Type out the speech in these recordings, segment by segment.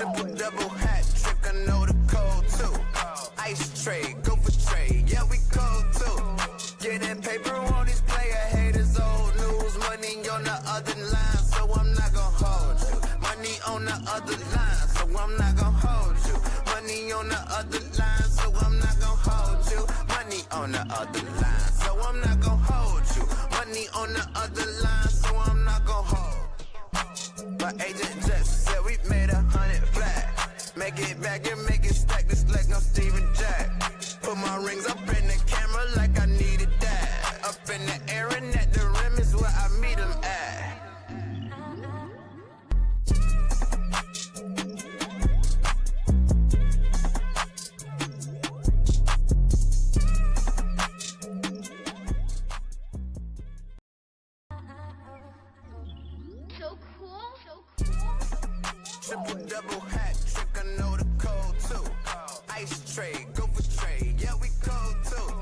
Triple double hat trick, I know the code too. Ice trade, go for trade, yeah we cold too. Getting paper on these player haters, old news. Money on the other line, so I'm not gonna hold you. Money on the other line, so I'm not gonna hold you. Money on the other line, so I'm not gonna hold you. Money on the other line, so I'm not gonna hold you. Money on the other line, so I'm not gonna hold. My agent just said we made 100 flat. Make it back and make it stack, this like I'm Steven Jack. Put my rings up in the camera like I needed that. Up in the air and at the rim is where I meet them at. Triple double hat trick, I know the code too. Ice trade, go for trade, yeah we cold too.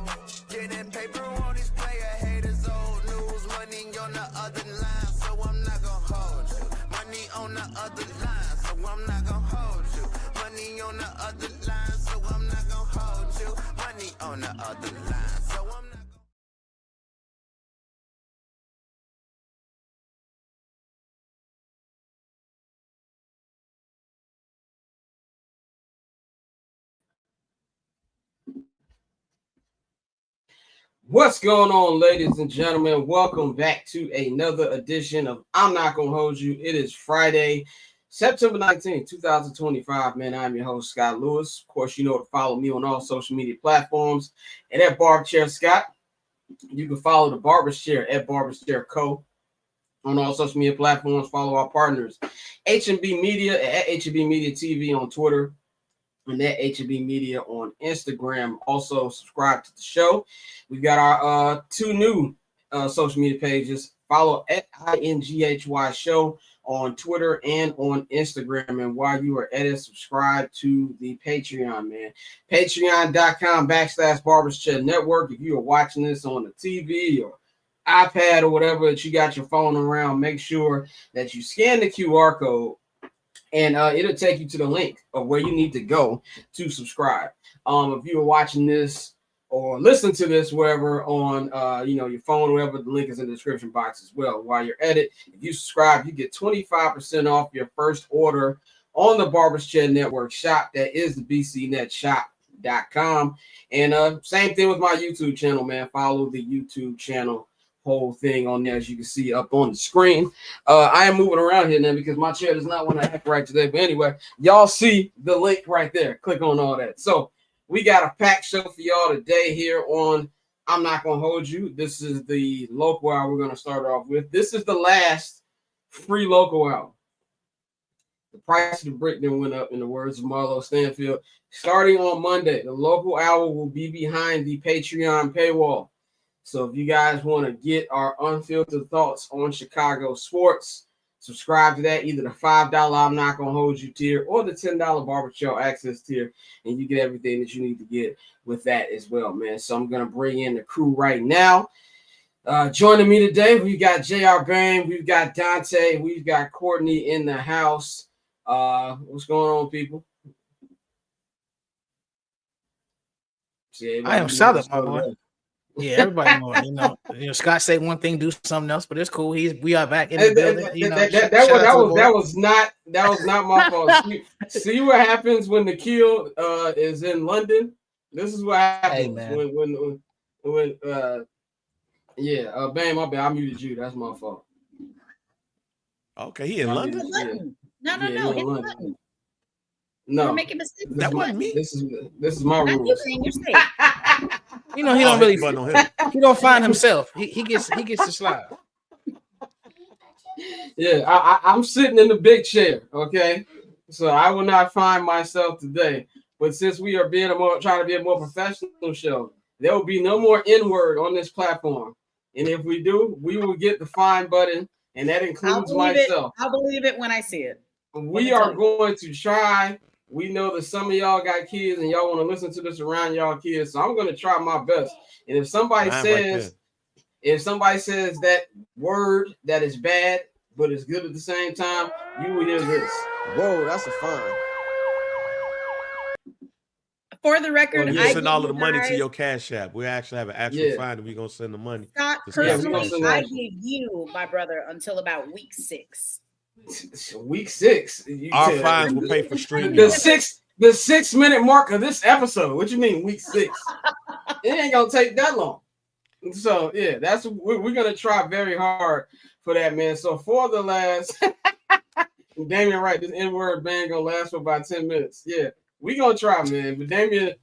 Getting paper on these player haters, old news. Money on the other line, so I'm not gonna hold you. Money on the other line, so I'm not gonna hold you. Money on the other line, so I'm not gonna hold you. Money on the other line, so I'm not gonna. What's going on, ladies and gentlemen? Welcome back to another edition of I'm Not Gonna Hold You. It is Friday, September 19th, 2025. Man, I'm your host, Scott Lewis. Of course, you know to follow me on all social media platforms and at Barber Chair Scott. You can follow the Barber's Chair at Barber's Chair Co. on all social media platforms. Follow our partners, H&B Media at H&B Media TV on Twitter, and that H&B Media on Instagram. Also, subscribe to the show. We've got our two new social media pages. Follow at INGHY Show on Twitter and on Instagram. And while you are at it, subscribe to the Patreon, man. Patreon.com/Barbers Chair Network. If you are watching this on the TV or iPad or whatever that you got your phone around, make sure that you scan the QR code. And it'll take you to the link of where you need to go to subscribe. If you are watching this or listen to this wherever on your phone, wherever, the link is in the description box as well. While you're at it, if you subscribe, you get 25% off your first order on the Barbers Chair Network shop. That is the bcnetshop.com. And same thing with my YouTube channel, man. Follow the YouTube channel. Whole thing on there, as you can see up on the screen. I am moving around here now because my chair does not want to act right today. But anyway, y'all see the link right there. Click on all that. So we got a packed show for y'all today here on I'm Not Gonna Hold You. This is the local hour we're going to start off with. This is the last free local hour. The price of the brick then went up, in the words of Marlo Stanfield. Starting on Monday, the local hour will be behind the Patreon paywall. So if you guys want to get our unfiltered thoughts on Chicago sports, subscribe to that, either the $5 I'm Not Gonna Hold You tier or the $10 Barber Show access tier, and you get everything that you need to get with that as well, man. So I'm going to bring in the crew right now. Joining me today, we've got J.R. Bang, we've got Dante, we've got Courtney in the house. What's going on, people? I am solid, my boy. Yeah, everybody know, Scott say one thing, do something else, but it's cool. We are back in the building. That was not my fault. See what happens when the kill is in London. This is what happens when bang, my bad. I muted you. That's my fault. Okay, he in London. No. No, you're making mistakes. That wasn't me. This is my rules. He don't really. He don't find himself. He gets to slide. Yeah, I'm sitting in the big chair. Okay, so I will not find myself today. But since we are trying to be a more professional show, there will be no more N-word on this platform. And if we do, we will get the fine button, and that includes myself. I'll believe it when I see it. We are going to try. We know that some of y'all got kids and y'all want to listen to this around y'all kids. So I'm going to try my best. And if somebody says that word that is bad, but it's good at the same time, you will hear this. Whoa, that's a fine. For the record, Oh, We yeah. gonna I send give all of the you money to guys, your Cash App. We actually have an actual Yeah. fund, and we gonna send the money. Scott, to Scott's we gonna personally, send I that. give you, my brother, until about week 6. Week 6. Our fines will pay for the StreamYard. 6-minute mark of this episode. What you mean week 6? It ain't gonna take that long. So yeah, that's we're gonna try very hard for that, man. So for the last Damien, right? This N-word ban gonna last for about 10 minutes. Yeah, we gonna try, man. But Damien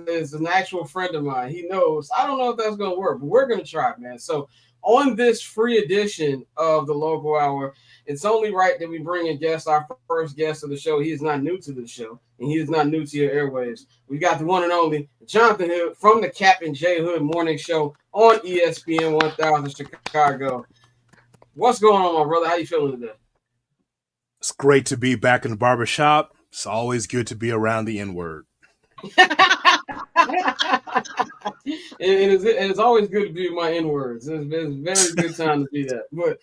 is an actual friend of mine. He knows. I don't know if that's gonna work, but we're gonna try, man. So on this free edition of the Local Hour, it's only right that we bring in guest, our first guest of the show. He is not new to the show, and he is not new to your airwaves. We got the one and only Jonathan Hood from the Captain J.Hood Morning Show on ESPN 1000 Chicago. What's going on, my brother? How you feeling today? It's great to be back in the barbershop. It's always good to be around the N-word. It's always good to be with my N-words. It's a very good time to do that. But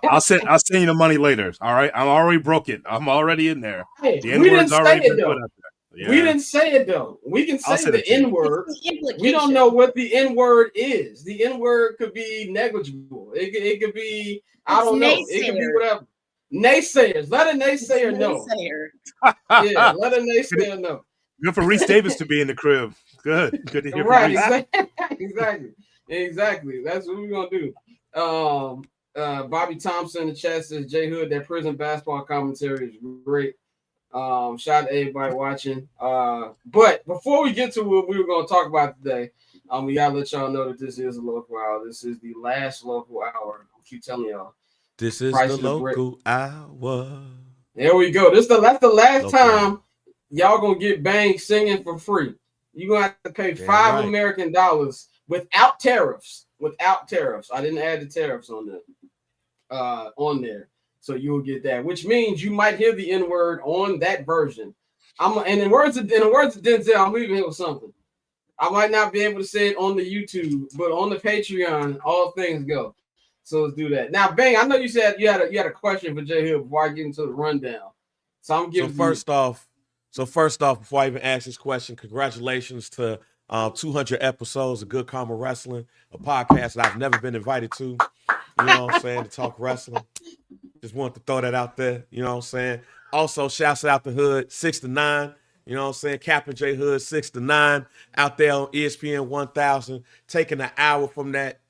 I'll send you the money later. All right, I'm already broke it. I'm already in there. hey, The we didn't N-word's say already it been though. put out there. Yeah. We didn't say it though. We can I'll say send the it to you. N-word. We don't know what the N-word is. The N-word could be negligible. It could be, I don't know. It could be naysayer. whatever. Naysayers. Let a naysayer know. Yeah, let a naysayer know. Good for Reese Davis to be in the crib. Good to hear from Right, Reese. exactly. That's what we're gonna do. Bobby Thompson in the chat says J.Hood, that prison basketball commentary is great. Shout out to everybody watching. But before we get to what we were gonna talk about today, we gotta let y'all know that this is a local hour. This is the last local hour. I keep telling y'all. This is Price the of the brick. local hour. There we go. That's the last Local time y'all gonna get Bang singing for free. You're gonna have to pay Damn $5 right. American without tariffs. Without tariffs. I didn't add the tariffs on that on there. So you will get that, which means you might hear the N-word on that version. And in the words of Denzel, I'm leaving here with something. I might not be able to say it on the YouTube, but on the Patreon, all things go. So let's do that. Now, Bang, I know you said you had a question for J.Hood before I get into the rundown. So I'm giving First off, before I even ask this question, congratulations to 200 episodes of Good Karma Wrestling, a podcast that I've never been invited to. You know what I'm saying? To talk wrestling. Just wanted to throw that out there. You know what I'm saying? Also, shouts out to Hood 6 to 9. You know what I'm saying? Captain J Hood 6 to 9 out there on ESPN 1000, taking an hour from that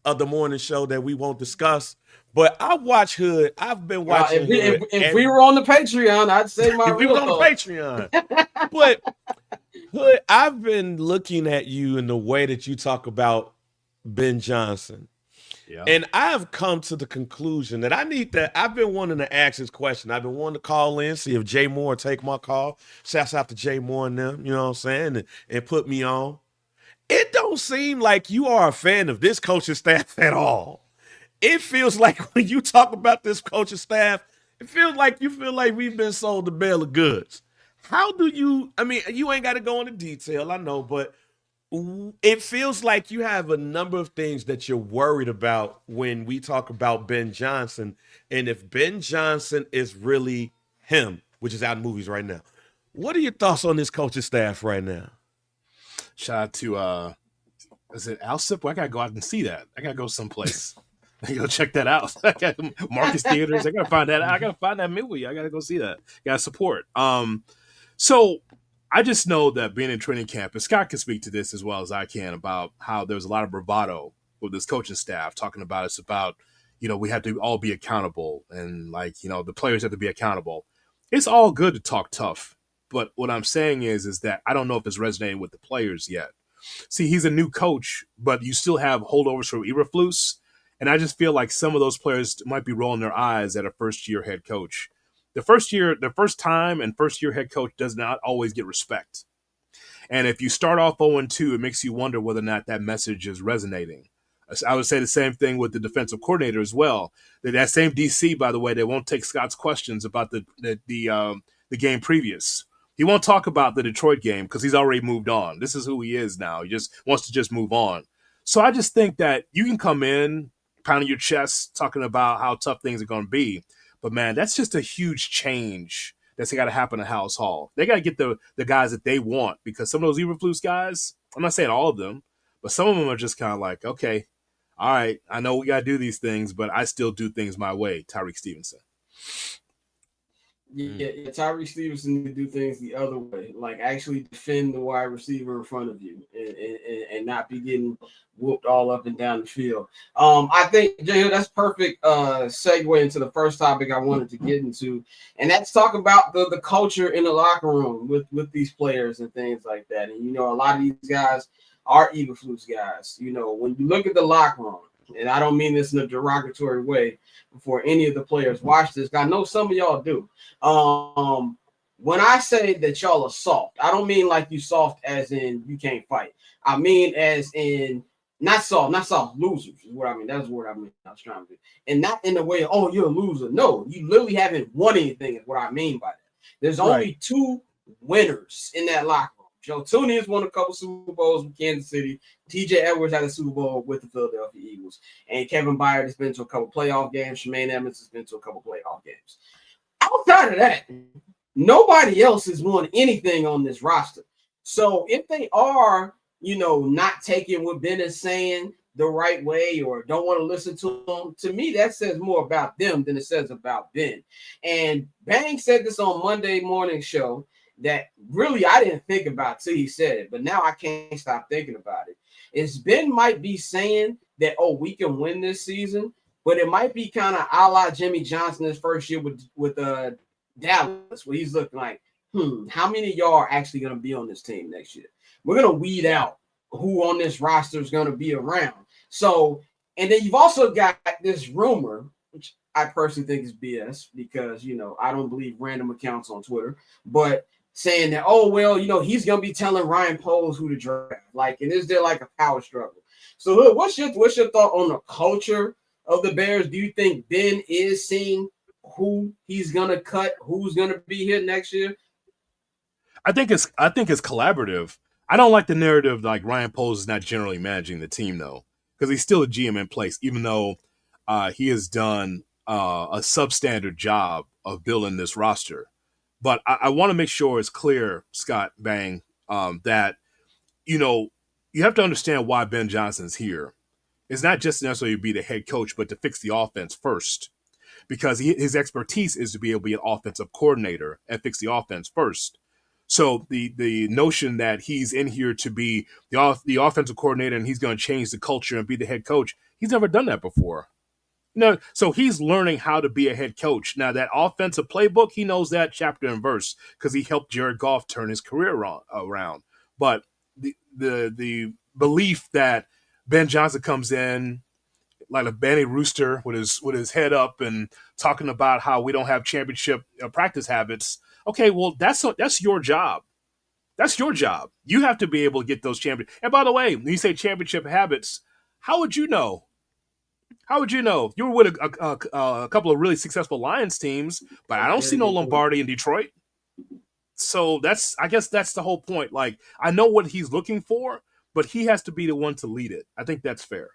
other morning show that we won't discuss. But I watch Hood. I've been watching Hood. If we were on the Patreon, I'd say my if we real were on the Patreon. But Hood, I've been looking at you in the way that you talk about Ben Johnson. Yeah. And I've come to the conclusion that I've been wanting to ask this question. I've been wanting to call in, see if Jay Moore take my call. Shouts out to Jay Moore and them, you know what I'm saying, and put me on. It don't seem like you are a fan of this coaching staff at all. It feels like when you talk about this coaching staff, it feels like you feel like we've been sold a bale of goods. How do you, I mean, you ain't got to go into detail, I know, but it feels like you have a number of things that you're worried about when we talk about Ben Johnson. And if Ben Johnson is really him, which is out in movies right now, what are your thoughts on this coaching staff right now? Shout out to is it Alsip? Well, I gotta go out and see that. I gotta go someplace. I gotta go check that out. I got Marcus Theaters. I gotta find that. I gotta find that movie. I gotta go see that. Gotta support. So I just know that being in training camp, and Scott can speak to this as well as I can, about how there's a lot of bravado with this coaching staff talking about it's about, we have to all be accountable, and the players have to be accountable. It's all good to talk tough, but what I'm saying is that I don't know if it's resonating with the players yet. See, he's a new coach, but you still have holdovers from Eberflus, and I just feel like some of those players might be rolling their eyes at a first-year head coach. The first time and first-year head coach does not always get respect. And if you start off 0-2, it makes you wonder whether or not that message is resonating. I would say the same thing with the defensive coordinator as well. That same DC, by the way, they won't take Scott's questions about the game previous. He won't talk about the Detroit game because he's already moved on. This is who he is now. He just wants to just move on. So I just think that you can come in, pounding your chest, talking about how tough things are going to be. But, man, that's just a huge change that's got to happen at House Hall. They got to get the guys that they want, because some of those Eberflus guys, I'm not saying all of them, but some of them are just kind of like, okay, all right, I know we got to do these things, but I still do things my way. Tyreek Stevenson. Yeah, Tyree Stevenson need to do things the other way, like actually defend the wide receiver in front of you and not be getting whooped all up and down the field. I think, J.Hood, that's perfect segue into the first topic I wanted to get into, and that's talk about the culture in the locker room with these players and things like that. And, you know, a lot of these guys are Eberflus guys. You know, when you look at the locker room, and I don't mean this in a derogatory way for any of the players watch this. I know some of y'all do. When I say that y'all are soft, I don't mean like you soft as in you can't fight. I mean as in not soft, losers is what I mean. That's what I mean. I was trying to do. And not in the way, oh, you're a loser. No, you literally haven't won anything is what I mean by that. There's only two winners in that locker room. Joe Tooney has won a couple Super Bowls with Kansas City. TJ Edwards had a Super Bowl with the Philadelphia Eagles. And Kevin Byard has been to a couple playoff games. Shemaine Edmonds has been to a couple playoff games. Outside of that, nobody else has won anything on this roster. So if they are, you know, not taking what Ben is saying the right way or don't want to listen to them, to me, that says more about them than it says about Ben. And Bang said this on Monday morning show that really I didn't think about till he said it, but now I can't stop thinking about it. Is Ben might be saying that, oh, we can win this season, but it might be kind of a la Jimmy Johnson his first year with Dallas, where he's looking like, how many of y'all are actually going to be on this team next year? We're going to weed out who on this roster is going to be around. So, and then you've also got this rumor, which I personally think is BS because, you know, I don't believe random accounts on Twitter, but saying that, oh, well, you know, he's going to be telling Ryan Poles who to draft. Like, and is there like a power struggle? So, look, what's your thought on the culture of the Bears? Do you think Ben is seeing who he's going to cut, who's going to be here next year? I think it's collaborative. I don't like the narrative like Ryan Poles is not generally managing the team, though, because he's still a GM in place, even though he has done a substandard job of building this roster. But I want to make sure it's clear, Scott Bang, that, you know, you have to understand why Ben Johnson's here. It's not just necessarily to be the head coach, but to fix the offense first. Because his expertise is to be able to be an offensive coordinator and fix the offense first. So the notion that he's in here to be the offensive coordinator and he's going to change the culture and be the head coach, he's never done that before. No, so he's learning how to be a head coach. Now, that offensive playbook, he knows that chapter and verse because he helped Jared Goff turn his career around. But the belief that Ben Johnson comes in like a Benny Rooster with his head up and talking about how we don't have championship practice habits. Okay, well, that's your job. That's your job. You have to be able to get those champions. And by the way, when you say championship habits, how would you know? How would you know? You were with a couple of really successful Lions teams, but I don't see no Lombardi in Detroit. So I guess that's the whole point. Like, I know what he's looking for, but he has to be the one to lead it. I think that's fair.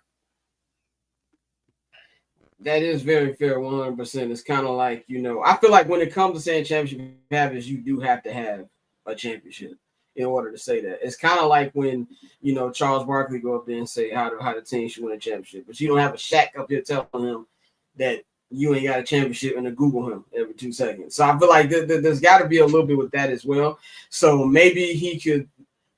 That is very fair, 100%. It's kind of like, you know, I feel like when it comes to saying championship habits, you do have to have a championship in order to say that. It's kind of like when, you know, Charles Barkley go up there and say how the team should win a championship, but you don't have a Shaq up here telling him that you ain't got a championship and to Google him every 2 seconds. So I feel like there's got to be a little bit with that as well. So maybe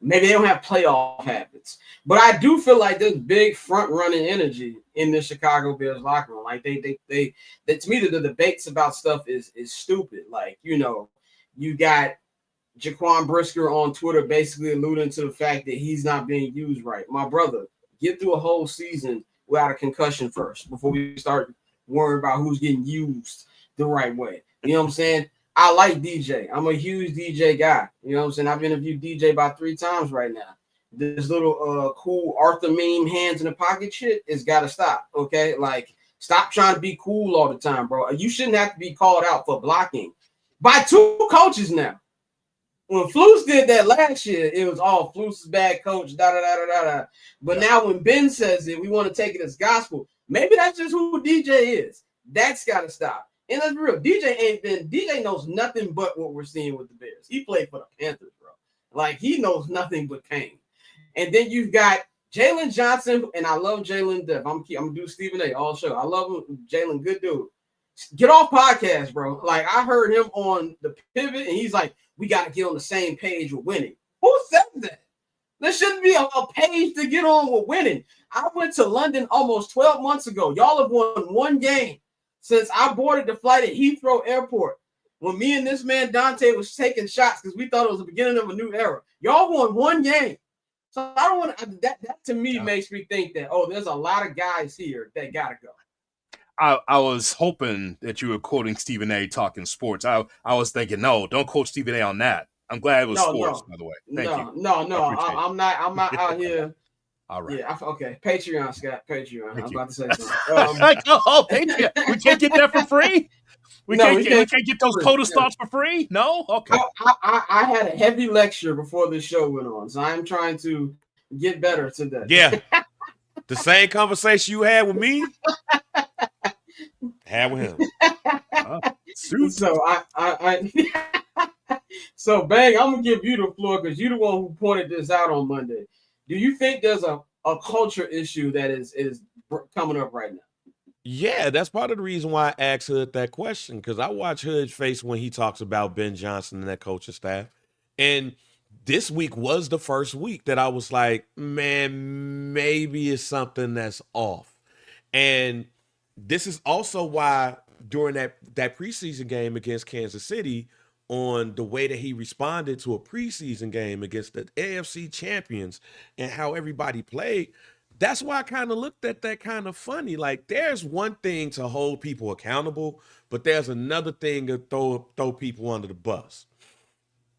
maybe they don't have playoff habits, but I do feel like there's big front running energy in the Chicago Bears locker room. Like they to me, the debates about stuff is stupid. Like, you know, you got Jaquan Brisker on Twitter basically alluding to the fact that he's not being used right. My brother, get through a whole season without a concussion first before we start worrying about who's getting used the right way. You know what I'm saying? I like DJ. I'm a huge DJ guy. You know what I'm saying? I've interviewed DJ about 3 times right now. This little cool Arthur meme hands in the pocket shit has got to stop, okay? Like, stop trying to be cool all the time, bro. You shouldn't have to be called out for blocking by 2 coaches now. When Flus did that last year, it was all Flus is bad coach, da-da-da-da-da-da. But now when Ben says it, we want to take it as gospel. Maybe that's just who DJ is. That's got to stop. And let's be real, DJ knows nothing but what we're seeing with the Bears. He played for the Panthers, bro. Like, he knows nothing but pain. And then you've got Jalen Johnson, and I love Jalen Depp. I'm gonna do Stephen A. all show. I love him. Jalen, good dude. Get off podcast, bro. Like, I heard him on the Pivot, and he's like, we got to get on the same page with winning. Who said that? There shouldn't be a page to get on with winning. I went to London almost 12 months ago. Y'all have won one game since I boarded the flight at Heathrow Airport when me and this man Dante was taking shots because we thought it was the beginning of a new era. Y'all won one game. So I don't want to, that to me makes me think that, oh, there's a lot of guys here that got to go. I was hoping that you were quoting Stephen A. talking sports. I was thinking, no, don't quote Stephen A. on that. I'm glad it was sports, by the way. Thank you. I'm not out here. All right. Yeah, okay. Patreon, Scott. Patreon. I was about to say something. Patreon. We can't get that for free? We can't get those POTUS thoughts for free? No? Okay. I had a heavy lecture before this show went on, so I'm trying to get better today. Yeah. The same conversation you had with me, had with him. So so Bang, I'm gonna give you the floor because you're the one who pointed this out on Monday. Do you think there's a culture issue that is coming up right now? Yeah, that's part of the reason why I asked Hood that question, because I watch Hood's face when he talks about Ben Johnson and that coaching staff. And this week was the first week that I was like, man, maybe it's something that's off. And this is also why during that preseason game against Kansas City, on the way that he responded to a preseason game against the AFC champions and how everybody played, that's why I kind of looked at that kind of funny. Like, there's one thing to hold people accountable, but there's another thing to throw people under the bus.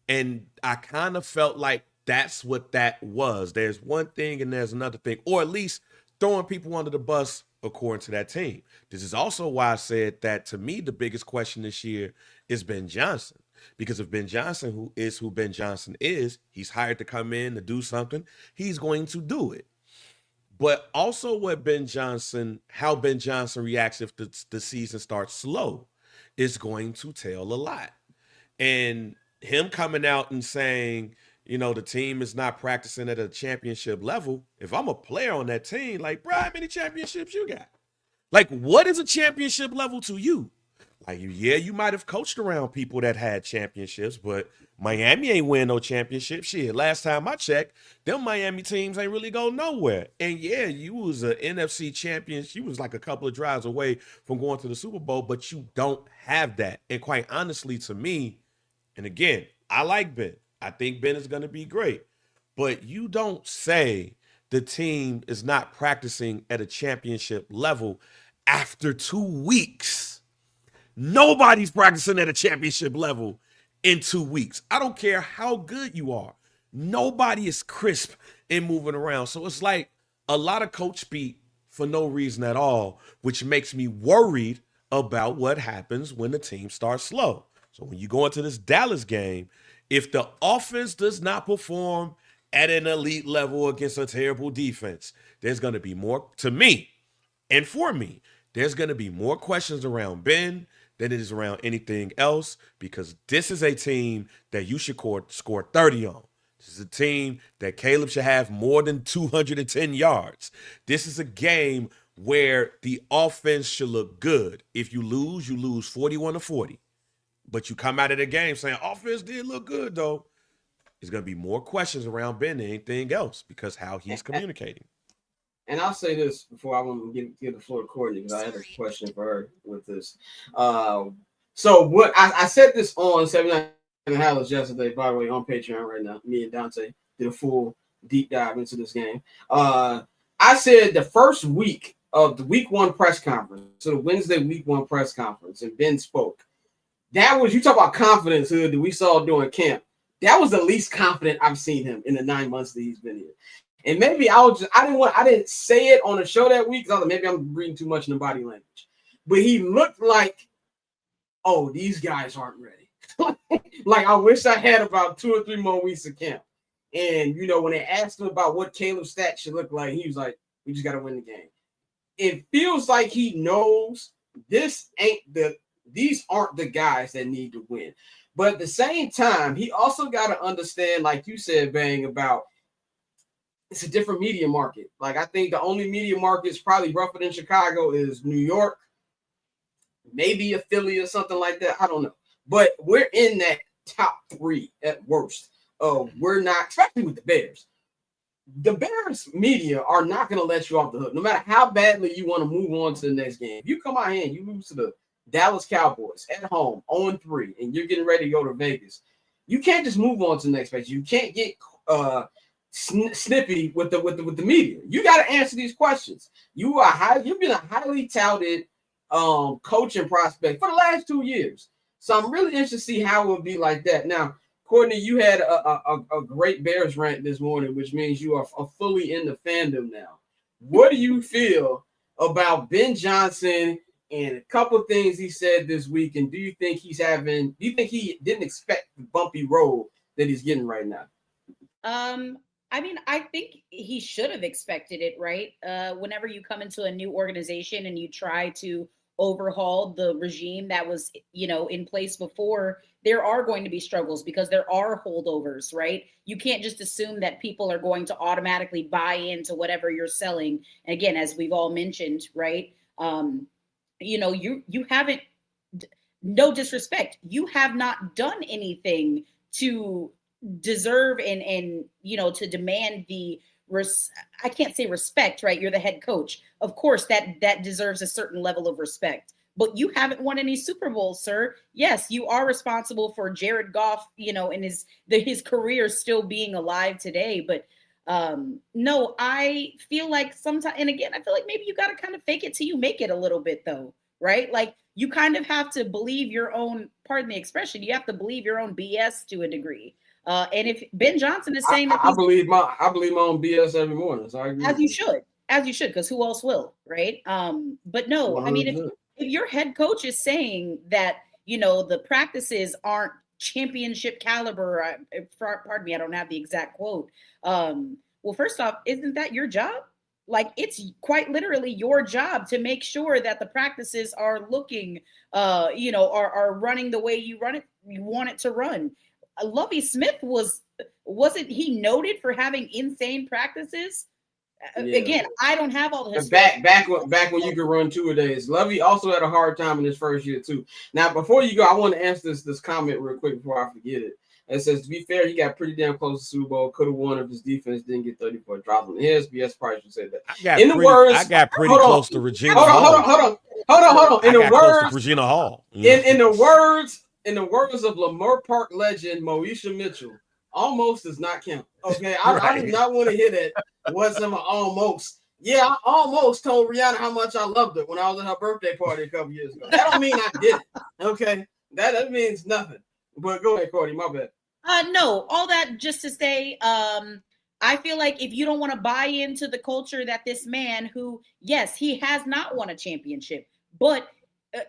And I kind of felt like that's what that was. There's one thing and there's another thing, or at least throwing people under the bus according to that team. This is also why I said that, to me, the biggest question this year is Ben Johnson. Because if Ben Johnson, who Ben Johnson is, he's hired to come in to do something, he's going to do it. But also how Ben Johnson reacts if the season starts slow is going to tell a lot. And him coming out and saying, the team is not practicing at a championship level. If I'm a player on that team, like, bro, how many championships you got? Like, what is a championship level to you? Like, yeah, you might have coached around people that had championships, but Miami ain't win no championship. Shit, last time I checked, them Miami teams ain't really go nowhere. And yeah, you was an NFC champion. You was like a couple of drives away from going to the Super Bowl, but you don't have that. And quite honestly, to me, and again, I like Ben. I think Ben is going to be great. But you don't say the team is not practicing at a championship level after 2 weeks. Nobody's practicing at a championship level in 2 weeks. I don't care how good you are. Nobody is crisp in moving around. So it's like a lot of coach speak for no reason at all, which makes me worried about what happens when the team starts slow. So when you go into this Dallas game, if the offense does not perform at an elite level against a terrible defense, there's going to be more, to me, and for me, there's going to be more questions around Ben than it is around anything else, because this is a team that you should score 30 on. This is a team that Caleb should have more than 210 yards. This is a game where the offense should look good. If you lose 41-40. But you come out of the game saying, offense did look good, though. There's going to be more questions around Ben than anything else because how he's communicating. And I'll say this before I want to give the floor to Courtney, because I had a question for her with this. So what I said this on 79 Highlights yesterday, by the way, on Patreon right now. Me and Dante did a full deep dive into this game. I said the first week of the week one press conference, so the Wednesday week one press conference, and Ben spoke. That was, you talk about confidence, Hood, that we saw during camp. That was the least confident I've seen him in the 9 months that he's been here. And maybe I didn't say it on the show that week because maybe I'm reading too much in the body language. But he looked like, oh, these guys aren't ready. Like, I wish I had about 2 or 3 more weeks of camp. And, when they asked him about what Caleb's stats should look like, he was like, we just got to win the game. It feels like he knows this ain't the these aren't the guys that need to win. But at the same time, he also got to understand, like you said, Bang, about it's a different media market. Like, I think the only media markets probably rougher than Chicago is New York, maybe a Philly or something like that. I don't know. But we're in that top 3 at worst. We're not, especially with the Bears. The Bears media are not going to let you off the hook, no matter how badly you want to move on to the next game. If you come out here and you lose to the Dallas Cowboys at home, 0-3, and you're getting ready to go to Vegas, you can't just move on to the next page. You can't get snippy with the media. You got to answer these questions. You've been a highly touted coaching prospect for the last 2 years. So I'm really interested to see how it will be like that. Now, Courtney, you had a great Bears rant this morning, which means you are fully in the fandom now. What do you feel about Ben Johnson and a couple of things he said this week? And do you think he didn't expect the bumpy road that he's getting right now? I mean, I think he should have expected it, right? Whenever you come into a new organization and you try to overhaul the regime that was, in place before, there are going to be struggles because there are holdovers, right? You can't just assume that people are going to automatically buy into whatever you're selling. And again, as we've all mentioned, right? You haven't, no disrespect, you have not done anything to deserve and to demand the I can't say respect, right? You're the head coach. Of course, that deserves a certain level of respect. But you haven't won any Super Bowls, sir. Yes, you are responsible for Jared Goff, and his career still being alive today. But no, I feel like sometimes, and again, I feel like maybe you got to kind of fake it till you make it a little bit, though, right? Like you kind of have to believe your own, pardon the expression, you have to believe your own BS to a degree. And if Ben Johnson is saying that I believe my own BS every morning, so I agree. as you should, because who else will, right? But no, 100%. I mean, if your head coach is saying that the practices aren't championship caliber, pardon me, I don't have the exact quote. Well, first off, isn't that your job? Like, it's quite literally your job to make sure that the practices are looking, are running the way you want it to run. Lovie Smith wasn't he noted for having insane practices? Yeah. Again, I don't have all the history. Back when you could run 2-a-days. Lovie also had a hard time in his first year too. Now, before you go, I want to answer this comment real quick before I forget it. It says, to be fair, he got pretty damn close to Super Bowl. Could have won if his defense didn't get 34 drops on his. BS probably should say that. I got pretty close to Regina Hall. Hold on. In the words of Lamar Park legend Moesha Mitchell, almost does not count. Okay, I do not want to hear that. Wasn't almost. Yeah, I almost told Rihanna how much I loved her when I was at her birthday party a couple years ago. That don't mean I did it. Okay, that means nothing. But go ahead, Courtney. My bad. No, all that just to say, I feel like if you don't want to buy into the culture that this man who, yes, he has not won a championship, but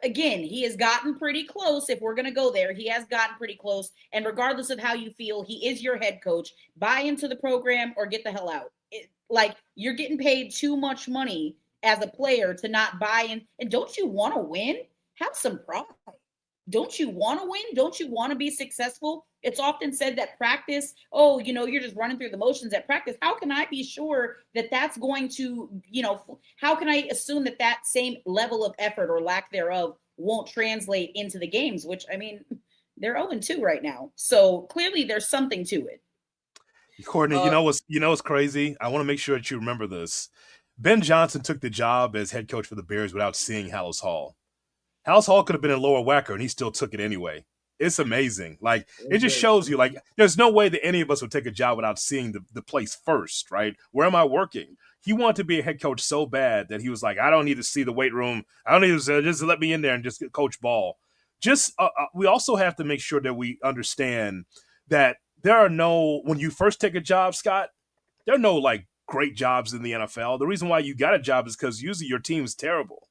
again, he has gotten pretty close. If we're going to go there, he has gotten pretty close. And regardless of how you feel, he is your head coach. Buy into the program or get the hell out. Like, you're getting paid too much money as a player to not buy in. And don't you want to win? Have some pride. Don't you want to win? Don't you want to be successful? It's often said that practice, you're just running through the motions at practice. How can I be sure that that's going to, how can I assume that same level of effort or lack thereof won't translate into the games, which, I mean, they're 0-2 right now. So clearly there's something to it. Courtney, you know what's crazy? I want to make sure that you remember this. Ben Johnson took the job as head coach for the Bears without seeing Hallis Hall. Hallis Hall could have been in Lower Wacker, and he still took it anyway. It's amazing. Like, it just shows you, like, there's no way that any of us would take a job without seeing the place first, right? Where am I working? He wanted to be a head coach so bad that he was like, I don't need to see the weight room. I don't need to just let me in there and just coach ball. We also have to make sure that we understand that there are when you first take a job, Scott, there are no, like, great jobs in the NFL. The reason why you got a job is because usually your team's terrible.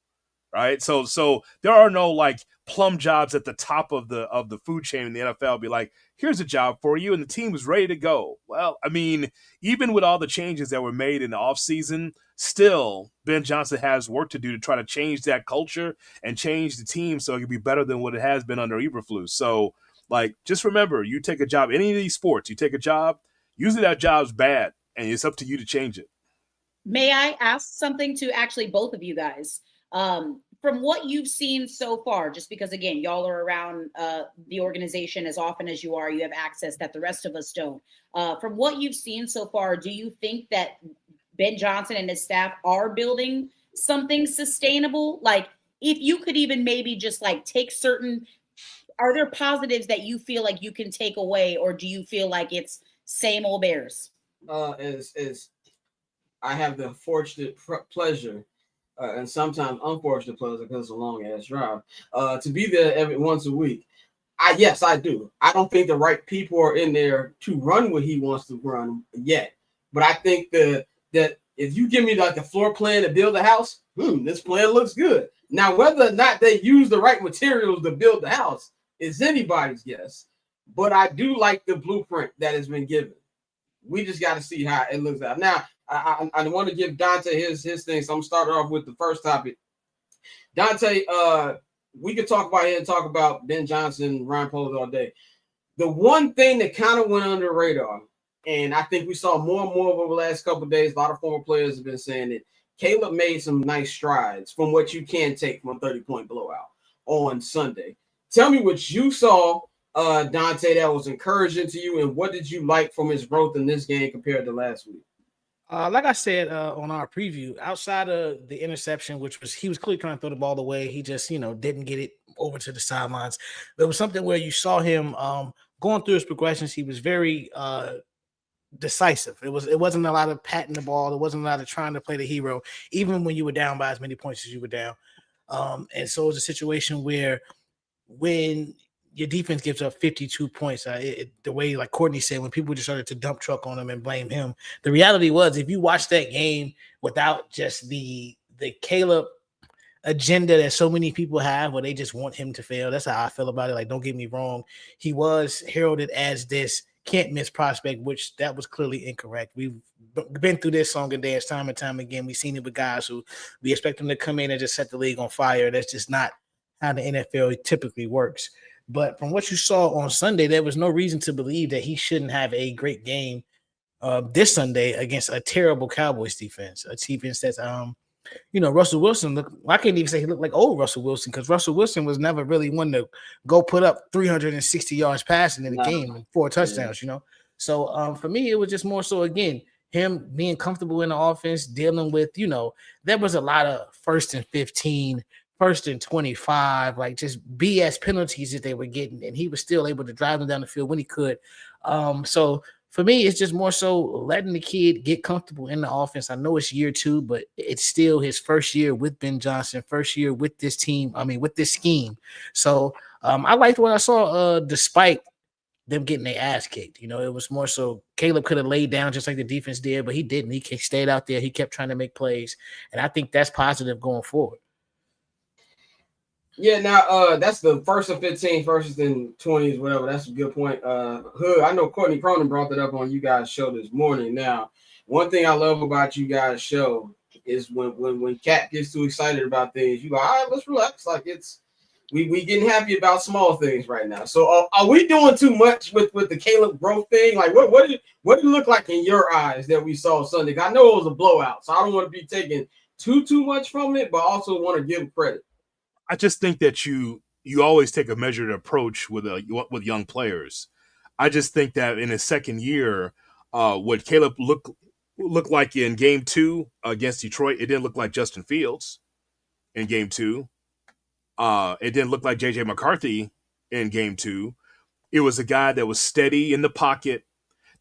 right? So there are no like plum jobs at the top of the food chain in the NFL. Be like, here's a job for you, and the team is ready to go. Well, I mean, even with all the changes that were made in the offseason, still Ben Johnson has work to do to try to change that culture and change the team so it can be better than what it has been under Eberflus. So, like, just remember, you take a job, any of these sports, you take a job, usually that job's bad, and it's up to you to change it. May I ask something to actually both of you guys? From what you've seen so far, just because again, y'all are around the organization as often as you are, you have access that the rest of us don't. From what you've seen so far, do you think that Ben Johnson and his staff are building something sustainable? Like, if you could even maybe just like take certain, are there positives that you feel like you can take away, or do you feel like it's same old Bears? As I have the fortunate pleasure, and sometimes unfortunate pleasure because it's a long ass drive, to be there every once a week. Yes, I do. I don't think the right people are in there to run what he wants to run yet. But I think that if you give me like a floor plan to build a house, this plan looks good. Now, whether or not they use the right materials to build the house is anybody's guess. But I do like the blueprint that has been given. We just got to see how it looks out. Now, I want to give Dante his thing. So I'm going to start off with the first topic. Dante, we could talk about here and talk about Ben Johnson, Ryan Poles all day. The one thing that kind of went under the radar, and I think we saw more and more over the last couple of days, a lot of former players have been saying that Caleb made some nice strides from what you can take from a 30-point blowout on Sunday. Tell me what you saw, Dante, that was encouraging to you, and what did you like from his growth in this game compared to last week? Like I said on our preview, outside of the interception, which was he was clearly trying to throw the ball away, he just didn't get it over to the sidelines. There was something where you saw him going through his progressions. He was very decisive. It wasn't a lot of patting the ball. It wasn't a lot of trying to play the hero, even when you were down by as many points as you were down. And so it was a situation where when your defense gives up 52 points, the way like Courtney said, when people just started to dump truck on him and blame him, the reality was if you watch that game without just the Caleb agenda that so many people have where they just want him to fail, that's how I feel about it. Like, don't get me wrong, he was heralded as this can't miss prospect, which that was clearly incorrect. We've been through this song and dance time and time again. We've seen it with guys who we expect them to come in and just set the league on fire. That's just not how the NFL typically works. But from what you saw on Sunday, there was no reason to believe that he shouldn't have a great game this Sunday against a terrible Cowboys defense, a defense that's, Russell Wilson looked. I can't even say he looked like old Russell Wilson because Russell Wilson was never really one to go put up 360 yards passing in the game and 4 touchdowns. So for me, it was just more so again him being comfortable in the offense, dealing with there was a lot of 1st and 15. 1st and 25, like just BS penalties that they were getting, and he was still able to drive them down the field when he could. So for me, it's just more so letting the kid get comfortable in the offense. I know it's year 2, but it's still his first year with Ben Johnson, first year with this team. I mean, with this scheme. So I liked what I saw, despite them getting their ass kicked. It was more so Caleb could have laid down just like the defense did, but he didn't. He stayed out there. He kept trying to make plays, and I think that's positive going forward. Yeah, now that's the 1st and 15, 1st and 20s, whatever. That's a good point. Hood, I know Courtney Cronin brought that up on you guys' show this morning. Now, one thing I love about you guys' show is when Cat gets too excited about things, you go, all right, let's relax. Like we getting happy about small things right now. So are we doing too much with the Caleb growth thing? Like what did it look like in your eyes that we saw Sunday? I know it was a blowout, so I don't want to be taking too much from it, but also want to give him credit. I just think that you always take a measured approach with young players. I just think that in his second year, what Caleb looked like in game 2 against Detroit, it didn't look like Justin Fields in game 2. It didn't look like J.J. McCarthy in game 2. It was a guy that was steady in the pocket,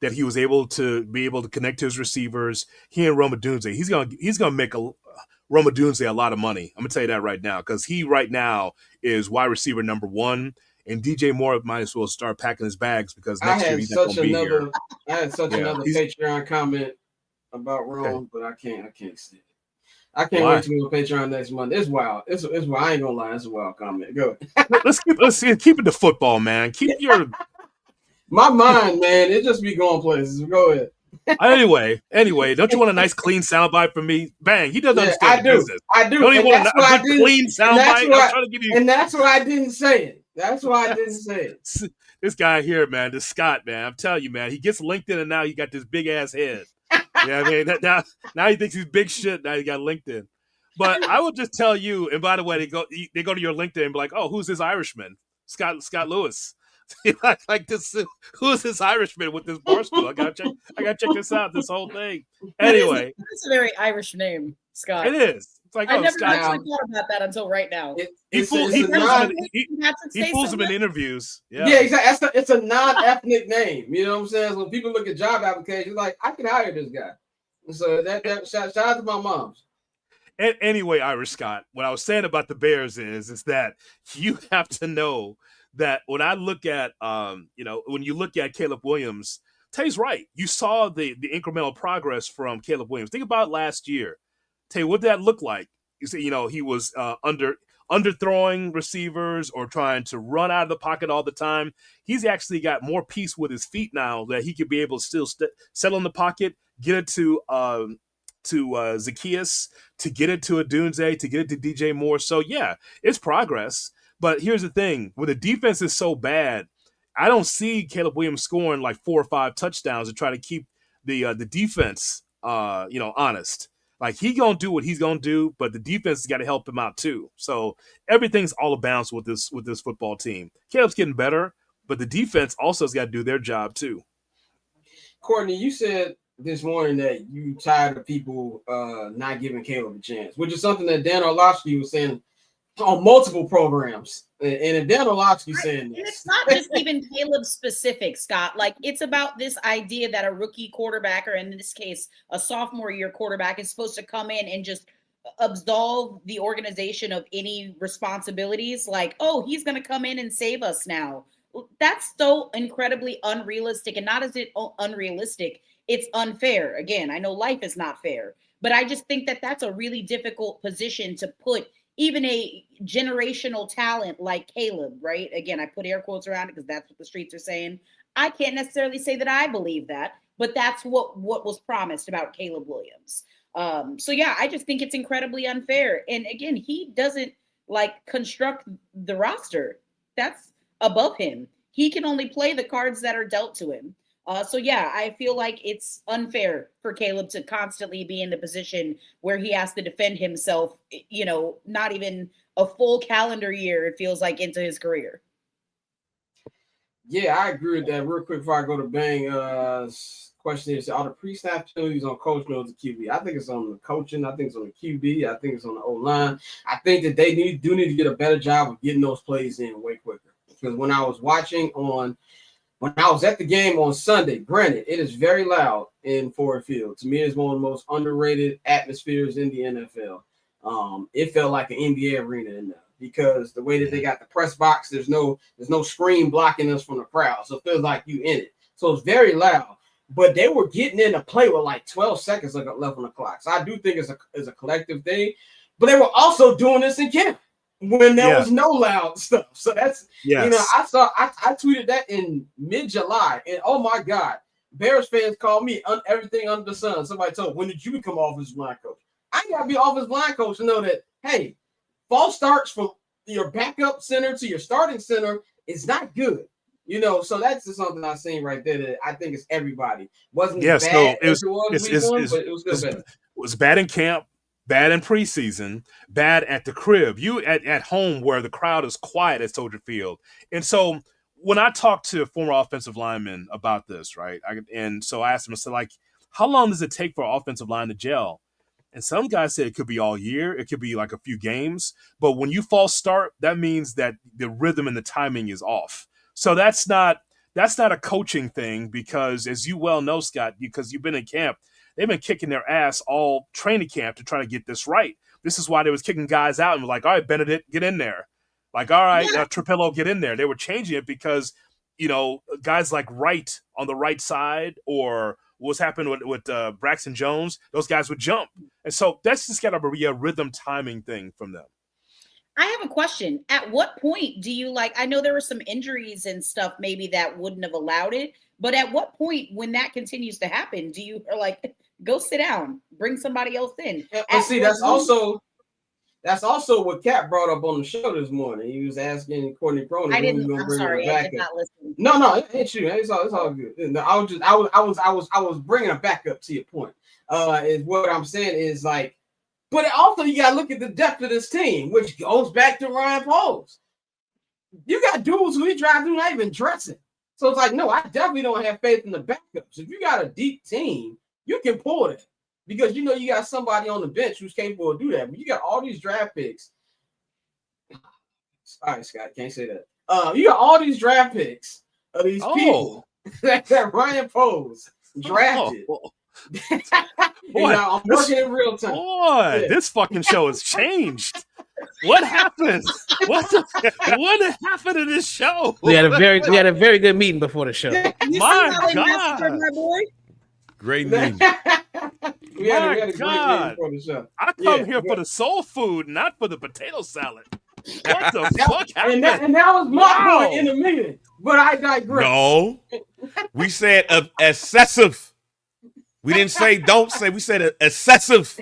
that he was able to connect to his receivers. He and Rome Odunze, he's gonna make Rome Odunze a lot of money. I'm gonna tell you that right now, because he right now is wide receiver number 1, and DJ Moore might as well start packing his bags because next year he's not gonna be here. I had such another Patreon comment about Rome, but I can't see it. I can't Why? wait to be on Patreon next month. It's wild. It's wild. I ain't gonna lie. It's a wild comment. Go ahead. Let's keep it to football, man. Keep your My mind, man, it just be going places. Go ahead. anyway. Don't you want a nice clean soundbite from me? Bang! He doesn't Yeah, understand the business. I do, Don't even and want that's a why I good didn't. clean And that's soundbite. I'm why. trying to give you. And that's why I didn't say it. That's why I didn't say it. This guy here, man, this Scott, man. I'm telling you, man. He gets LinkedIn, and now he got this big ass head. Yeah, I mean, now he thinks he's big shit. Now he got LinkedIn. But I would just tell you. And by the way, they go to your LinkedIn and be like, "Oh, who's this Irishman? Scott Lewis." like this, who's this Irishman with this bar stool? I gotta check this out. This whole thing. Anyway, That's a very Irish name, Scott. it is. It's like, I oh, never Scott. actually thought about that until right now. He fools him in interviews. Yeah, Yeah, exactly. It's a non-ethnic name. You know what I'm saying? So when people look at job applications, like I can hire this guy. So that shout out to my moms. And anyway, Irish Scott, what I was saying about the Bears is that you have to know that when I look at when you look at Caleb Williams, Tay's right. You saw the incremental progress from Caleb Williams. Think about last year. Tay, what did that look like? You see, he was underthrowing receivers or trying to run out of the pocket all the time. He's actually got more peace with his feet now that he could be able to still settle in the pocket, get it to Zacchaeus, to get it to Adunze, to get it to DJ Moore. So yeah, it's progress. But here's the thing: when the defense is so bad, I don't see Caleb Williams scoring like 4 or 5 touchdowns to try to keep the defense honest. Like he gonna do what he's gonna do, but the defense has got to help him out too. So everything's all a bounce with this football team. Caleb's getting better, but the defense also has got to do their job too. Courtney, you said this morning that you tired of people not giving Caleb a chance, which is something that Dan Orlovsky was saying on multiple programs. And Dan Orlovsky saying this. And it's not just even Caleb specific, Scott. Like it's about this idea that a rookie quarterback, or in this case, a sophomore year quarterback, is supposed to come in and just absolve the organization of any responsibilities. Like, oh, he's going to come in and save us now. That's so incredibly unrealistic. And not as it unrealistic, it's unfair. Again, I know life is not fair, but I just think that that's a really difficult position to put even a generational talent like Caleb, right? Again, I put air quotes around it because that's what the streets are saying. I can't necessarily say that I believe that, but that's what was promised about Caleb Williams. So yeah, I just think it's incredibly unfair. And again, he doesn't like construct the roster. That's above him. He can only play the cards that are dealt to him. So yeah, I feel like it's unfair for Caleb to constantly be in the position where he has to defend himself, not even a full calendar year, it feels like, into his career. Yeah, I agree with that. Real quick before I go to Bang, question is, are the pre-snap penalties on coach or the QB? I think it's on the coaching. I think it's on the QB. I think it's on the O-line. I think that they need to get a better job of getting those plays in way quicker. Because when I was at the game on Sunday, granted, it is very loud in Ford Field. To me, it's one of the most underrated atmospheres in the NFL. It felt like an NBA arena in there because the way that they got the press box, there's no screen blocking us from the crowd. So it feels like you in it. So it's very loud. But they were getting in a play with like 12 seconds left on the clock. So I do think it's a collective thing. But they were also doing this in camp when there was no loud stuff. So that's, I tweeted that in mid-July, and oh my God, Bears fans call me everything under the sun. Somebody told, when did you become offensive line coach? I ain't got to be offensive line coach to know that, hey, false starts from your backup center to your starting center is not good. So that's just something I've seen right there that I think it's everybody. Wasn't as bad as it was week one, but it was still bad. It was bad in camp. Bad in preseason, bad at the crib. You at home where the crowd is quiet at Soldier Field. And so when I talked to former offensive linemen about this, right? I asked them, I said, like, how long does it take for an offensive line to gel? And some guys said it could be all year. It could be like a few games. But when you false start, that means that the rhythm and the timing is off. So that's not a coaching thing because, as you well know, Scott, because you've been in camp, they've been kicking their ass all training camp to try to get this right. This is why they was kicking guys out and were like, all right, Benedict, get in there. Like, all right, Trapello, get in there. They were changing it because, guys like Wright on the right side or what's happened with Braxton Jones, those guys would jump. And so that's just got to be a rhythm timing thing from them. I have a question. At what point do you I know there were some injuries and stuff maybe that wouldn't have allowed it, but at what point when that continues to happen, do you go sit down, bring somebody else in? And see, that's also what Cap brought up on the show this morning. He was asking Courtney Cronin. I'm sorry, I did not listen. No, it ain't you. It's all good. No, I was bringing a backup to your point. Is what I'm saying is but also you gotta look at the depth of this team, which goes back to Ryan Poles. You got dudes who he drives through not even dressing. So it's no, I definitely don't have faith in the backups. If you got a deep team, you can pull it because you got somebody on the bench who's capable of do that. But you got all these draft picks. All right, Scott, can't say that. You got all these draft picks of these people that Ryan Poles drafted. I'm working in real time. Boy, this fucking show has changed. What happened? What happened to this show? We had a very good meeting before the show. My God, my boy. Great meeting. we had a great meeting before the show. I come here for the soul food, not for the potato salad. What the fuck happened? And that was my point in the meeting. But I digress. No, we said excessive. We didn't say don't say. We said excessive.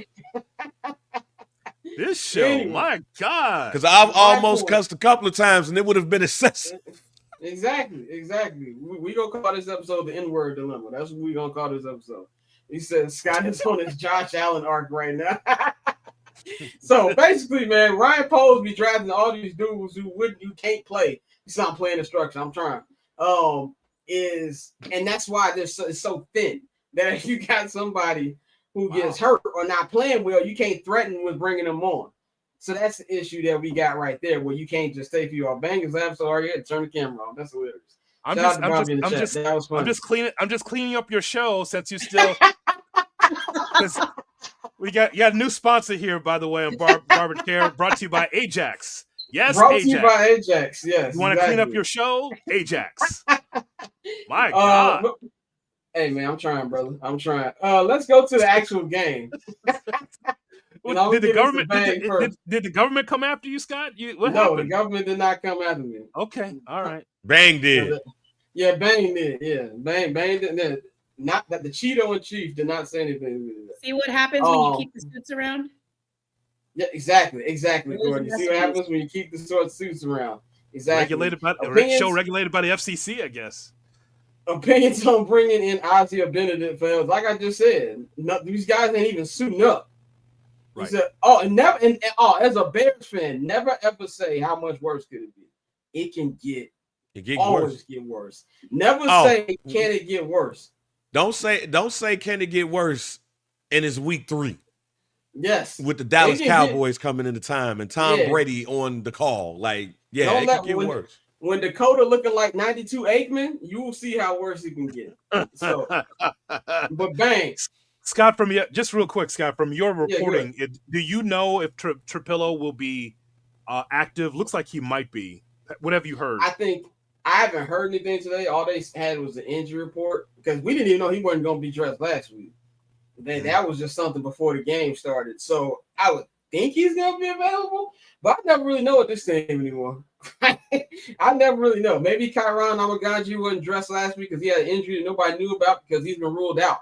This show, my God. Because I've almost cussed a couple of times, and it would have been excessive. Exactly. We gonna call this episode the N-word dilemma. That's what we gonna call this episode. He said Scott is on his Josh Allen arc right now. So basically, man, Ryan Poles be drafting all these dudes who can't play. He's not playing instruction. I'm trying. And that's why it's so thin that if you got somebody who gets hurt or not playing well, you can't threaten with bringing them on. So that's the issue that we got right there, where you can't just say, if you are bangers, I'm sorry, turn the camera off. That's hilarious. I'm just cleaning up your show since you still. You got a new sponsor here, by the way, on Barber Care, brought to you by Ajax. Yes, brought to you by Ajax. Yes. You want to clean up your show? Ajax. My God. Hey man, I'm trying, brother. I'm trying. Let's go to the actual game. Did the government come after you, Scott? What happened? The government did not come after me. Okay, all right. Bang did. Yeah, Bang did. Yeah, Bang did. Not that the Cheeto in chief did not say anything. See what happens when you keep the suits around? Yeah, exactly, Courtney. See what happens when you keep the suits around. Exactly. Regulated by the FCC, I guess. Opinions on bringing in Isaiah Benedict fans, like I just said, these guys ain't even suiting up. Right. He said, as a Bears fan, never ever say how much worse could it be. It can always get worse. Never say can it get worse. Don't say can it get worse, and it's week 3. Yes, with the Dallas Cowboys coming into time and Tom Brady on the call. It can get worse. When Dakota looking like 92 Aikman, you will see how worse it can get. So, but Bang. Scott, just real quick, Scott, from your reporting, do you know if Trapillo will be active? Looks like he might be. What have you heard? I haven't heard anything today. All they had was the injury report because we didn't even know he wasn't going to be dressed last week. That was just something before the game started. So I would think he's going to be available, but I never really know with this team anymore. I never really know. Maybe Kyron Amagaji wasn't dressed last week because he had an injury that nobody knew about because he's been ruled out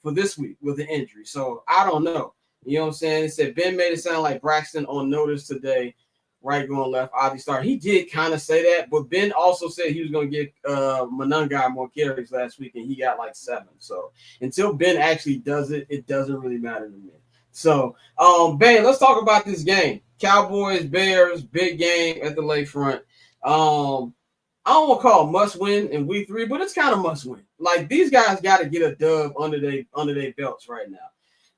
for this week with an injury. So I don't know. You know what I'm saying? It said Ben made it sound like Braxton on notice today. Right going left, Ozzy start. He did kind of say that, but Ben also said he was going to get Monangai more carries last week, and he got like 7. So until Ben actually does it, it doesn't really matter to me. So, Ben, let's talk about this game. Cowboys, Bears, big game at the lakefront. I don't want to call it must win in week 3, but it's kind of must win. Like these guys got to get a dub under their belts right now.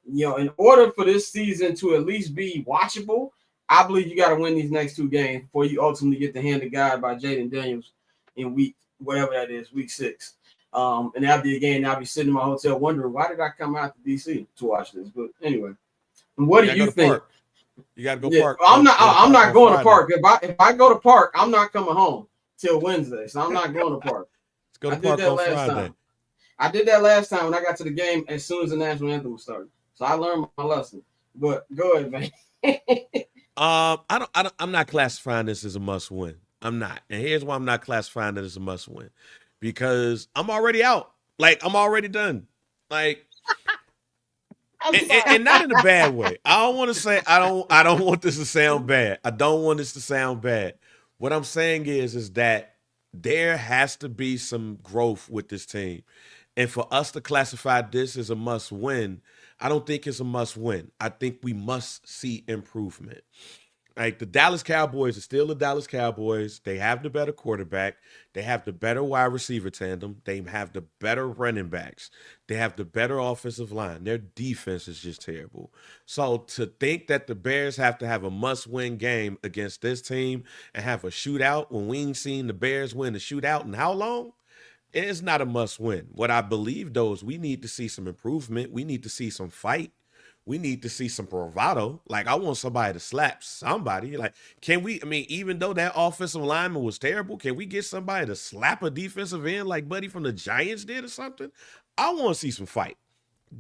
You know, in order for this season to at least be watchable, I believe you got to win these next 2 games before you ultimately get the hand of God by Jaden Daniels in week 6. And after the game, I'll be sitting in my hotel wondering, why did I come out to DC to watch this? But anyway, what do you think? You got to go park. I'm not going to park. If I go to park, I'm not coming home till Wednesday. So I'm not going to park. Let's go to park on Friday. I did that last time when I got to the game as soon as the national anthem was started. So I learned my lesson. But go ahead, man. I'm not classifying this as a must win. I'm not. And here's why I'm not classifying it as a must win. Because I'm already out. Like, I'm already done. Like, and not in a bad way. I don't want to say I don't want this to sound bad. I don't want this to sound bad. What I'm saying is that there has to be some growth with this team. And for us to classify this as a must win, I don't think it's a must win. I think we must see improvement. Like, the Dallas Cowboys are still the Dallas Cowboys. They have the better quarterback. They have the better wide receiver tandem. They have the better running backs. They have the better offensive line. Their defense is just terrible. So to think that the Bears have to have a must-win game against this team and have a shootout when we ain't seen the Bears win a shootout in how long? It's not a must-win. What I believe, though, is we need to see some improvement. We need to see some fight. We need to see some bravado. Like, I want somebody to slap somebody. Like, can we, I mean, even though that offensive lineman was terrible, can we get somebody to slap a defensive end like Buddy from the Giants did or something? I want to see some fight.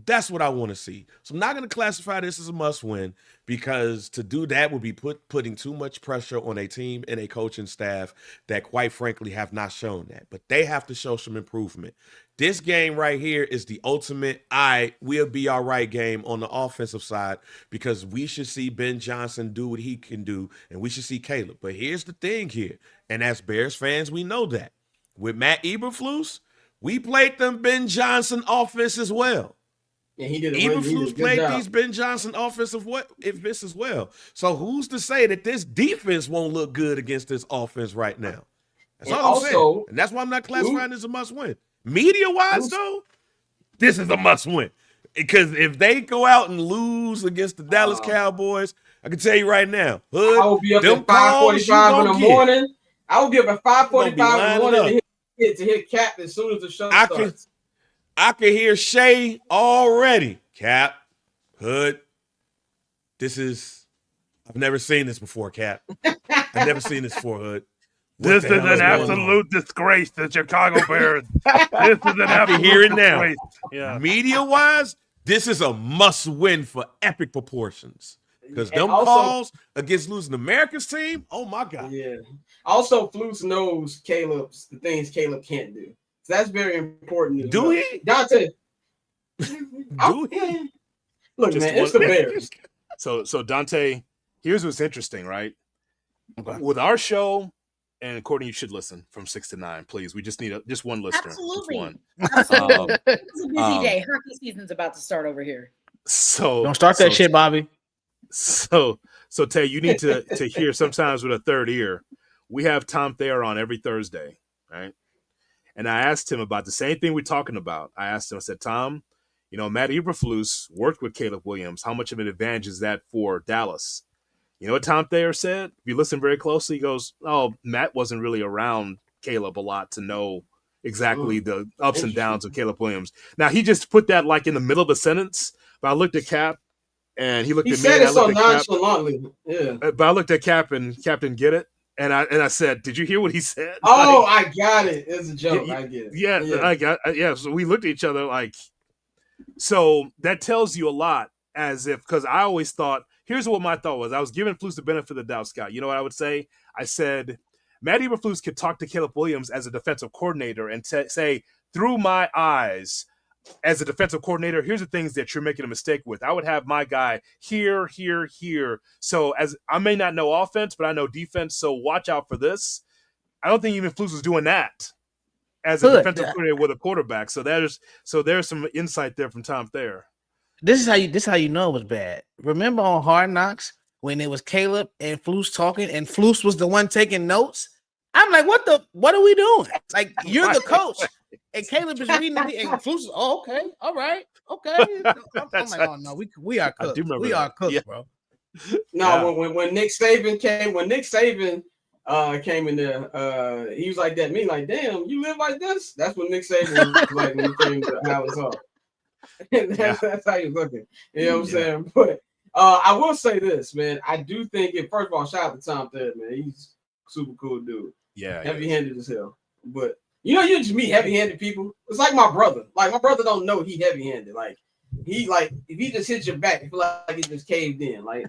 That's what I want to see. So I'm not going to classify this as a must win, because to do that would be putting too much pressure on a team and a coaching staff that, quite frankly, have not shown that. But they have to show some improvement. This game right here is the ultimate we'll be all right game on the offensive side, because we should see Ben Johnson do what he can do, and we should see Caleb. But here's the thing here, and as Bears fans, we know that. With Matt Eberflus, we played them Ben Johnson offense as well. Yeah, he did. Eberflus played these Ben Johnson offensive this as well. So who's to say that this defense won't look good against this offense right now? That's all I'm saying. And that's why I'm not classifying this as a must-win. Media-wise, though, this is a must-win. Because if they go out and lose against the Dallas Cowboys, I can tell you right now, Hood, I will be up at 5:45 in the morning. I will be up at 5:45 in the morning to hit Cap as soon as the show starts. I can hear Shay already. Cap, Hood, I've never seen this before, Cap. I've never seen this before, Hood. This is an absolute disgrace, the Chicago Bears. This is an absolute hear it now. disgrace. Yeah. Media-wise, this is a must-win for epic proportions. Because them calls against losing America's team, oh my God. Yeah. Also, Flus knows the things Caleb can't do. So that's very important. Do he? Dante. Do he? Look, man, it's the Bears. So Dante, here's what's interesting, right? Okay. With our show, and Courtney, you should listen from 6 to 9, please. We just need just one listener. Absolutely. Just one. It's a busy day. Hockey season's about to start over here. So don't start that shit, Bobby. So Tay, you need to hear sometimes with a third ear. We have Tom Thayer on every Thursday, right? And I asked him about the same thing we're talking about. I said, Tom, Matt Eberflus worked with Caleb Williams. How much of an advantage is that for Dallas? You know what Tom Thayer said? If you listen very closely, he goes, oh, Matt wasn't really around Caleb a lot to know exactly the ups and downs of Caleb Williams. Now, he just put that like in the middle of a sentence, but I looked at Cap, and he looked at me. He said it so nonchalantly. Yeah. But I looked at Cap, and Cap didn't get it. And I said, did you hear what he said? Oh, I got it. It's a joke. I get it. Yeah. So we looked at each other like, so that tells you a lot, because I always thought, here's what my thought was. I was giving Flus the benefit of the doubt, Scott. You know what I would say? I said, Matt Eberflus could talk to Caleb Williams as a defensive coordinator and say, through my eyes, as a defensive coordinator, here's the things that you're making a mistake with. I would have my guy here. So as I may not know offense, but I know defense. So watch out for this. I don't think even Flus was doing that as a defensive coordinator with a quarterback. So there's some insight there from Tom Thayer. This is how you know it was bad. Remember on Hard Knocks when it was Caleb and Flus talking, and Flus was the one taking notes? I'm like, what are we doing? Like, you're the coach. And Caleb is reading it, and Flus is, okay, all right, okay. I'm like, oh no, we are cooked. We are cooked, bro. No, when Nick Saban came in there, he was like that. Me, like, damn, you live like this? That's what Nick Saban was like when he came to Dallas Hall. That's how you're looking. You know what I'm saying? But I will say this, man. I do think, first of all, shout out to Tom Thayer, man. He's super cool dude. Yeah. Heavy-handed as hell. But You know, you just meet heavy-handed people. It's like my brother. Like, my brother don't know he heavy-handed. Like, if he just hits your back, you feel like he just caved in. Like,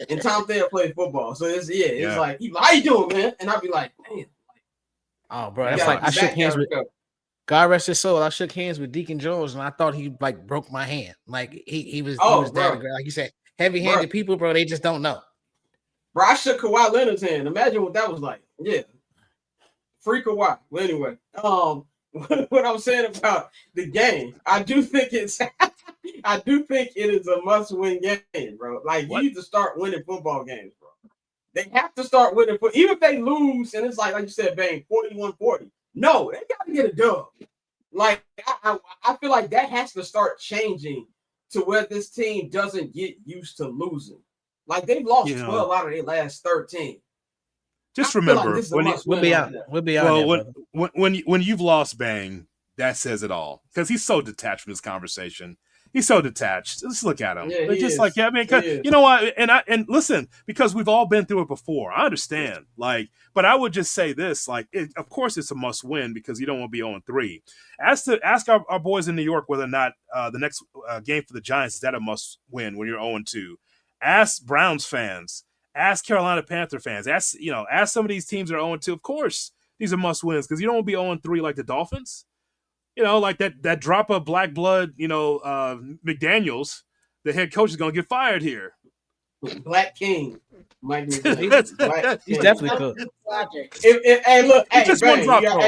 and Tom Thayer played football. So, it's like, how you doing, man? And I'll be like, man. Oh, bro, that's like I shook hands with God rest his soul. I shook hands with Deacon Jones, and I thought he like broke my hand. Like he was that like you said, heavy-handed people, bro. They just don't know. Bro, I shook Kawhi Leonard's hand. Imagine what that was like. Yeah, free Kawhi. Well, anyway, what I'm saying about the game, I do think it is a must-win game, bro. Like you need to start winning football games, bro. They have to start winning. Even if they lose, and it's like you said, Bang, 41-40. No, they got to get a dub. Like, I feel like that has to start changing to where this team doesn't get used to losing. Like, they've lost 12 out of their last 13. Just remember, like we'll be out. Well, when you've lost, Bang, that says it all. Because he's so detached from this conversation. He's so detached. Just look at him. Yeah, just like, I mean, you know what? And listen, because we've all been through it before. I understand. Like, but I would just say this: like, of course, it's a must win because you don't want to be 0-3. Ask our boys in New York whether or not the next game for the Giants is that a must win when you're 0-2. Ask Browns fans. Ask Carolina Panther fans. Ask some of these teams that are 0-2. Of course, these are must wins because you don't want to be 0-3 like the Dolphins. You know, like that drop of black blood, McDaniels, the head coach is going to get fired here. Black King. Mike McDaniels. He's definitely cool. Hey, look. Hey, just Bang, one drop,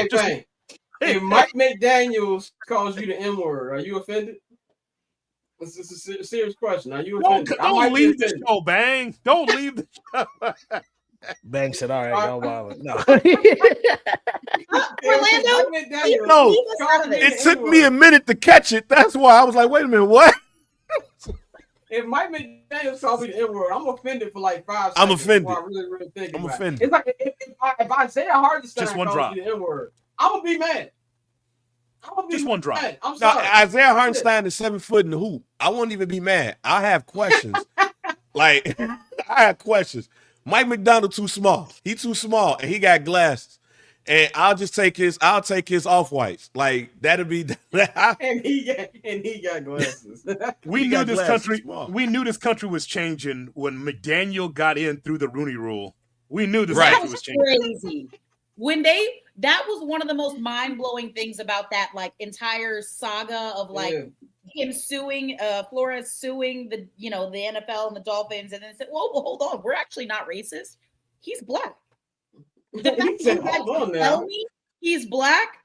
if Mike McDaniels calls you the N-word, are you offended? This is a serious question. Are you offended? Don't leave the show, Bang. Don't leave the show. Bang said, all right, don't bother. No. Orlando, No, it took me a minute to catch it. That's why I was like, wait a minute, what? If Mike McDaniels calls me the N-word, I'm offended for like 5 seconds. I'm offended. I really think I'm about offended. It. It's like if Isaiah Hartenstein Just one calls drop. me the N-word, I'm gonna be mad. Just one drop. I'm Now, sorry. Isaiah Hartenstein is 7 foot in the hoop. I won't even be mad. I have questions. Like, I have questions. Mike McDonald too small. He too small, and he got glasses. And I'll take his off-whites. Like, that'll be and he got glasses. We knew this country was changing when McDaniel got in through the Rooney Rule. We knew this country was changing. Crazy. That was one of the most mind-blowing things about that like entire saga of him suing Flores suing the NFL and the Dolphins, and then said, well, hold on, we're actually not racist. He's black. The fact that you tell me he's black,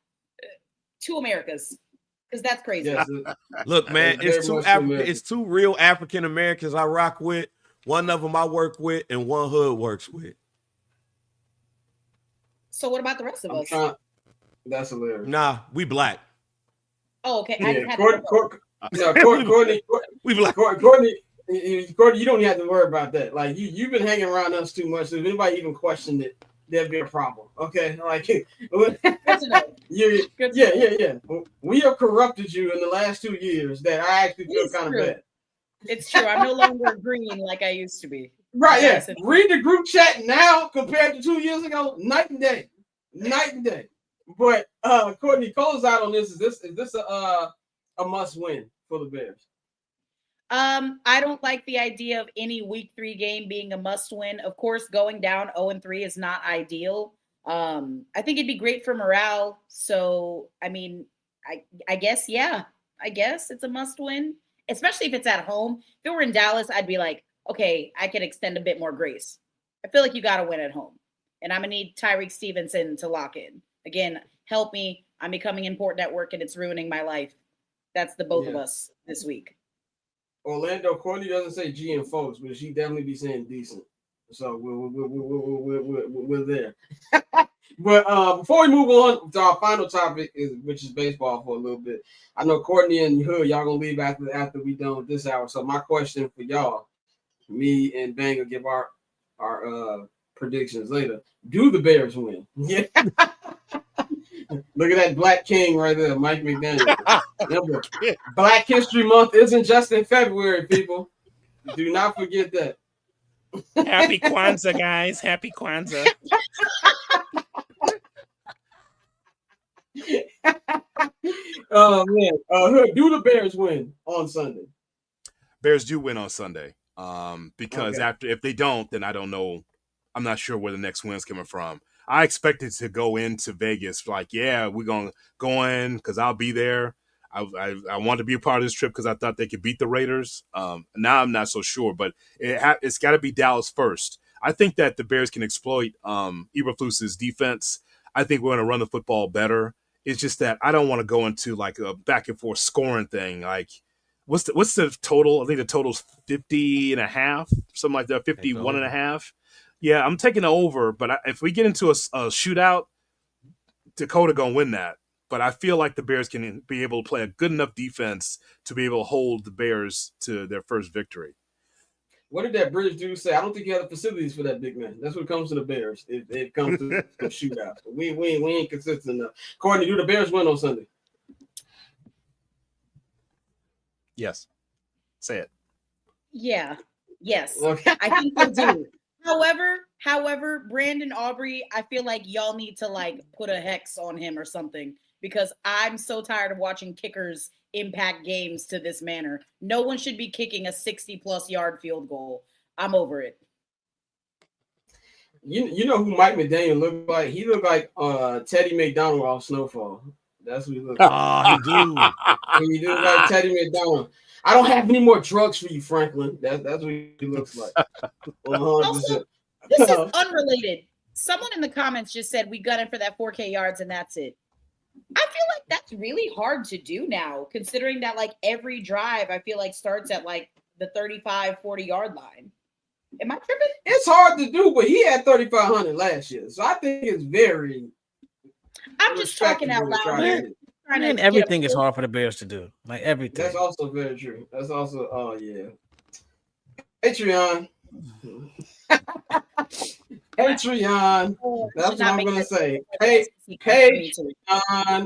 2 Americas, because that's crazy. Yes. Look, man, it's 2 real African Americans I rock with. One of them I work with, and one Hood works with. So what about the rest of us? That's hilarious. Nah, we black. Oh, okay. Courtney, we black. Courtney, you don't even have to worry about that. Like you've been hanging around us too much. So if anybody even questioned it, there'd be a problem. Okay, like yeah. We have corrupted you in the last 2 years. That I actually feel kind of bad. It's true. I'm no longer green like I used to be. Right, yeah. Read the group chat now compared to 2 years ago. Night and day. But Courtney, close out on this. Is this a must win for the Bears? I don't like the idea of any week 3 game being a must win. Of course, going down 0-3 is not ideal. I think it'd be great for morale. So, I mean, I guess it's a must win, especially if it's at home. If it were in Dallas, I'd be like, okay, I can extend a bit more grace. I feel like you got to win at home. And I'm going to need Tyreek Stevenson to lock in. Again, help me. I'm becoming important at work, and it's ruining my life. That's the both of us this week. Orlando, Courtney doesn't say G and folks, but she definitely be saying decent. So we're there. But before we move on to our final topic, which is baseball for a little bit, I know Courtney and Hood, y'all going to leave after we done with this hour. So my question for y'all, me and Bang will give our predictions later. Do the Bears win? Yeah. Look at that Black King right there, Mike McDaniel. Remember, Black History Month isn't just in February, people. Do not forget that. Happy Kwanzaa, guys. Happy Kwanzaa. Oh man, Hood, do the Bears win on Sunday? Bears do win on Sunday. Because Okay. if they don't, then I don't know. I'm not sure where the next win's coming from. I expected to go into Vegas like, yeah, we're gonna go in because I'll be there. I want to be a part of this trip because I thought they could beat the Raiders. Now I'm not so sure, but it's got to be Dallas first. I think that the Bears can exploit Eberflus's defense. I think we're going to run the football better. It's just that I don't want to go into like a back and forth scoring thing. Like, what's the total? I think the total's 50 and a half, something like that, 51 and a half. Yeah, I'm taking the over, but if we get into a shootout, Dakota going to win that. But I feel like the Bears can be able to play a good enough defense to be able to hold the Bears to their first victory. What did that British dude say? I don't think you have the facilities for that big man. That's what comes to the Bears. It comes to the shootout. We ain't consistent enough. Courtney, do the Bears win on Sunday? Yes. Say it. Yeah. Yes. Okay. I think they do. However, Brandon Aubrey, I feel like y'all need to like put a hex on him or something because I'm so tired of watching kickers impact games to this manner. No one should be kicking a 60+ yard field goal. I'm over it. You know who Mike McDaniel looked like? He looked like Teddy McDonald off Snowfall. That's what he looked like. Oh, he do. He looked like Teddy McDonald. I don't have any more drugs for you, Franklin. That's what he looks like. 100%. Also, this is unrelated. Someone in the comments just said we got it for that 4K yards and that's it. I feel like that's really hard to do now, considering that like every drive I feel like starts at like the 35, 40 yard line. Am I tripping? It's hard to do, but he had 3,500 last year. So I think it's very. I'm just talking out loud. Man, everything is hard for the Bears to do. Like everything. That's also very true. That's also, oh yeah. Patreon. Patreon. That's what I'm gonna say. Patreon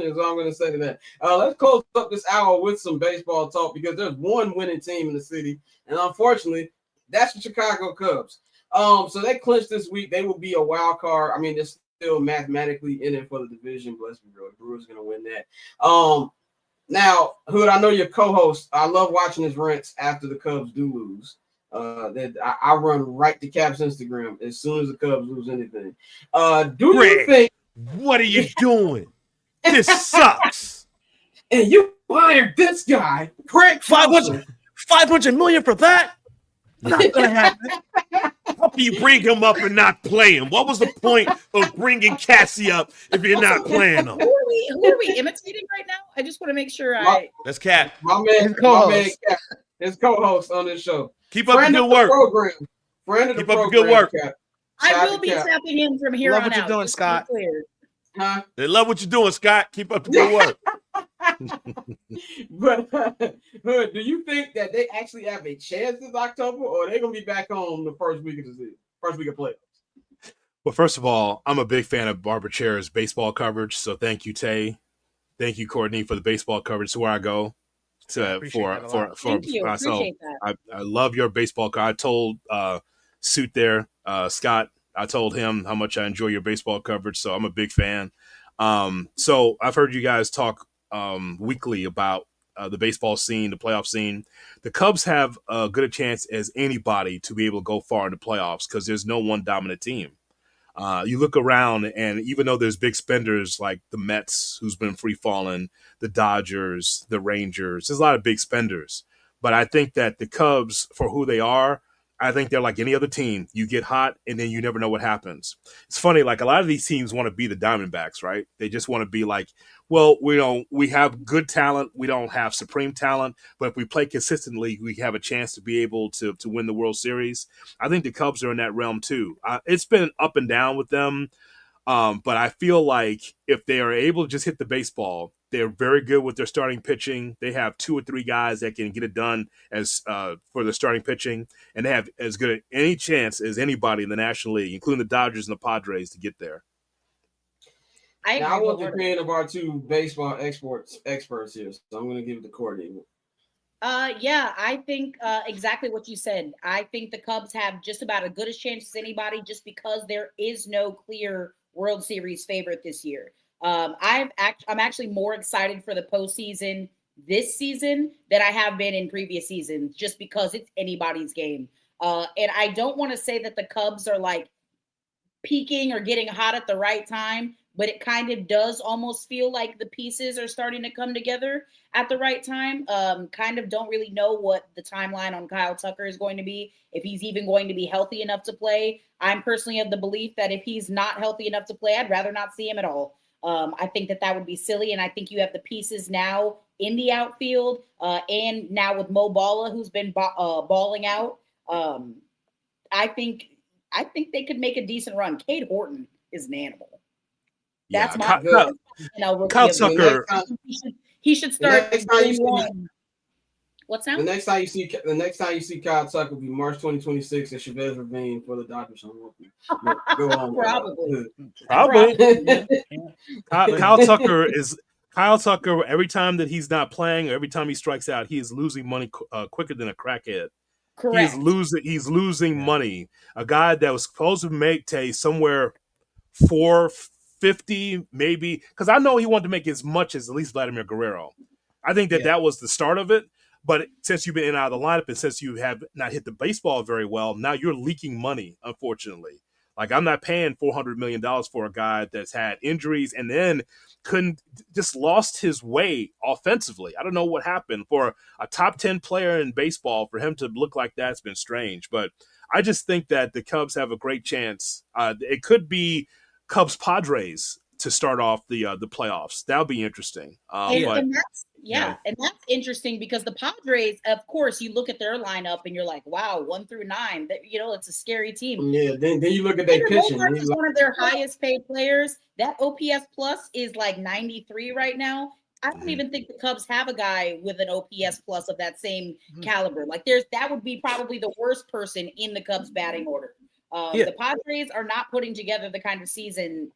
is what I'm gonna say to that. Let's close up this hour with some baseball talk because there's one winning team in the city, and unfortunately, that's the Chicago Cubs. So they clinched this week. They will be a wild card. I mean, they're still mathematically in it for the division, but let's be real, Brewers gonna win that. Now, Hood, I know your co-host. I love watching his rants after the Cubs do lose. That I run right to Cap's Instagram as soon as the Cubs lose anything. Do you think? What are you doing? This sucks. And you hired this guy, Craig 500 million for that? Not gonna happen. How can you bring him up and not play him? What was the point of bringing Cassie up if you're not playing him? Who are we imitating right now? I just want to make sure That's Cat. My man Cap, his co-host on this show. Keep up the good work. Keep up the good work. Cap. I will be tapping him from here on out. Love what you're doing, Scott. Huh? They love what you're doing, Scott. Keep up the good work. But Hood, do you think that they actually have a chance this October, or are they gonna be back on the first week of the season, first week of playoffs? Well, first of all, I'm a big fan of Barbara Chair's baseball coverage. So thank you, Tay. Thank you, Courtney, for the baseball coverage. To where I go for Thank you. Appreciate that. I love your baseball coverage. I told Suit there, Scott. I told him how much I enjoy your baseball coverage. So I'm a big fan. So I've heard you guys talk weekly about the baseball scene, the playoff scene. The Cubs have as good a chance as anybody to be able to go far in the playoffs because there's no one dominant team. You look around, and even though there's big spenders like the Mets, who's been free falling, the Dodgers, the Rangers, there's a lot of big spenders. But I think that the Cubs, for who they are, I think they're like any other team. You get hot, and then you never know what happens. It's funny, like a lot of these teams want to be the Diamondbacks, right? They just want to be like, well, we have good talent. We don't have supreme talent, but if we play consistently, we have a chance to be able to win the World Series. I think the Cubs are in that realm too. It's been up and down with them, but I feel like if they are able to just hit the baseball, they're very good with their starting pitching. They have 2 or 3 guys that can get it done as for their starting pitching, and they have as good any chance as anybody in the National League, including the Dodgers and the Padres, to get there. I want the opinion of our 2 baseball experts here, so I'm going to give it to Courtney. Yeah, I think exactly what you said. I think the Cubs have just about as good a chance as anybody just because there is no clear World Series favorite this year. I'm actually more excited for the postseason this season than I have been in previous seasons, just because it's anybody's game. And I don't want to say that the Cubs are like peaking or getting hot at the right time, but it kind of does almost feel like the pieces are starting to come together at the right time. Kind of don't really know what the timeline on Kyle Tucker is going to be, if he's even going to be healthy enough to play. I'm personally of the belief that if he's not healthy enough to play, I'd rather not see him at all. I think that would be silly, and I think you have the pieces now in the outfield, and now with Mo Balla, who's been balling out. I think they could make a decent run. Cade Horton is an animal. That's my Kyle Tucker. He should start. What's that? The next time you see Kyle Tucker will be March 2026 at Chavez Ravine for the Dodgers. Go on. Probably. Kyle Tucker. Every time that he's not playing, or every time he strikes out, he is losing money quicker than a crackhead. Correct. He's losing money. A guy that was supposed to make somewhere 450, maybe, because I know he wanted to make as much as at least Vladimir Guerrero. I think that was the start of it. But since you've been in and out of the lineup, and since you have not hit the baseball very well, now you're leaking money, unfortunately. Like, I'm not paying $400 million for a guy that's had injuries and then just lost his way offensively. I don't know what happened. For a top 10 player in baseball, for him to look like that's been strange. But I just think that the Cubs have a great chance. It could be Cubs-Padres to start off the playoffs. That would be interesting. And that's interesting because the Padres, of course, you look at their lineup and you're like, wow, 1 through 9, it's a scary team. Yeah, then you look at their pitching. Is one of their highest paid players. That OPS plus is like 93 right now. I don't even think the Cubs have a guy with an OPS plus of that same caliber. Like, that would be probably the worst person in the Cubs batting order. The Padres are not putting together the kind of season.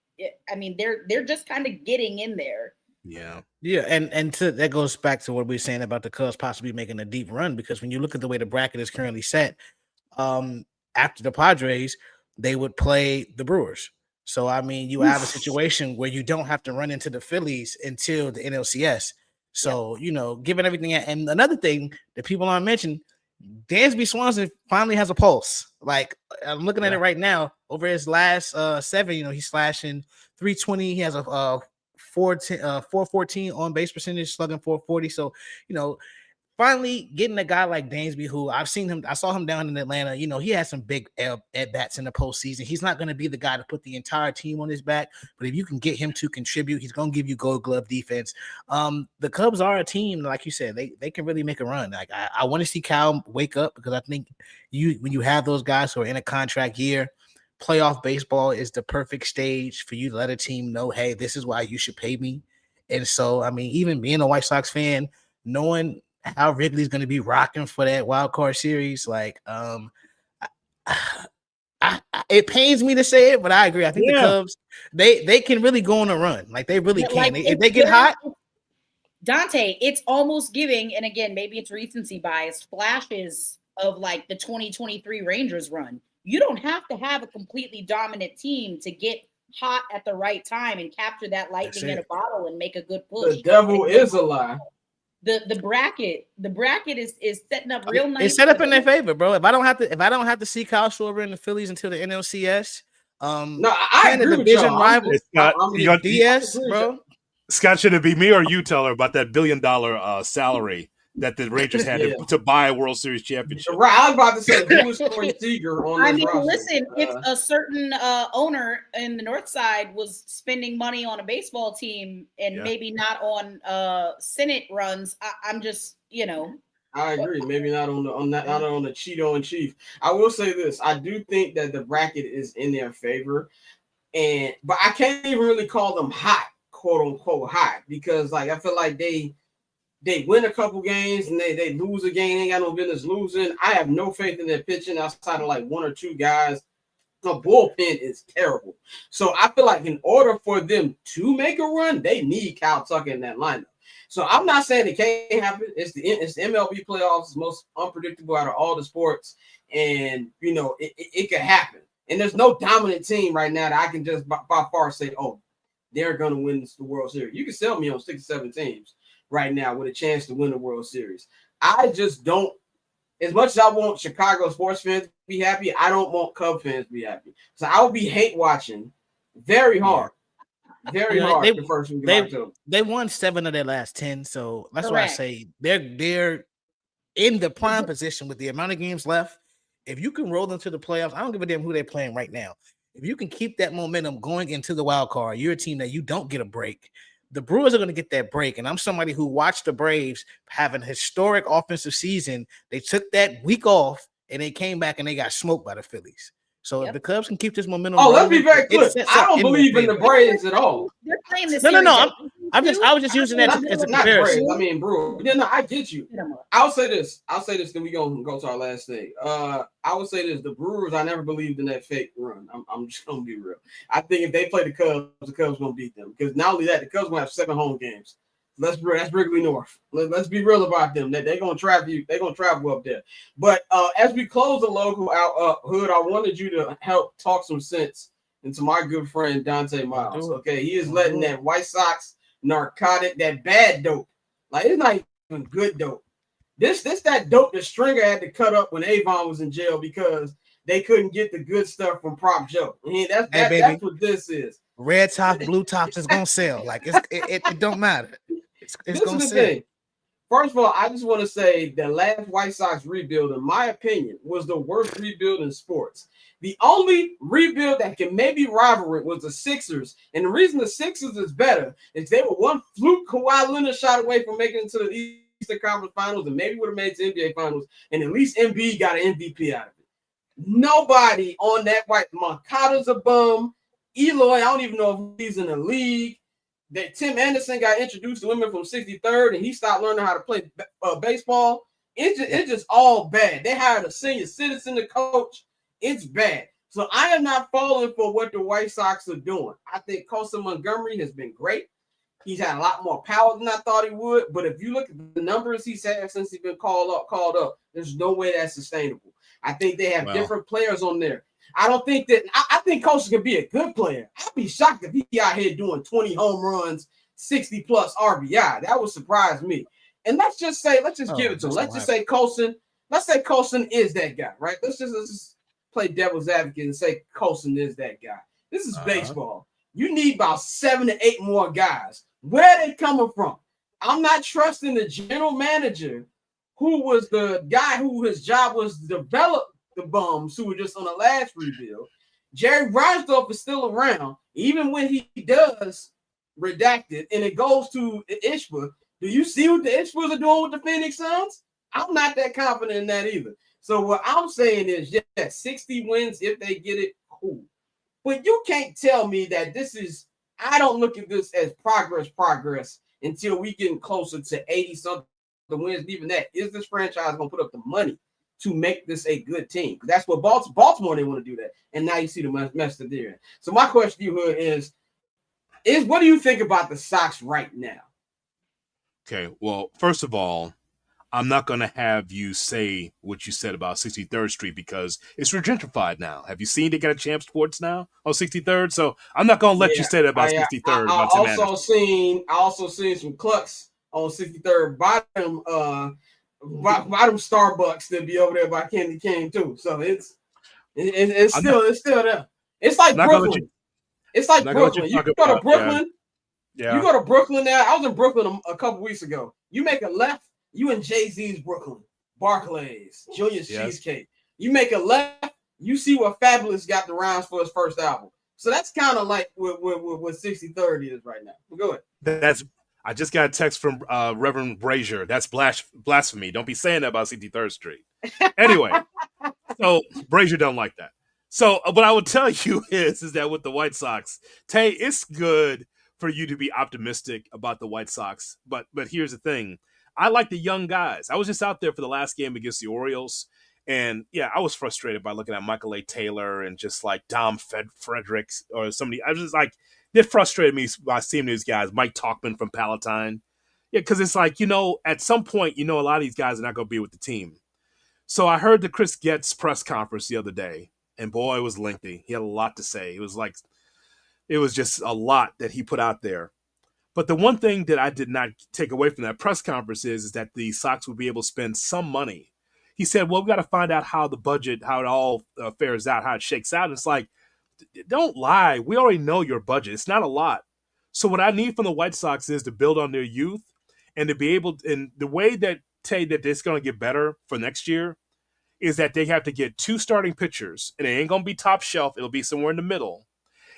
I mean, they're just kind of getting in there. Yeah, and that goes back to what we were saying about the Cubs possibly making a deep run, because when you look at the way the bracket is currently set, after the Padres, they would play the Brewers. So, I mean, you have a situation where you don't have to run into the Phillies until the NLCS. So, given everything. And another thing that people aren't mentioning, Dansby Swanson finally has a pulse. Like, I'm looking at it right now. Over his last 7, he's slashing 320. He has a 414 on base percentage, slugging 440. So, finally getting a guy like Dansby, who I saw him down in Atlanta. He had some big at bats in the postseason. He's not going to be the guy to put the entire team on his back, but if you can get him to contribute, he's going to give you Gold Glove defense. The Cubs are a team, like you said, they can really make a run. Like, I want to see Cal wake up, because I think when you have those guys who are in a contract year, playoff baseball is the perfect stage for you to let a team know, hey, this is why you should pay me. And so, I mean, even being a White Sox fan, knowing how Wrigley's going to be rocking for that wild card series, like, it pains me to say it, but I agree. I think the Cubs, they can really go on a run. Like, they really can. Like, if they get hot. Dante, it's almost giving, and again, maybe it's recency bias, flashes of like the 2023 Rangers run. You don't have to have a completely dominant team to get hot at the right time and capture that lightning in a bottle and make a good push. The devil is a lie. The bracket is setting up real nice. It's set up in their favor, bro. If I don't have to see Kyle Schwarber and the Phillies until the NLCS, I agree with division y'all. rival, DS, bro. Scott, should it be me or you tell her about that $1 billion salary that the Rangers had to buy a World Series championship? Right, I was about to say, who was Corey Seager on this roster? Listen, if a certain owner in the North Side was spending money on a baseball team and maybe not on Senate runs, I'm just, I agree. Maybe not on the Cheeto and Chief. I will say this: I do think that the bracket is in their favor, but I can't even really call them hot, quote unquote hot, because like I feel like they win a couple games and they lose a game, ain't got no business losing. I have no faith in their pitching outside of like 1 or 2 guys. The bullpen is terrible. So I feel like in order for them to make a run, they need Kyle Tucker in that lineup. So I'm not saying it can't happen. It's the MLB playoffs, it's most unpredictable out of all the sports. And, it could happen. And there's no dominant team right now that I can just by far say, oh, they're going to win the World Series. You can sell me on 6 or 7 teams right now with a chance to win the World Series. I just don't, as much as I want Chicago sports fans to be happy, I don't want Cub fans to be happy. So I will be hate watching very hard. Very hard the first week of October. They won 7 of their last 10. So that's Correct. why I say they're in the prime position with the amount of games left. If you can roll them to the playoffs, I don't give a damn who they're playing right now. If you can keep that momentum going into the wild card, you're a team that you don't get a break. The Brewers are going to get that break. And I'm somebody who watched the Braves have an historic offensive season. They took that week off and they came back and they got smoked by the Phillies. So if the Cubs can keep this momentum, let's be very clear. I don't believe in the Braves at all. They're playing the No. I was just using that as a comparison. I mean, Brewer. No, I get you. I'll say this. Then we gonna go to our last thing. I would say this: the Brewers. I never believed in that fake run. I'm just gonna be real. I think if they play the Cubs gonna beat them. Because not only that, the Cubs gonna have 7 home games. That's Wrigley North. Let's be real about them. They're gonna travel you. They're gonna travel up there. But as we close the logo out, Hood, I wanted you to help talk some sense into my good friend Dante Miles. Okay, he is letting that White Sox narcotic, that bad dope. Like, it's not even good dope. This that dope that Stringer had to cut up when Avon was in jail because they couldn't get the good stuff from Prop Joe. I mean, that's what this is. Red top, blue tops is gonna sell. Like it don't matter. It's gonna sell. Thing. First of all, I just want to say the last White Sox rebuild, in my opinion, was the worst rebuild in sports. The only rebuild that can maybe rival it was the Sixers. And the reason the Sixers is better is they were one fluke Kawhi Leonard shot away from making it to the Eastern Conference Finals and maybe would have made it to NBA Finals. And at least Embiid got an MVP out of it. Nobody on that White Moncada's a bum. Eloy, I don't even know if he's in the league. That Tim Anderson got introduced to women from 63rd and he stopped learning how to play baseball. It's just all bad. They hired a senior citizen to coach. It's bad. So I am not falling for what the White Sox are doing. I think Colson Montgomery has been great. He's had a lot more power than I thought he would. But if you look at the numbers he's had since he's been called up, there's no way that's sustainable. I think they have different players on there. I don't think that I think Colson can be a good player. I'd be shocked if he out here doing 20 home runs, 60 plus RBI. That would surprise me. And let's just give it to him. Let's just say Colson is that guy, right? Let's just play devil's advocate and say Colson is that guy. This is baseball. You need about 7 to 8 more guys. Where are they coming from? I'm not trusting the general manager who was the guy who his job was to develop the bums who were just on the last rebuild. Jerry Reinsdorf is still around, even when he does redacted and it goes to Ishba. Do you see what the Ishbas are doing with the Phoenix Suns? I'm not that confident in that either. So what I'm saying is, 60 wins if they get it, cool. But you can't tell me that this is, I don't look at this as progress until we get closer to 80-something wins. And even that, is this franchise going to put up the money to make this a good team? Because that's what Baltimore, they want to do that. And now you see the mess that they're in. So my question to you, Hood, is what do you think about the Sox right now? Okay, well, first of all, I'm not going to have you say what you said about 63rd Street because it's gentrified now. Have you seen they got a Champ Sports now on 63rd? So I'm not going to let you say that about 63rd. I also seen some clucks on 63rd bottom Starbucks that be over there by Candy Cane too. So it's still there. It's like Brooklyn. It's like Brooklyn. You go to Brooklyn. Yeah. You go to Brooklyn now. I was in Brooklyn a couple weeks ago. You make a left, you in Jay-Z's Brooklyn, Barclays, Junior's Cheesecake. You make a left, you see what Fabulous got the rounds for his first album. So that's kind of like what 63rd is right now. Go ahead. I just got a text from Reverend Brazier. That's blasphemy. Don't be saying that about 63rd Street. Anyway, so Brazier don't like that. So what I would tell you is that with the White Sox, Tay, it's good for you to be optimistic about the White Sox. But here's the thing. I like the young guys. I was just out there for the last game against the Orioles. And, yeah, I was frustrated by looking at Michael A. Taylor and just like Dom Fredericks or somebody. I was just like, it frustrated me by seeing these guys, Mike Talkman from Palatine. Yeah, because it's like, at some point, a lot of these guys are not going to be with the team. So I heard the Chris Getz press conference the other day, and boy, it was lengthy. He had a lot to say. It was like It was just a lot that he put out there. But the one thing that I did not take away from that press conference is that the Sox would be able to spend some money. He said, well, we got to find out how the budget, how it all fares out, how it shakes out. And it's like, don't lie. We already know your budget. It's not a lot. So what I need from the White Sox is to build on their youth and to be able, and the way that it's going to get better for next year is that they have to get 2 starting pitchers, and it ain't going to be top shelf. It'll be somewhere in the middle.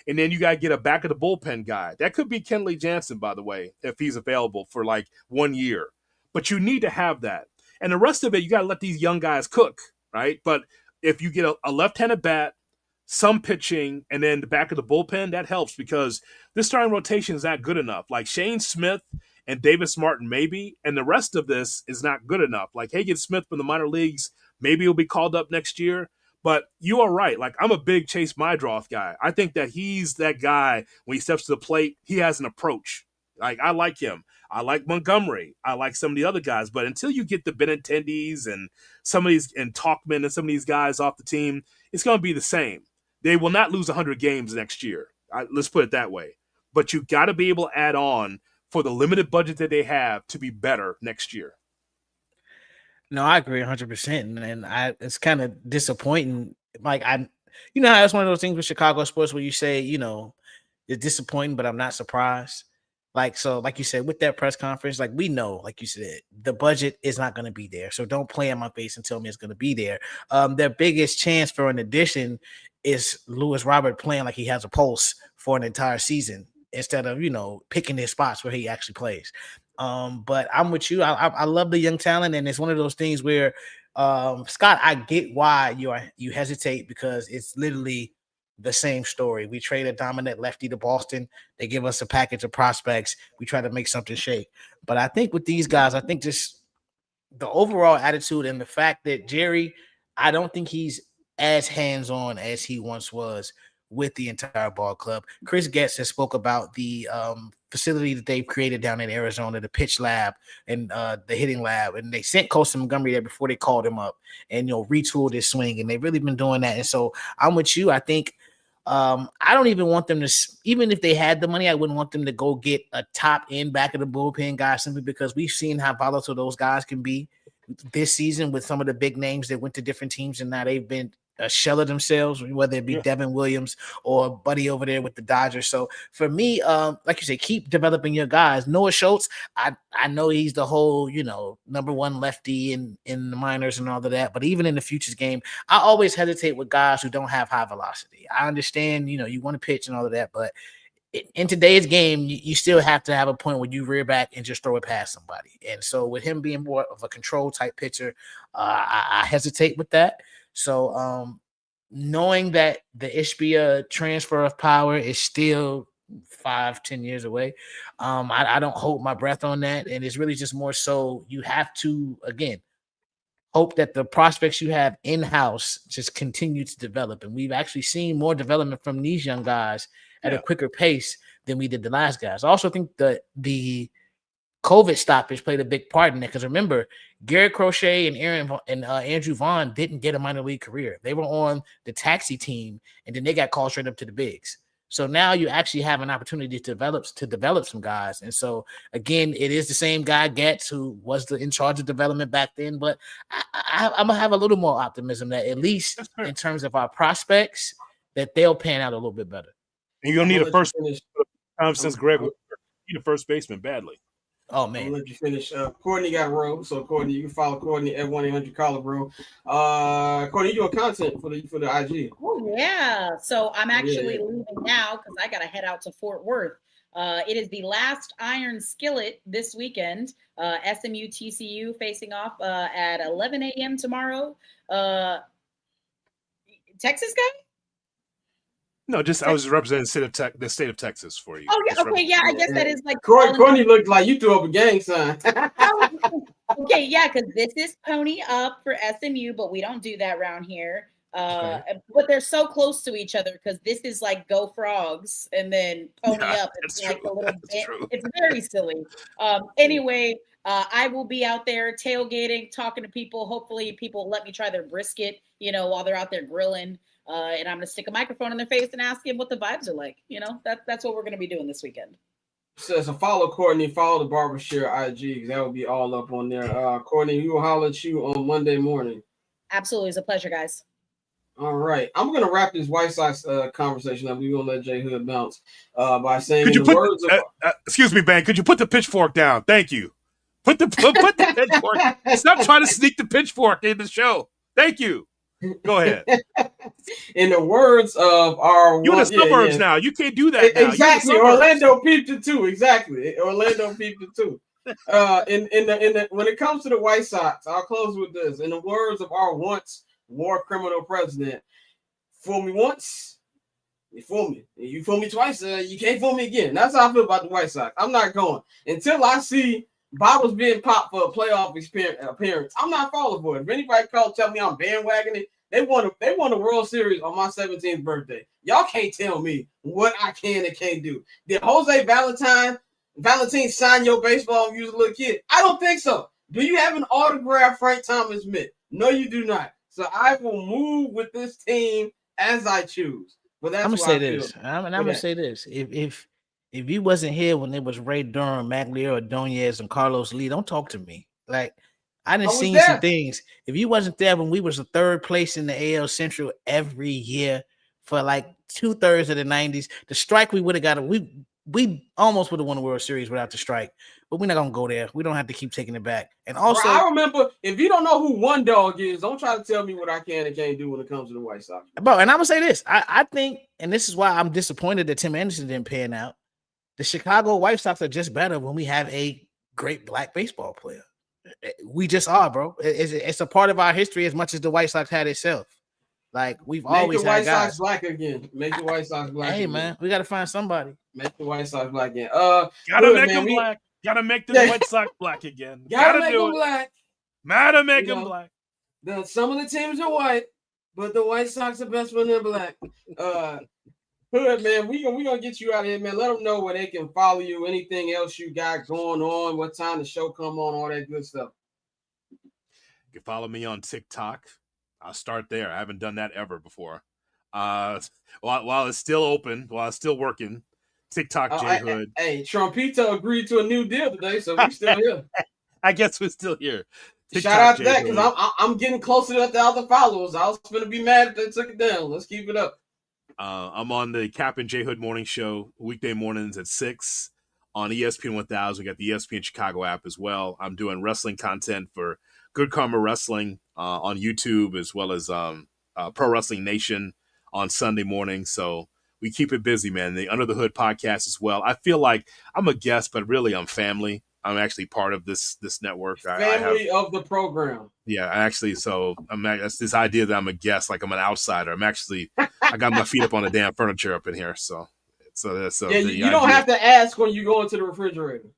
And then you got to get a back of the bullpen guy. That could be Kenley Jansen, by the way, if he's available for like 1 year. But you need to have that. And the rest of it, you got to let these young guys cook, right? But if you get a left-handed bat, some pitching, and then the back of the bullpen, that helps because this starting rotation is not good enough. Like Shane Smith and Davis Martin, maybe, and the rest of this is not good enough. Like Hagen Smith from the minor leagues, maybe he'll be called up next year. But you are right. Like, I'm a big Chase Mydroth guy. I think that he's that guy when he steps to the plate, he has an approach. Like, I like him. I like Montgomery. I like some of the other guys. But until you get the Benintendies and some of these, and Talkman and some of these guys off the team, it's going to be the same. They will not lose 100 games next year. Let's put it that way. But you got to be able to add on for the limited budget that they have to be better next year. No, I agree 100%. And it's kind of disappointing. Like, how it's one of those things with Chicago sports where you say, it's disappointing, but I'm not surprised. Like you said, with that press conference, like we know, like you said, the budget is not going to be there. So don't play in my face and tell me it's going to be there. Their biggest chance for an addition is Lewis Robert playing like he has a pulse for an entire season instead of, picking his spots where he actually plays. But I'm with you. I love the young talent. And it's one of those things where, Scott, I get why you hesitate because it's literally the same story. We trade a dominant lefty to Boston. They give us a package of prospects. We try to make something shake. But I think with these guys, I think just the overall attitude and the fact that Jerry, I don't think he's as hands-on as he once was with the entire ball club. Chris Getz has spoke about the facility that they've created down in Arizona, the pitch lab and the hitting lab. And they sent Colson Montgomery there before they called him up and, retooled his swing. And they've really been doing that. And so I'm with you. I think I don't even want them to, even if they had the money, I wouldn't want them to go get a top end back of the bullpen guy simply because we've seen how volatile those guys can be this season with some of the big names that went to different teams and now they've been a shell of themselves, whether it be Devin Williams or Buddy over there with the Dodgers. So for me, like you say, keep developing your guys. Noah Schultz, I know he's the whole, number one lefty in the minors and all of that. But even in the futures game, I always hesitate with guys who don't have high velocity. I understand, you want to pitch and all of that, but in today's game, you still have to have a point where you rear back and just throw it past somebody. And so with him being more of a control type pitcher, I hesitate with that. So knowing that the Ishbia transfer of power is still 5-10 years away, I don't hold my breath on that. And it's really just more so you have to, again, hope that the prospects you have in-house just continue to develop. And we've actually seen more development from these young guys at a quicker pace than we did the last guys. I also think that the COVID stoppage played a big part in it because remember, Garrett Crochet and Andrew Vaughn didn't get a minor league career. They were on the taxi team, and then they got called straight up to the bigs. So now you actually have an opportunity to develop some guys. And so again, it is the same guy Getz who was in charge of development back then. But I'm gonna have a little more optimism that at least in terms of our prospects, that they'll pan out a little bit better. And you're gonna need a first since Greg need a first baseman badly. Oh man, I'll let you finish. Courtney got rolled, so Courtney, you can follow Courtney at 1-800 Collobro. Courtney, you doing content for the IG? Oh yeah, so I'm actually leaving now because I gotta head out to Fort Worth. It is the last Iron Skillet this weekend. SMU TCU facing off at 11 a.m. tomorrow. Texas guy? No, I was representing the state of Texas for you. Oh yeah, okay, yeah. I guess that is like Courtney looked like you threw up a gang sign. Okay, yeah, because this is Pony Up for SMU, but we don't do that around here. But they're so close to each other because this is like Go Frogs and then Pony Up. It's like a little bit. It's very silly. Anyway, I will be out there tailgating, talking to people. Hopefully, people let me try their brisket, while they're out there grilling. and I'm going to stick a microphone in their face and ask him what the vibes are like. That's what we're going to be doing this weekend. So follow Courtney, follow the Barbershare IG, because that will be all up on there. Courtney, we will holler at you on Monday morning. Absolutely. It's a pleasure, guys. All right. I'm going to wrap this White Sox conversation up. We're going to let J.Hood bounce by saying, excuse me, Ben, could you put the pitchfork down? Thank you. Put the pitchfork. Stop trying to sneak the pitchfork in the show. Thank you. Go ahead. In the words of our... You're in the suburbs now. You can't do that now. Exactly. Orlando peeped it too. Exactly. Orlando peeped it too. When it comes to the White Sox, I'll close with this. In the words of our once war criminal president, fool me once, you fool me. You fool me twice, you can't fool me again. That's how I feel about the White Sox. I'm not going. Until I see bottles being popped for a playoff appearance, I'm not falling for it. If anybody tell me I'm bandwagoning, they won the World Series on my 17th birthday. Y'all can't tell me what I can and can't do. Did Jose Valentine sign your baseball when you was a little kid? I don't think so. Do you have an autographed Frank Thomas mitt? No, you do not. So I will move with this team as I choose. But that's I'm what gonna say I this. feel. I'm gonna say this. If you wasn't here when it was Ray Durham, Maglio, Ordonez, and Carlos Lee, don't talk to me. Like, I didn't see some things. If you wasn't there when we was the third place in the AL Central every year for like 2/3 of the 90s, the strike we would have got. We almost would have won the World Series without the strike, but we're not gonna go there. We don't have to keep taking it back. And also, bro, I remember, if you don't know who One Dog is, don't try to tell me what I can and can't do when it comes to the White Sox. Bro, and I'm gonna say this. I think, and this is why I'm disappointed that Tim Anderson didn't pan out. The Chicago White Sox are just better when we have a great black baseball player. We just are, bro. It's a part of our history as much as the White Sox had itself. Like, we've always had guys. Make the White Sox black again. Make the White Sox black again. Hey, man, we got to find somebody. Make the White Sox black again. Gotta make them black. Gotta make the White Sox black again. Gotta make them black. Gotta make them black. Some of the teams are white, but the White Sox are best when they're black. Hood, man, we gonna get you out of here, man. Let them know where they can follow you. Anything else you got going on? What time the show come on? All that good stuff. You can follow me on TikTok. I'll start there. I haven't done that ever before. While it's still open, while it's still working, TikTok J.Hood. Hey, Trumpito agreed to a new deal today, so we're still here. I guess we're still here. TikTok Shout out to that, because I'm getting closer to the other followers. I was going to be mad if they took it down. Let's keep it up. I'm on the Cap and J.Hood morning show, weekday mornings at 6 on ESPN 1000. We got the ESPN Chicago app as well. I'm doing wrestling content for Good Karma Wrestling on YouTube, as well as Pro Wrestling Nation on Sunday morning. So we keep it busy, man. The Under the Hood podcast as well. I feel like I'm a guest, but really I'm family. I'm actually part of this network. Family of the program. Yeah, actually. So that's this idea that I'm a guest, like I'm an outsider. I got my feet up on the damn furniture up in here. So yeah, you don't have to ask when you go into the refrigerator.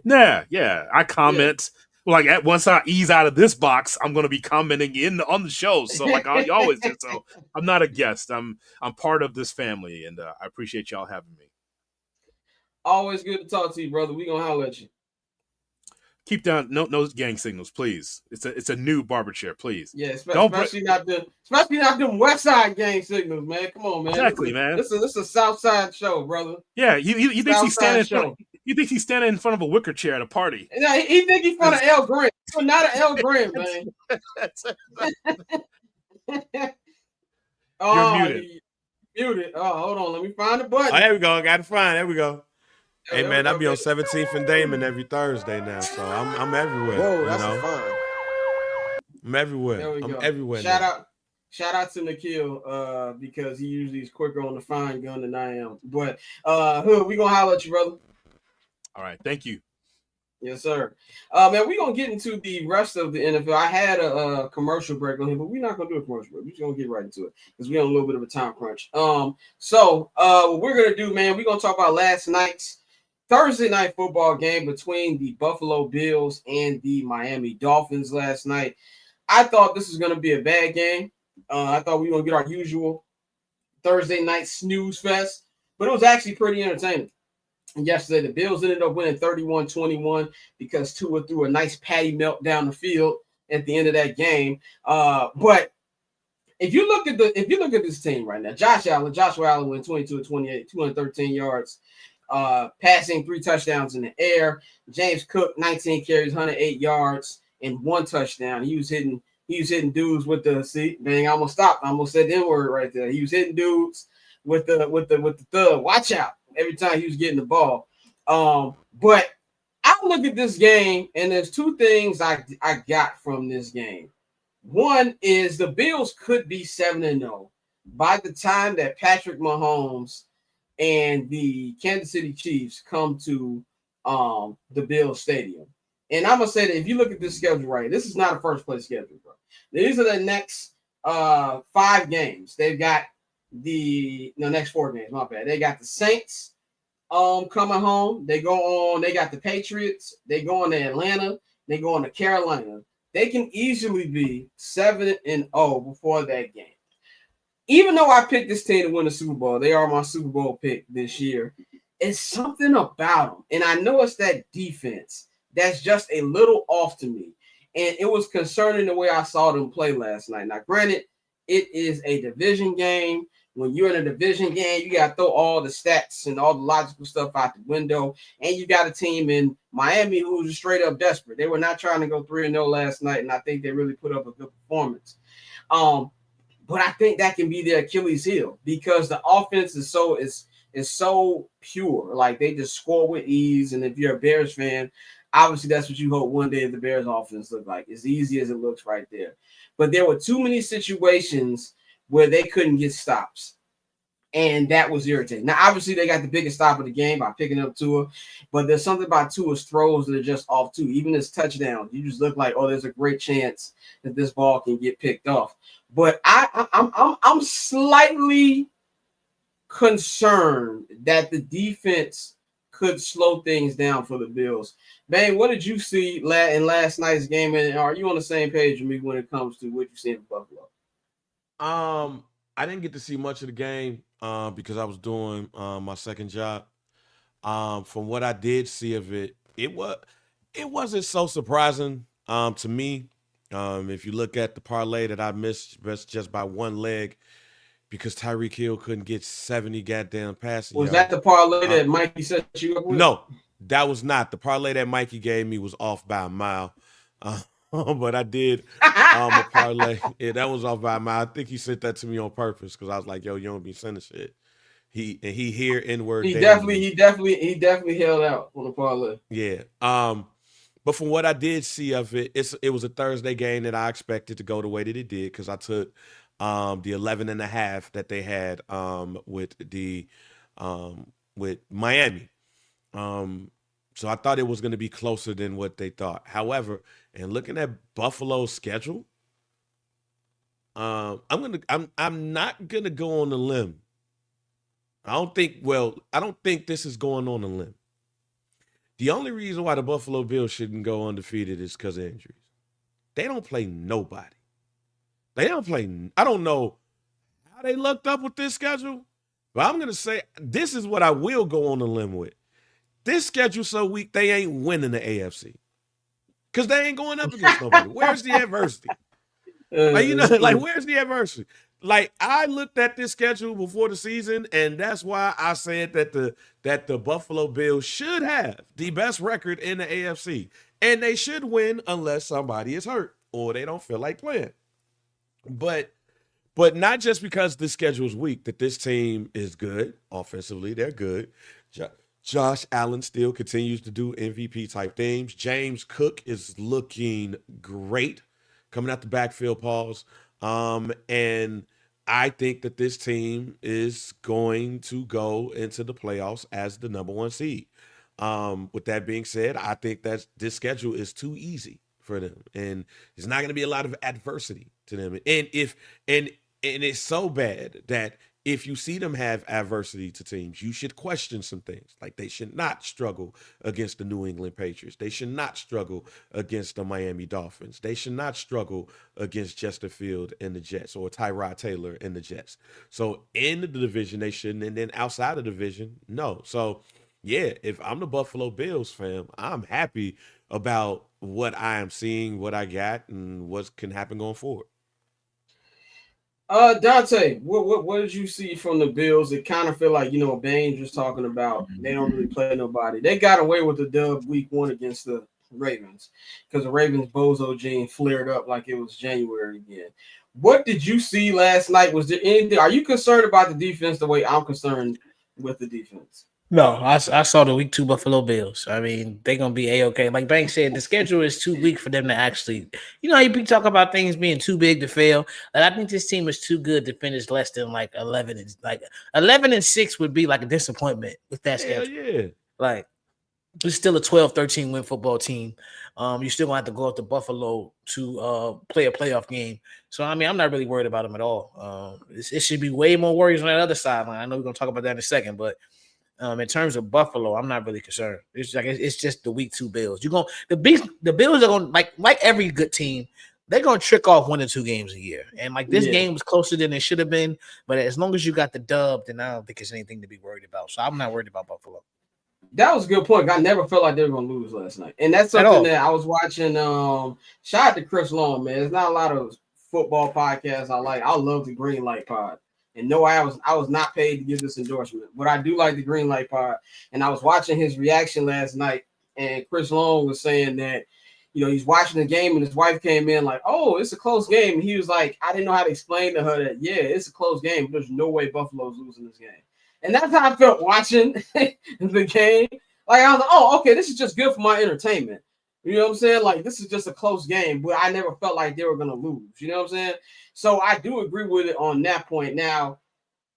Yeah. I comment. Yeah. Like once I ease out of this box, I'm going to be commenting on the show. So like I always do. So I'm not a guest. I'm part of this family, and I appreciate y'all having me. Always good to talk to you, brother. We gonna holler at you. Keep down no gang signals, please. It's a new barber chair, please. Yeah, especially not them West Side gang signals, man. Come on, man. Exactly, man. This is a South Side show, brother. Yeah, you think he's standing you think he's standing in front of a wicker chair at a party? Yeah, he think he's in front of El Grant. You're not an El Grant, man. You're muted. Muted. Oh, hold on. Let me find the button. Oh, there we go. I got to find. There we go. Hey, man, I'll be on 17th and Damon every Thursday now, so I'm everywhere. Whoa, that's fun. I'm everywhere. I'm everywhere. Shout out to Nikhil, because he usually is quicker on the fine gun than I am. But Hood, we gonna holler at you, brother. All right, thank you. Yes, sir. Man, we're gonna get into the rest of the NFL. I had a commercial break on here, but we're not gonna do a commercial break. We're just gonna get right into it because we're on a little bit of a time crunch. So what we're gonna do, man, we're gonna talk about last night's Thursday night football game between the Buffalo Bills and the Miami Dolphins last night. I thought this was going to be a bad game. I thought we were going to get our usual Thursday night snooze fest, but it was actually pretty entertaining. And yesterday, the Bills ended up winning 31-21 because Tua threw a nice patty melt down the field at the end of that game. But if you look at this team right now, Joshua Allen went 22 of 28, 213 yards, passing 3 touchdowns in the air. James Cook, 19 carries, 108 yards, and 1 touchdown. He was hitting dudes with the I almost stopped. I almost said the N-word right there. He was hitting dudes with the thug. Watch out every time he was getting the ball. But I look at this game, and there's 2 things I got from this game. One is the Bills could be 7-0 by the time that Patrick Mahomes and the Kansas City Chiefs come to the Bills Stadium. And I'm gonna say that if you look at this schedule right, this is not a first place schedule, bro. These are the next 5 games. They've got the next 4 games. My bad. They got the Saints coming home. They got the Patriots. They go on to Atlanta. They go on to Carolina. They can easily be 7-0 before that game. Even though I picked this team to win the Super Bowl, they are my Super Bowl pick this year. It's something about them. And I know it's that defense that's just a little off to me. And it was concerning the way I saw them play last night. Now, granted, it is a division game. When you're in a division game, you got to throw all the stats and all the logical stuff out the window. And you got a team in Miami who's straight up desperate. They were not trying to go 3-0 last night, and I think they really put up a good performance. But I think that can be their Achilles heel because the offense is so pure. Like, they just score with ease. And if you're a Bears fan, obviously that's what you hope one day the Bears offense look like. As easy as it looks right there. But there were too many situations where they couldn't get stops. And that was irritating. Now, obviously, they got the biggest stop of the game by picking up Tua, but there's something about Tua's throws that are just off too. Even his touchdowns, you just look like, oh, there's a great chance that this ball can get picked off. But I'm slightly concerned that the defense could slow things down for the Bills. Bang, what did you see in last night's game? And are you on the same page with me when it comes to what you see in Buffalo? I didn't get to see much of the game because I was doing my second job. From what I did see of it, it wasn't so surprising to me. If you look at the parlay that I missed just by 1 leg because Tyreek Hill couldn't get 70 goddamn passing yards. Was that the parlay that Mikey set you up with? No, that was not. The parlay that Mikey gave me was off by a mile. But I did a parlay. Yeah, that was off by a mile. I think he sent that to me on purpose because I was like, "Yo, you don't be sending shit." He hear N-word. He definitely held out on the parlay. Yeah. But from what I did see of it, it was a Thursday game that I expected to go the way that it did because I took the 11.5 that they had with Miami. So I thought it was going to be closer than what they thought. However, and looking at Buffalo's schedule, I'm not gonna go on a limb. I don't think this is going on a limb. The only reason why the Buffalo Bills shouldn't go undefeated is because of injuries. They don't play nobody. I don't know how they lucked up with this schedule, but I'm gonna say this is what I will go on a limb with. This schedule so weak, they ain't winning the AFC. Because they ain't going up against nobody. Where's the adversity? Where's the adversity? Like, I looked at this schedule before the season, and that's why I said that the Buffalo Bills should have the best record in the AFC. And they should win unless somebody is hurt or they don't feel like playing. But not just because the schedule is weak, that this team is good. Offensively, they're good. Josh Allen still continues to do MVP-type things. James Cook is looking great coming out the backfield, Pauls. And I think that this team is going to go into the playoffs as the number 1 seed. With that being said, I think that this schedule is too easy for them. And there's not going to be a lot of adversity to them. And it's so bad that if you see them have adversity to teams, you should question some things. Like, they should not struggle against the New England Patriots. They should not struggle against the Miami Dolphins. They should not struggle against Justin Field and the Jets or Tyrod Taylor and the Jets. So in the division, they shouldn't. And then outside of the division, no. So, yeah, if I'm the Buffalo Bills fan, I'm happy about what I am seeing, what I got, and what can happen going forward. Dante, what did you see from the Bills? It kind of feel like, Baines was talking about they don't really play nobody. They got away with the dub week 1 against the Ravens because the Ravens bozo gene flared up like it was January again. What did you see last night? Was there anything? Are you concerned about the defense the way I'm concerned with the defense? No, I saw the week 2 Buffalo Bills. I mean, they're gonna be a-okay. Like Banks said, the schedule is too weak for them to actually, you be talk about things being too big to fail. And I think this team is too good to finish less than like 11-6 would be like a disappointment with that Hell schedule. yeah. Like it's still a 12-13 win football team. You still gonna have to go up to Buffalo to play a playoff game. So I mean, I'm not really worried about them at all. It should be way more worries on that other sideline. I know we're gonna talk about that in a second, but in terms of Buffalo, I'm not really concerned. It's just the week 2 Bills. The Bills are going like every good team. They're gonna trick off 1 or 2 games a year, and like this game was closer than it should have been. But as long as you got the dub, then I don't think it's anything to be worried about. So I'm not worried about Buffalo. That was a good point. I never felt like they were going to lose last night. And that's something that I was watching. Shout out to Chris Long, man. There's not a lot of football podcasts I like. I love the Green Light Pod. And no, I was not paid to give this endorsement, but I do like the Green Light Pod. And I was watching his reaction last night, and Chris Long was saying that, he's watching the game, and his wife came in like, "Oh, it's a close game." And he was like, I didn't know how to explain to her that, yeah, it's a close game, but there's no way Buffalo's losing this game. And that's how I felt watching the game. Like, I was like, oh, okay, this is just good for my entertainment. You know what I'm saying? Like, this is just a close game, but I never felt like they were going to lose. You know what I'm saying? So I do agree with it on that point. Now,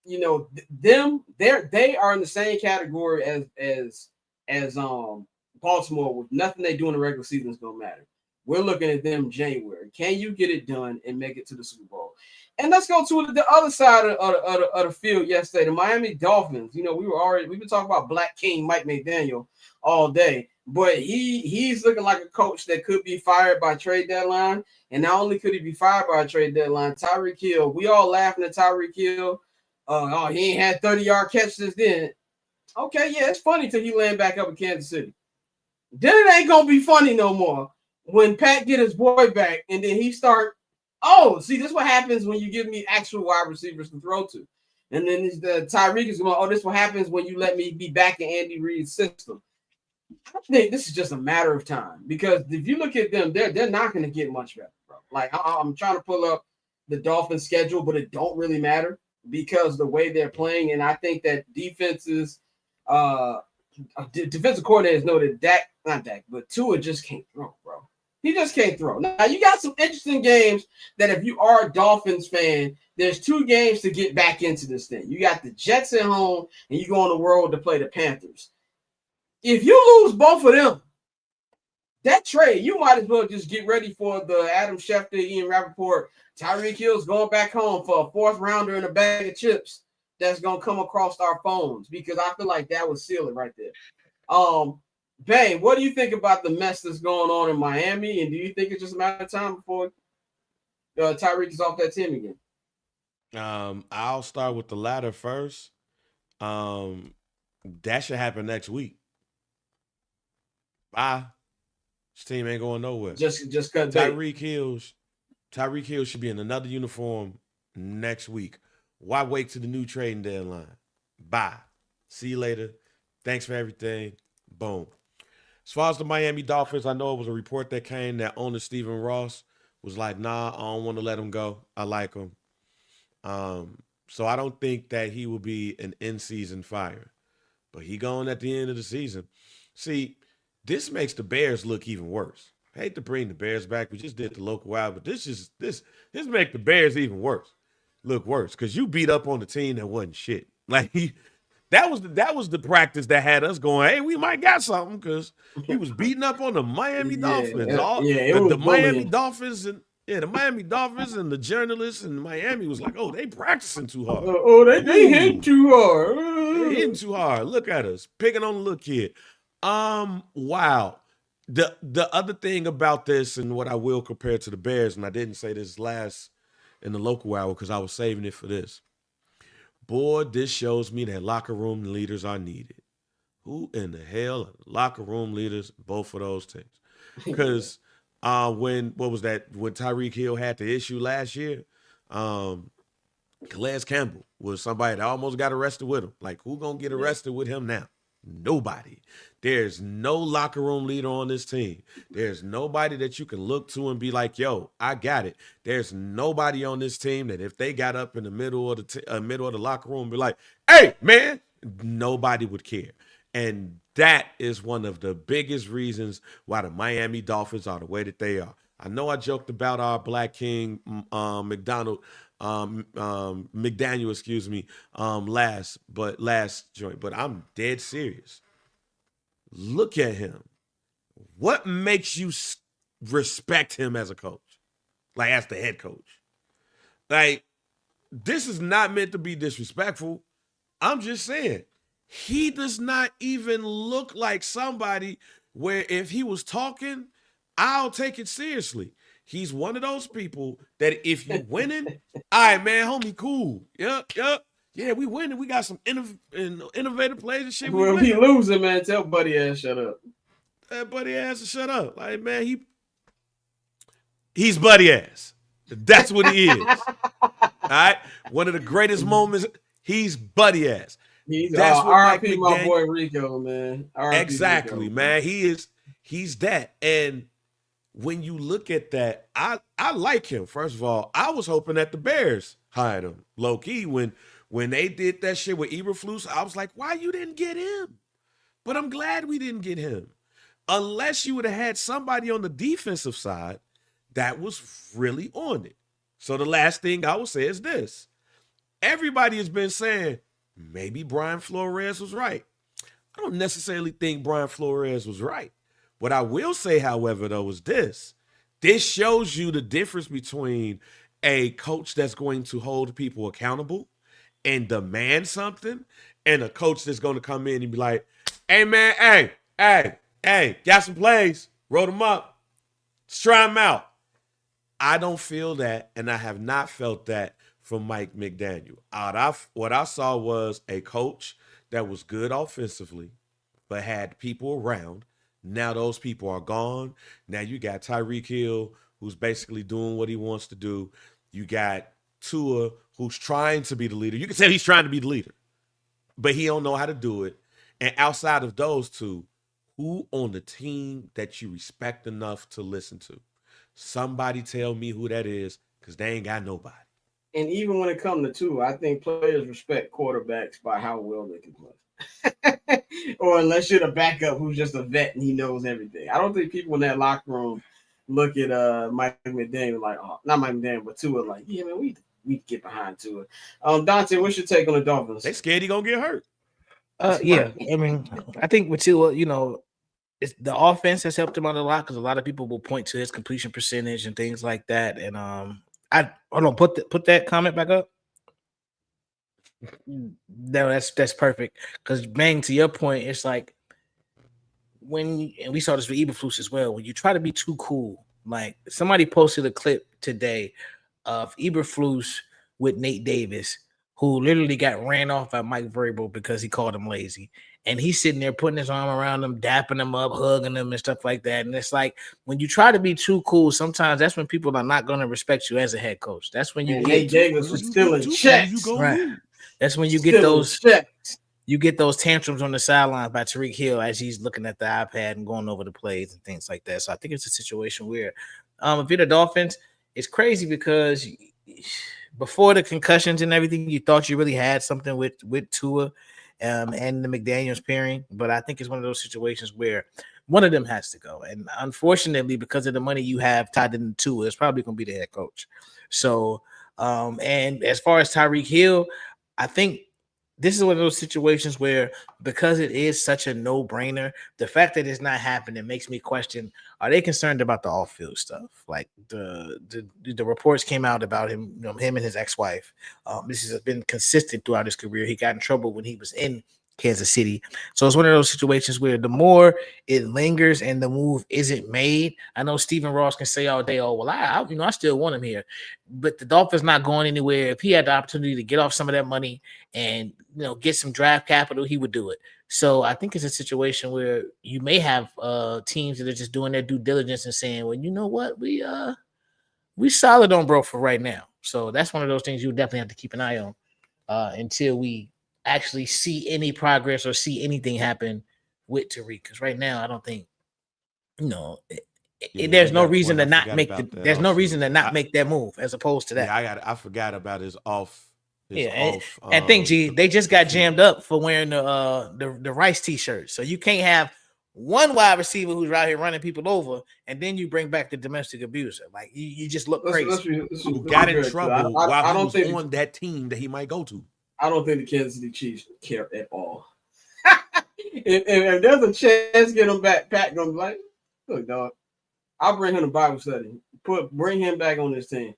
they are in the same category as Baltimore with nothing they do in the regular season is going to matter. We're looking at them January. Can you get it done and make it to the Super Bowl? And let's go to the other side of the field yesterday, the Miami Dolphins. We've been talking about Black King Mike McDaniel all day, but he's looking like a coach that could be fired by trade deadline. And not only could he be fired by a trade deadline, Tyreek Hill, we all laughing at Tyreek Hill. He ain't had 30-yard catches then. Okay, yeah, it's funny till he land back up in Kansas City. Then it ain't gonna be funny no more when Pat get his boy back and then he start. Oh, see, this is what happens when you give me actual wide receivers to throw to. And then the Tyreek is going, this is what happens when you let me be back in Andy Reid's system. I think this is just a matter of time because if you look at them, they're not going to get much better, bro. Like, I'm trying to pull up the Dolphins schedule, but it don't really matter because the way they're playing. And I think that defensive coordinators know that Tua just can't throw, bro. He just can't throw. Now, you got some interesting games that if you are a Dolphins fan, there's 2 games to get back into this thing. You got the Jets at home, and you go on the road to play the Panthers. If you lose both of them, that trade, you might as well just get ready for the Adam Schefter, Ian Rappaport, Tyreek Hill's going back home for a 4th rounder and a bag of chips that's going to come across our phones because I feel like that would seal it right there. Bang, what do you think about the mess that's going on in Miami? And do you think it's just a matter of time before Tyreek is off that team again? I'll start with the latter first. That should happen next week. Bye. This team ain't going nowhere. Just cut Tyreek Hill should be in another uniform next week. Why wait to the new trading deadline? Bye. See you later. Thanks for everything. Boom. As far as the Miami Dolphins, I know it was a report that came that owner Stephen Ross was like, nah, I don't want to let him go. I like him. So I don't think that he will be an in-season fire. But he gone at the end of the season. See, this makes the Bears look even worse. I hate to bring the Bears back. We just did the local wild, but this make the Bears even worse. Look worse. Because you beat up on the team that wasn't shit. Like that was the practice that had us going, hey, we might got something because he was beating up on the Miami Dolphins. The Miami Dolphins and the Miami Dolphins and the journalists in Miami was like, oh, they practicing too hard. They hitting too hard. They hitting too hard. Look at us picking on the little kid. Wow. The other thing about this and what I will compare to the Bears, and I didn't say this last in the local hour because I was saving it for this. Boy, this shows me that locker room leaders are needed. Who in the hell are the locker room leaders, both of those teams? Because when Tyreek Hill had the issue last year, Calais Campbell was somebody that almost got arrested with him. Like, who gonna get arrested with him now? Nobody. There's no locker room leader on this team. There's nobody that you can look to and be like, yo, I got it. There's nobody on this team that if they got up in the middle of the locker room and be like, hey, man, nobody would care. And that is one of the biggest reasons why the Miami Dolphins are the way that they are. I know I joked about our Black King McDaniel, last joint, but I'm dead serious. Look at him. What makes you respect him as a coach? Like, as the head coach? Like, this is not meant to be disrespectful. I'm just saying, he does not even look like somebody where if he was talking, I'll take it seriously. He's one of those people that if you winning, all right, man, homie, cool. Yep. Yeah, we winning. We got some innovative plays and shit. When we losing, man, tell buddy ass shut up. That buddy ass to shut up. Like, man, he's buddy ass. That's what he is. All right? One of the greatest moments, he's buddy ass. That's what RIP my boy Rico, man. Exactly, Rico, man. He's that. And when you look at that, I like him. First of all, I was hoping that the Bears hired him. Low key, when they did that shit with Eberflus, I was like, why you didn't get him? But I'm glad we didn't get him. Unless you would have had somebody on the defensive side that was really on it. So the last thing I will say is this. Everybody has been saying, maybe Brian Flores was right. I don't necessarily think Brian Flores was right. What I will say, however, though, is this. This shows you the difference between a coach that's going to hold people accountable and demand something and a coach that's going to come in and be like, hey, man, hey, got some plays. Wrote them up. Let's try them out. I don't feel that, and I have not felt that from Mike McDaniel. What I saw was a coach that was good offensively, but had people around. Now those people are gone. Now you got Tyreek Hill, who's basically doing what he wants to do. You got Tua, who's trying to be the leader. You can tell he's trying to be the leader, but he don't know how to do it. And outside of those two, who on the team that you respect enough to listen to? Somebody tell me who that is, because they ain't got nobody. And even when it comes to Tua, I think players respect quarterbacks by how well they can play. Or unless you're the backup who's just a vet and he knows everything. I don't think people in that locker room look at Mike McDaniel like, oh, not Mike McDaniel, but Tua like, yeah, man, we get behind Tua. Dante, what's your take on the Dolphins? They scared he gonna get hurt. Yeah, I mean, I think with Tua, it's the offense has helped him out a lot because a lot of people will point to his completion percentage and things like that. And I hold on, put that comment back up. No, that's perfect. Because Bang, to your point, it's like and we saw this with Eberflus as well. When you try to be too cool, like somebody posted a clip today of Eberflus with Nate Davis, who literally got ran off by Mike Vrabel because he called him lazy. And he's sitting there putting his arm around him, dapping him up, hugging him and stuff like that. And it's like when you try to be too cool, sometimes that's when people are not going to respect you as a head coach. That's when Nate Davis was still in checks. Right. That's when you get those checks. You get those tantrums on the sidelines by Tyreek Hill as he's looking at the iPad and going over the plays and things like that. So I think it's a situation where if you're the Dolphins, it's crazy because before the concussions and everything, you thought you really had something with Tua and the McDaniels pairing. But I think it's one of those situations where one of them has to go. And unfortunately, because of the money you have tied into Tua, it's probably going to be the head coach. So, and as far as Tyreek Hill, I think this is one of those situations where because it is such a no-brainer, the fact that it's not happening makes me question, are they concerned about the off-field stuff? Like the reports came out about him, him and his ex-wife. This has been consistent throughout his career. He got in trouble when he was in Kansas City. So it's one of those situations where the more it lingers and the move isn't made. I know Stephen Ross can say all day, oh, well, I still want him here. But the Dolphins not going anywhere. If he had the opportunity to get off some of that money and get some draft capital, he would do it. So I think it's a situation where you may have teams that are just doing their due diligence and saying, well, you know what, we we solid on bro for right now. So that's one of those things you definitely have to keep an eye on until we actually see any progress or see anything happen with Tariq. Because right now, I don't think, there's no reason to not make there's no reason to not make that move as opposed to that. Yeah, I forgot about his off. And think, G, they just got jammed up for wearing the Rice t-shirt. So you can't have one wide receiver who's out here running people over, and then you bring back the domestic abuser. Like you just look crazy. Who got in trouble while he was on that team that he might go to. I don't think the Kansas City Chiefs care at all. if there's a chance to get him back, Pat gonna be like, look, dog, I'll bring him to Bible study. Bring him back on this team.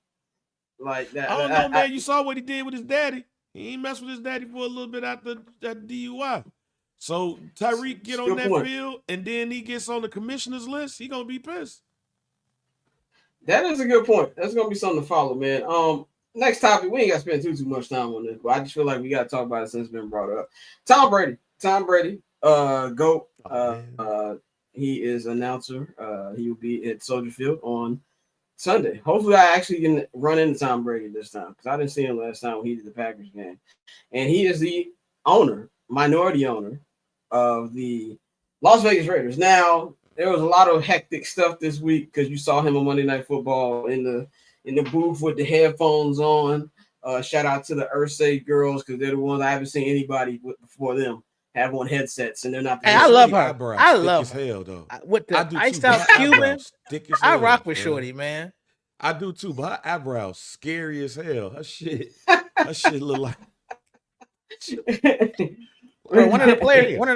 Like that. I don't know, man. You saw what he did with his daddy. He ain't messed with his daddy for a little bit after that DUI. So Tyreek get on that field, and then he gets on the commissioner's list. He gonna be pissed. That is a good point. That's gonna be something to follow, man. Next topic. We ain't got to spend too much time on this, but I just feel like we got to talk about it since it's been brought up. Tom Brady, GOAT. He is announcer. He will be at Soldier Field on Sunday. Hopefully, I actually can run into Tom Brady this time because I didn't see him last time when he did the Packers game. And he is the minority owner of the Las Vegas Raiders. Now, there was a lot of hectic stuff this week because you saw him on Monday Night Football in the booth with the headphones on. Shout out to the Ursay girls because they're the ones I haven't seen anybody before them have on headsets, and they're not. Hey, I love her. I love her. Hell, though. With the iced out Cuban, I rock with Shorty, man. I do too, but her eyebrows scary as hell. Her shit look like. Bro, one of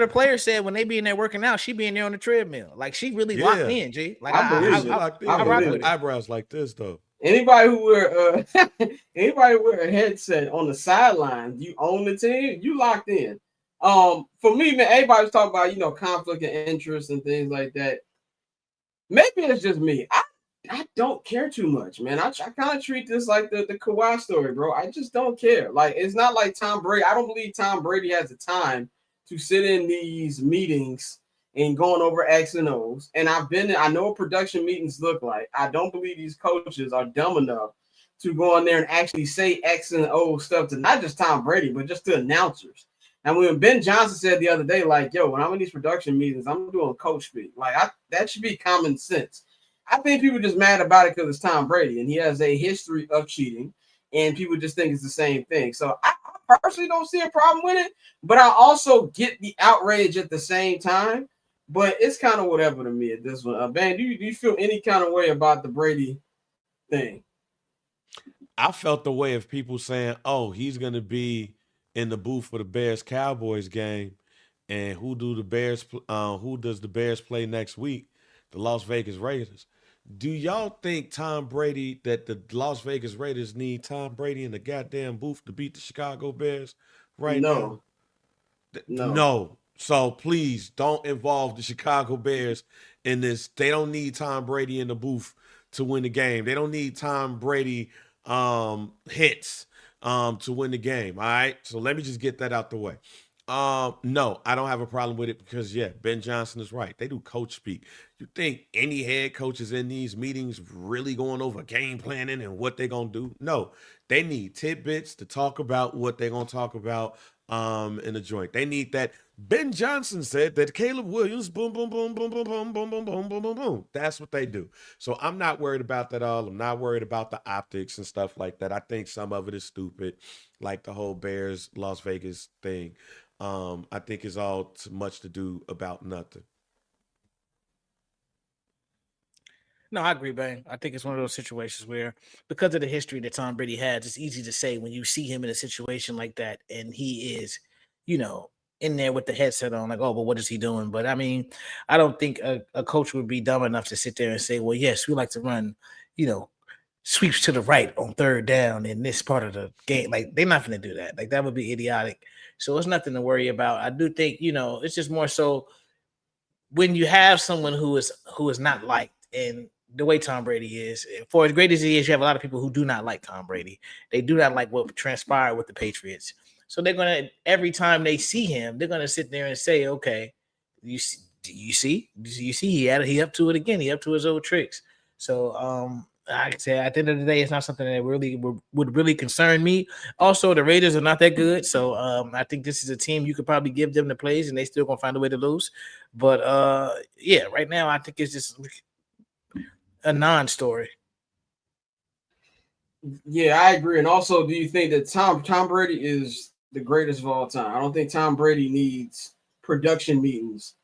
the players said when they be in there working out, she be in there on the treadmill. Like she really locked in, G. Like I rock with eyebrows like this though. Anybody who wear a headset on the sideline, you own the team, you locked in. For me, man, everybody was talking about conflict of interest and things like that. Maybe it's just me. I don't care too much, man. I kind of treat this like the Kawhi story, bro. I just don't care. Like, it's not like Tom Brady. I don't believe Tom Brady has the time to sit in these meetings and going over X and O's. And I know what production meetings look like. I don't believe these coaches are dumb enough to go in there and actually say X and O stuff to not just Tom Brady, but just to announcers. And when Ben Johnson said the other day, like, yo, when I'm in these production meetings, I'm doing coach speak. Like, that should be common sense. I think people are just mad about it because it's Tom Brady, and he has a history of cheating, and people just think it's the same thing. So I personally don't see a problem with it, but I also get the outrage at the same time. But it's kind of whatever to me at this one. Ben, do you feel any kind of way about the Brady thing? I felt the way of people saying, oh, he's going to be in the booth for the Bears-Cowboys game, and who does the Bears play next week? The Las Vegas Raiders. Do y'all think that the Las Vegas Raiders need Tom Brady in the goddamn booth to beat the Chicago Bears now? No. So please don't involve the Chicago Bears in this. They don't need Tom Brady in the booth to win the game. They don't need Tom Brady hits to win the game. All right. So let me just get that out the way. No, I don't have a problem with it because, Ben Johnson is right. They do coach speak. You think any head coach is in these meetings really going over game planning and what they're going to do? No, they need tidbits to talk about what they're going to talk about in the joint. They need that. Ben Johnson said that Caleb Williams, boom, boom, boom, boom, boom, boom, boom, boom, boom, boom, boom, boom. That's what they do. So I'm not worried about that all. I'm not worried about the optics and stuff like that. I think some of it is stupid, like the whole Bears Las Vegas thing. I think it's all too much to do about nothing. No, I agree, Bang. I think it's one of those situations where, because of the history that Tom Brady has, it's easy to say when you see him in a situation like that and he is, in there with the headset on, like, oh, but what is he doing? But I mean, I don't think a coach would be dumb enough to sit there and say, well, yes, we like to run, sweeps to the right on third down in this part of the game. Like, they're not going to do that. Like, that would be idiotic. So it's nothing to worry about. I do think, it's just more so when you have someone who is not liked, and the way Tom Brady is, for as great as he is, you have a lot of people who do not like Tom Brady. They do not like what transpired with the Patriots. So they're going to, every time they see him, they're going to sit there and say, okay, you see he up to it again. He up to his old tricks. So like I said, at the end of the day, it's not something that really would really concern me. Also, the Raiders are not that good, so I think this is a team you could probably give them the plays, and they still gonna find a way to lose. But yeah, right now I think it's just a non-story. Yeah, I agree. And also, do you think that Tom Brady is the greatest of all time? I don't think Tom Brady needs production meetings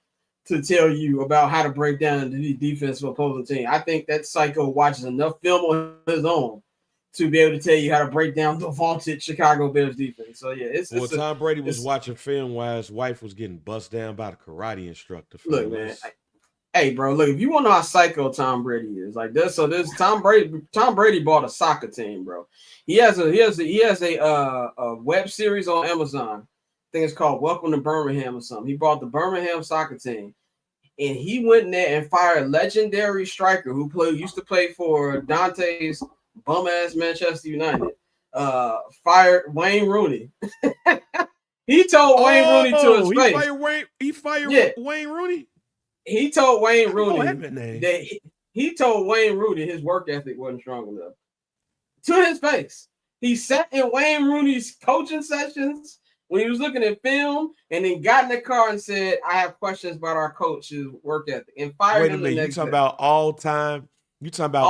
to tell you about how to break down the defense of opposing team. I think that psycho watches enough film on his own to be able to tell you how to break down the vaunted Chicago Bears defense. So yeah, Tom Brady was watching film while his wife was getting bust down by the karate instructor. Look, man. Hey, bro, look, if you want to know how psycho Tom Brady is, like this, so this Tom Brady bought a soccer team, bro. He has a web series on Amazon. I think it's called Welcome to Birmingham or something. He bought the Birmingham soccer team, and he went in there and fired legendary striker who used to play for Dante's bum ass Manchester United. Fired Wayne Rooney. He told Wayne Rooney to his face. He fired Wayne Rooney. He told Wayne Rooney that he told Wayne Rooney his work ethic wasn't strong enough. To his face. He sat in Wayne Rooney's coaching sessions when he was looking at film, and then got in the car and said, I have questions about our coach's work ethic, and fired him the next day. You talking about all time? You talking about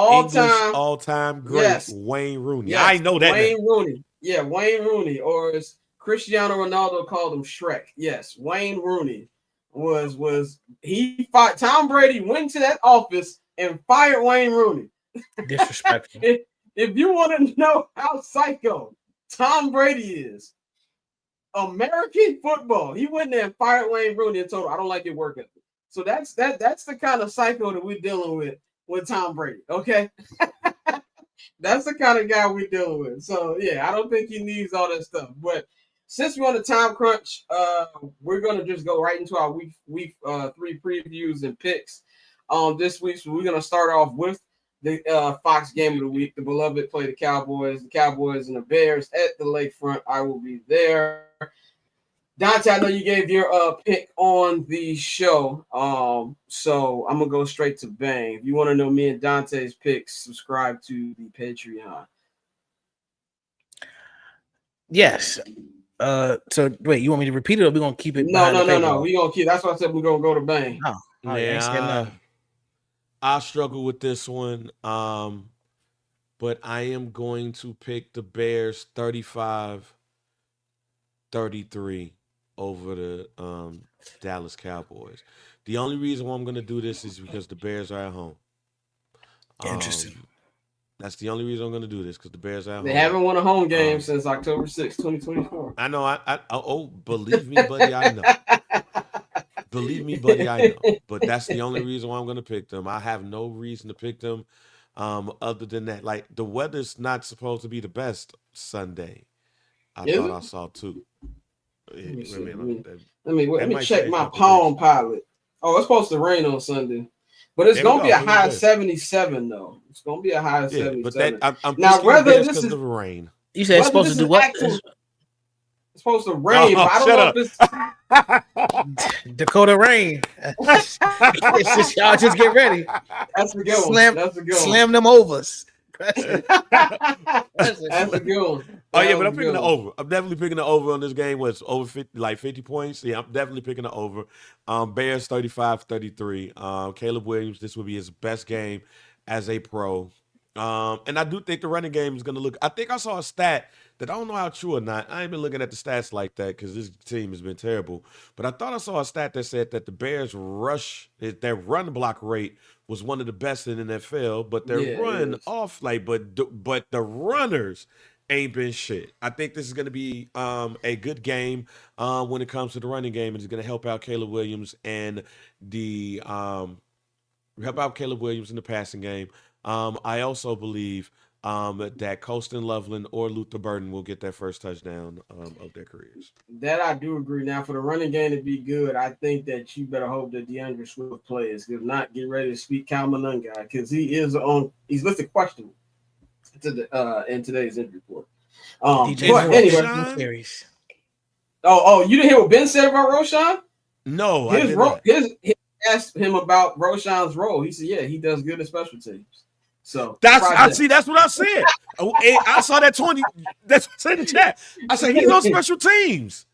all time great Wayne Rooney? Yes. I know that Wayne Rooney. Yeah, Wayne Rooney, or as Cristiano Ronaldo called him, Shrek. Yes, Wayne Rooney. He fought Tom Brady, went to that office and fired Wayne Rooney. Disrespectful. If you want to know how psycho Tom Brady is, American football, he went there and fired Wayne Rooney and told him, I don't like your work ethic. So that's the kind of psycho that we're dealing with Tom Brady. Okay. That's the kind of guy we're dealing with. So yeah, I don't think he needs all that stuff. But since we're on the time crunch, we're gonna just go right into our week 3 previews and picks. This week, so we're gonna start off with the Fox game of the week. The beloved play the Cowboys and the Bears at the Lakefront. I will be there. Dante, I know you gave your pick on the show, so I'm gonna go straight to bang. If you want to know me and Dante's picks, subscribe to the Patreon. Yes. So wait, you want me to repeat it, or we gonna keep it? No. We gonna keep. That's why I said we're gonna go to bang. I struggle with this one, but I am going to pick the Bears 35-33 over the Dallas Cowboys. The only reason why I'm going to do this is because the Bears are at home. Interesting. That's the only reason I'm going to do this, because the Bears are at home. They haven't won a home game since October 6, 2024. I know. Believe me, buddy, I know. Believe me, buddy, I know. But that's the only reason why I'm going to pick them. I have no reason to pick them other than that. Like, the weather's not supposed to be the best Sunday. I saw too. Let me check my Palm Pilot. Oh, it's supposed to rain on Sunday. But it's going to be a high of 77, though. It's going to be a high of 77. But I'm now, whether this is the rain. You said it's supposed to do what? It's supposed to rain, but I don't know if it's Dakota Rain. It's just, y'all just get ready. That's a good one. Slam them overs. That's a good one. Oh yeah, but I'm picking the over. I'm definitely picking the over on this game. What's over 50 points? Yeah, I'm definitely picking the over. Bears 35-33. Caleb Williams, this will be his best game as a pro. And I do think the running game is going to look. I think I saw a stat that I don't know how true or not. I ain't been looking at the stats like that because this team has been terrible. But I thought I saw a stat that said that the Bears their run block rate was one of the best in the NFL, but their run off, but the runners ain't been shit. I think this is going to be a good game when it comes to the running game, and it's going to help out Caleb Williams and the passing game. I also believe that Colston Loveland or Luther Burden will get their first touchdown of their careers. That I do agree. Now, for the running game to be good, I think that you better hope that DeAndre Swift plays. If not, get ready to speak Cal Malunga because he's listed questionable in today's injury report. Anyway, you didn't hear what Ben said about Roshan? No, He asked him about Roshan's role. He said, yeah, he does good at special teams. So That's project. that's what I said. Oh, and I saw that 20. That's what I said in the chat. I said he's on special teams.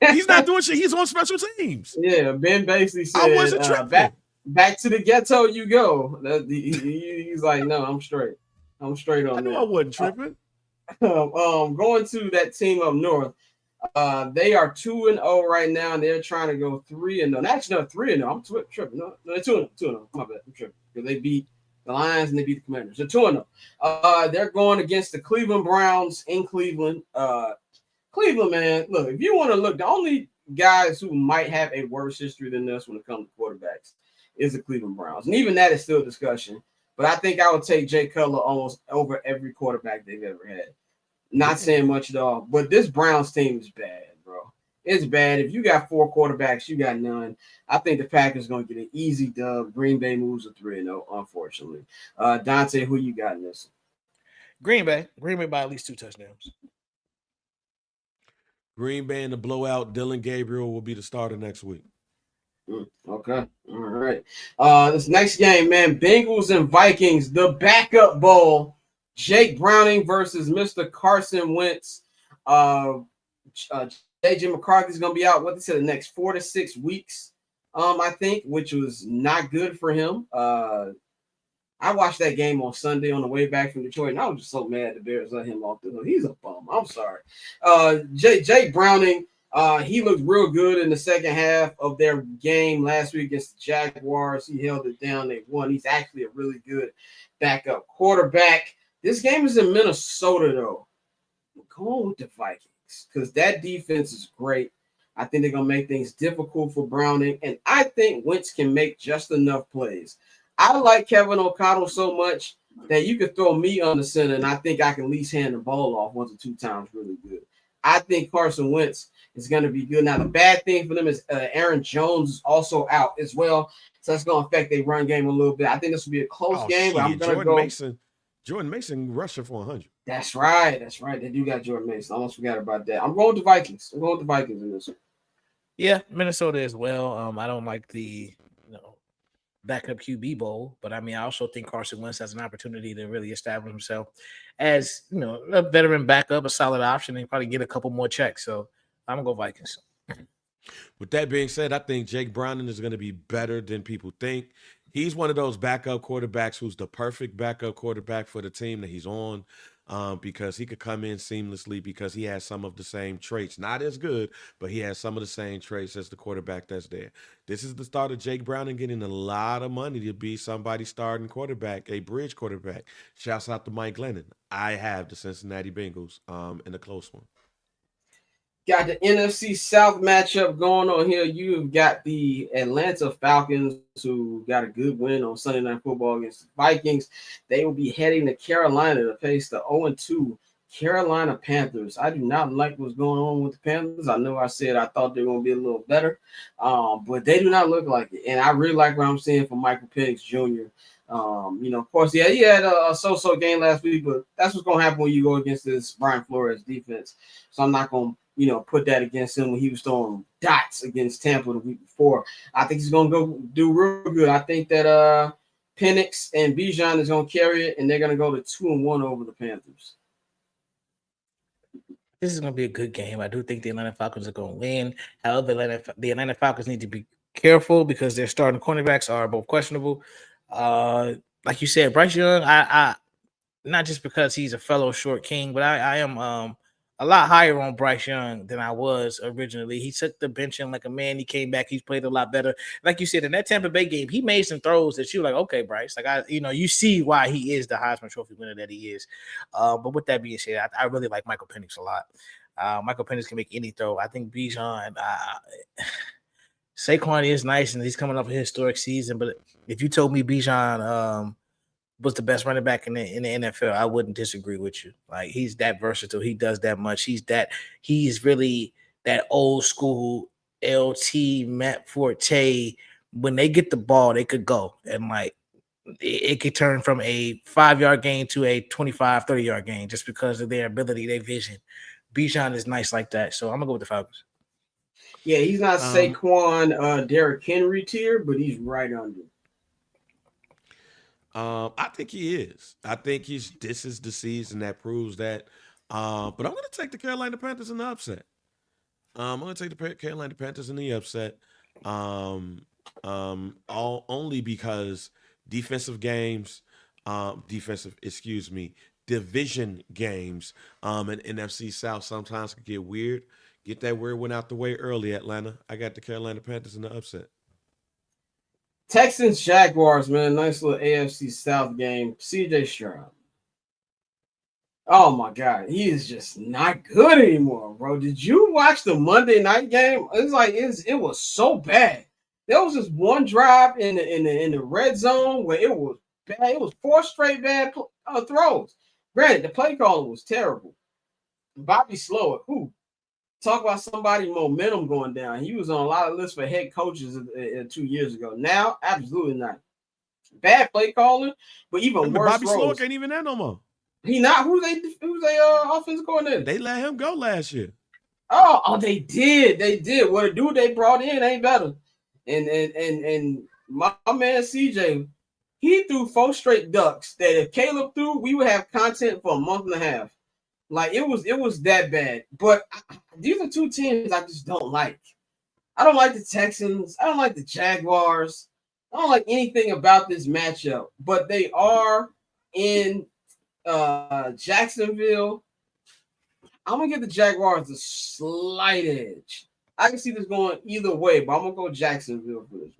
He's not doing shit. He's on special teams. Yeah, Ben basically I said, wasn't tripping. back to the ghetto you go. He's like, no, I'm straight. I'm straight I on knew I that. wasn't tripping. Going to that team up north. They are 2-0 right now, and they're trying to go 3-0. Actually, no, 3-0. I'm tripping. No, they're 2-0. 2-0. My bad. I'm tripping because they beat the Lions and they beat the Commanders. They're 2-0. They're going against the Cleveland Browns in Cleveland. Cleveland, man. Look, if you want to look, the only guys who might have a worse history than this when it comes to quarterbacks is the Cleveland Browns, and even that is still a discussion. But I think I would take Jay Cutler almost over every quarterback they've ever had. Not saying much at all, but this Browns team is bad, bro. It's bad. If you got 4 quarterbacks, you got none. I think the Packers going to get an easy dub. Green Bay moves to 3-0, unfortunately. Dante, who you got in this? Green Bay by at least 2 touchdowns. Green Bay in the blowout. Dylan Gabriel will be the starter next week. Okay. All right. This next game, man, Bengals and Vikings, the backup bowl. Jake Browning versus Mr. Carson Wentz. J.J. McCarthy's going to be out, what they said, the next 4 to 6 weeks, I think, which was not good for him. I watched that game on Sunday on the way back from Detroit, and I was just so mad the Bears let him off the hook. He's a bum. I'm sorry. Jake Browning, he looked real good in the second half of their game last week against the Jaguars. He held it down. They won. He's actually a really good backup quarterback. This game is in Minnesota, though. I'm going with the Vikings because that defense is great. I think they're going to make things difficult for Browning, and I think Wentz can make just enough plays. I like Kevin O'Connell so much that you could throw me on the center, and I think I can at least hand the ball off 1 or 2 times really good. I think Carson Wentz is going to be good. Now, the bad thing for them is Aaron Jones is also out as well, so that's going to affect their run game a little bit. I think this will be a close game, but I'm going to go. Jordan Mason rushing for 100. That's right. They do got Jordan Mason. I almost forgot about that. I'm going with the Vikings. In this one. Yeah, Minnesota as well. I don't like the backup QB bowl, but I mean, I also think Carson Wentz has an opportunity to really establish himself as a veteran backup, a solid option, and probably get a couple more checks. So I'm gonna go Vikings. With that being said, I think Jake Browning is going to be better than people think. He's one of those backup quarterbacks who's the perfect backup quarterback for the team that he's on. Because he could come in seamlessly because he has some of the same traits. Not as good, but he has some of the same traits as the quarterback that's there. This is the start of Jake Browning getting a lot of money to be somebody's starting quarterback, a bridge quarterback. Shouts out to Mike Glennon. I have the Cincinnati Bengals in a close one. Got the NFC South matchup going on here. You've got the Atlanta Falcons, who got a good win on Sunday Night Football against the Vikings. They will be heading to Carolina to face the 0-2 Carolina Panthers. I do not like what's going on with the Panthers. I know I said I thought they were going to be a little better, but they do not look like it. And I really like what I'm seeing from Michael Penix Jr. Of course, yeah, he had a so-so game last week, but that's what's going to happen when you go against this Brian Flores defense. So I'm not going to put that against him when he was throwing dots against Tampa the week before. I think he's going to go do real good. I think that Penix and Bijan is going to carry it, and they're going to go to 2-1 over the Panthers. This is going to be a good game. I do think the Atlanta Falcons are going to win. However, the Atlanta Falcons need to be careful because their starting cornerbacks are both questionable. Like you said, Bryce Young, I not just because he's a fellow short king, but I am a lot higher on Bryce Young than I was originally. He took the benching like a man. He came back. He's played a lot better. Like you said, in that Tampa Bay game, he made some throws that you were like, okay, Bryce. Like you see why he is the Heisman Trophy winner that he is. But with that being said, I really like Michael Penix a lot. Michael Penix can make any throw. I think Bijan, Saquon is nice, and he's coming off a historic season. But if you told me Bijan was the best running back in the NFL, I wouldn't disagree with you. Like, he's that versatile. He does that much. He's really that old school LT Matt Forte. When they get the ball, they could go. And like it could turn from a 5-yard gain to a 25, 30-yard gain just because of their ability, their vision. Bijan is nice like that. So I'm gonna go with the Falcons. Yeah, he's not Saquon Derrick Henry tier, but he's right under. I think he is. I think this is the season that proves that. But I'm going to take the Carolina Panthers in the upset. I'm going to take the Carolina Panthers in the upset. All only because defensive games, excuse me, division games, and NFC South sometimes can get weird. Get that weird one out the way early, Atlanta. I got the Carolina Panthers in the upset. Texans Jaguars, man, nice little AFC South game. CJ Stroud. Oh my God, he is just not good anymore, bro. Did you watch the Monday night game? It's like it was so bad. There was this one drive in the red zone where it was bad. It was 4 straight bad throws. Granted, the play calling was terrible. Bobby Slower, who talk about somebody momentum going down. He was on a lot of lists for head coaches 2 years ago. Now, absolutely not. Bad play calling, but even worse. Bobby Slower ain't even that no more. He not who's they offensive coordinator? They let him go last year. Oh, they did. Well, the dude they brought in ain't better. And my man CJ, he threw 4 straight ducks that if Caleb threw, we would have content for a month and a half. Like it was that bad. But these are 2 teams I just don't like. I don't like the Texans. I don't like the Jaguars. I don't like anything about this matchup. But they are in Jacksonville. I'm gonna give the Jaguars a slight edge. I can see this going either way, but I'm gonna go Jacksonville for this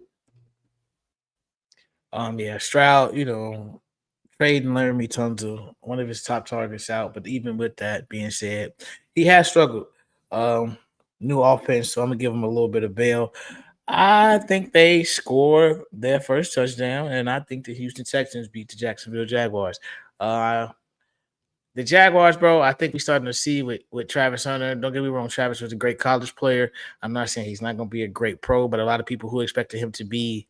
one. Yeah, Stroud, Trade and Laramie Tunsil, one of his top targets out. But even with that being said, he has struggled. New offense, so I'm gonna give him a little bit of bail. I think they score their first touchdown, and I think the Houston Texans beat the Jacksonville Jaguars. The Jaguars, bro, I think we're starting to see with Travis Hunter. Don't get me wrong, Travis was a great college player. I'm not saying he's not going to be a great pro, but a lot of people who expected him to be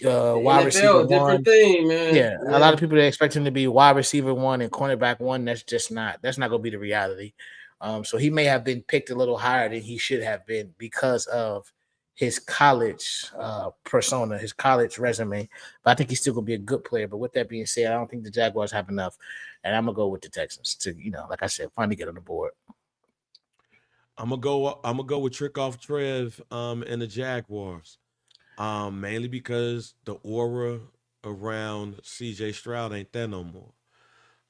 wide receiver different 1. Thing, man. Yeah, a lot of people that expect him to be wide receiver 1 and cornerback 1. That's not going to be the reality. So he may have been picked a little higher than he should have been because of his college persona, his college resume. But I think he's still going to be a good player. But with that being said, I don't think the Jaguars have enough. And I'm going to go with the Texans to, like I said, finally get on the board. I'm gonna go with Trick Off Trev and the Jaguars. Mainly because the aura around CJ Stroud ain't there no more.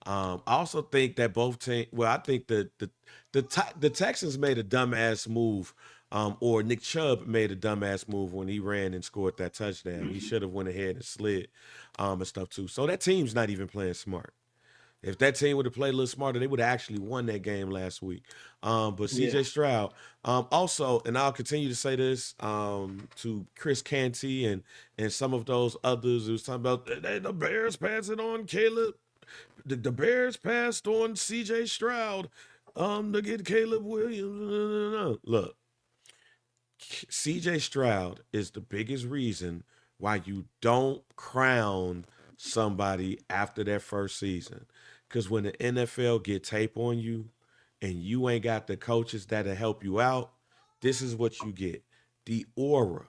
I also think that both teams. Well, I think the Texans made a dumbass move, or Nick Chubb made a dumbass move when he ran and scored that touchdown. He should have went ahead and slid, and stuff too. So that team's not even playing smart. If that team would have played a little smarter, they would have actually won that game last week. But CJ Stroud, also, and I'll continue to say this to Chris Canty and some of those others who was talking about the Bears passing on Caleb. The Bears passed on CJ Stroud to get Caleb Williams. Look, CJ Stroud is the biggest reason why you don't crown somebody after their first season. Because when the NFL get tape on you and you ain't got the coaches that'll help you out, this is what you get. The aura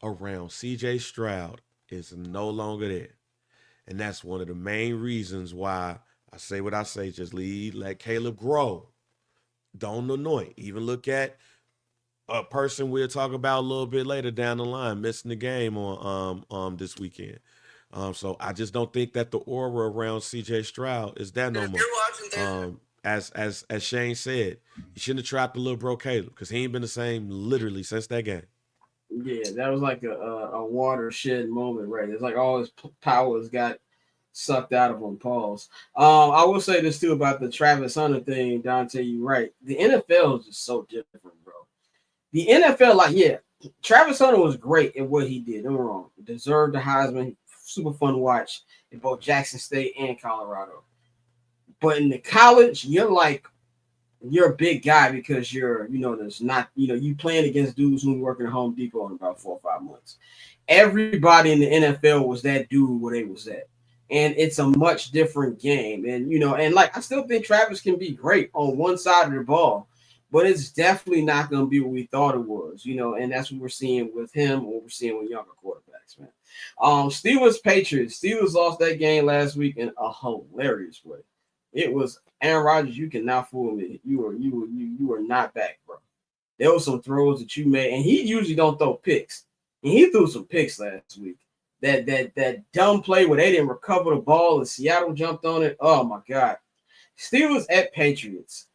around CJ Stroud is no longer there. And that's one of the main reasons why I say what I say, just let Caleb grow. Don't anoint. Even look at a person we'll talk about a little bit later down the line, missing the game on this weekend. So I just don't think that the aura around CJ Stroud is that no more. As Shane said, he shouldn't have trapped the little bro Caleb because he ain't been the same literally since that game. Yeah, that was like a watershed moment, right? It's like all his powers got sucked out of him. Pause. I will say this too about the Travis Hunter thing, Dante. You right. The NFL is just so different, bro. The NFL, Travis Hunter was great at what he did. Don't get me wrong. Deserved the Heisman. Super fun watch in both Jackson State and Colorado. But in the college, you're a big guy because there's not, you playing against dudes who were working at Home Depot in about 4 or 5 months. Everybody in the NFL was that dude where they was at. And it's a much different game. And, I still think Travis can be great on one side of the ball. but it's definitely not going to be what we thought it was, and that's what we're seeing with him, what we're seeing with younger quarterbacks, man. Steelers Patriots. Steelers lost that game last week in a hilarious way. It was Aaron Rodgers. You cannot fool me. You are not back, bro. There were some throws that you made, and he usually don't throw picks, and he threw some picks last week. That dumb play where they didn't recover the ball and Seattle jumped on it. Oh my God. Steelers at Patriots.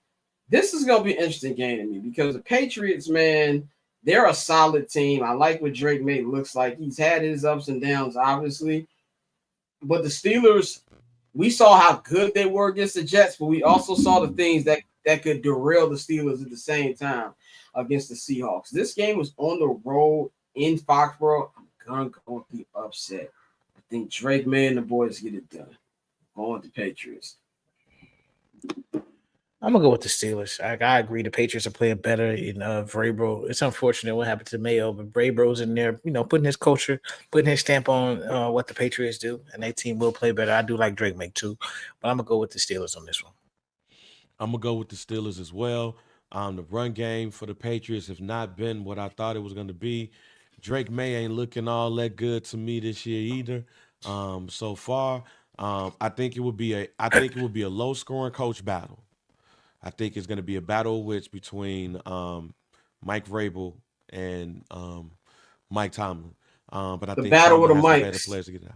This is going to be an interesting game to me because the Patriots, man, they're a solid team. I like what Drake May looks like. He's had his ups and downs, obviously. But the Steelers, we saw how good they were against the Jets, but we also saw the things that could derail the Steelers at the same time against the Seahawks. This game was on the road in Foxborough. I'm going to go with the upset. I think Drake May and the boys get it done. Going with the Patriots. I'm gonna go with the Steelers. I agree. The Patriots are playing better in Vrabel. It's unfortunate what happened to Mayo, but Vrabel's in there, putting his culture, putting his stamp on what the Patriots do, and their team will play better. I do like Drake May too, but I'm gonna go with the Steelers on this one. I'm gonna go with the Steelers as well. The run game for the Patriots have not been what I thought it was gonna be. Drake May ain't looking all that good to me this year either. So far, I think it would be a low scoring coach battle. I think it's going to be a battle of wits between Mike Vrabel and Mike Tomlin. But I think battle Tomlin of the has the better mics. players to get out.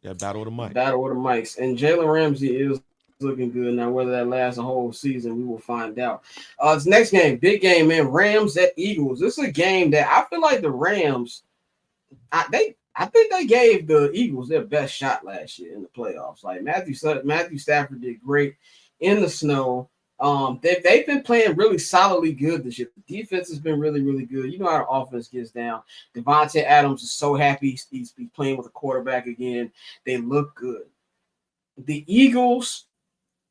Yeah, battle of the mics. Battle of the mics. And Jalen Ramsey is looking good. Now, whether that lasts a whole season, we will find out. This next game, big game, man. Rams at Eagles. This is a game that I feel like the Rams, I think they gave the Eagles their best shot last year in the playoffs. Like Matthew Stafford did great in the snow. They've been playing really solidly good this year. The defense has been really, really good. You know how the offense gets down. Devontae Adams is so happy he's playing with a quarterback again. They look good. The Eagles,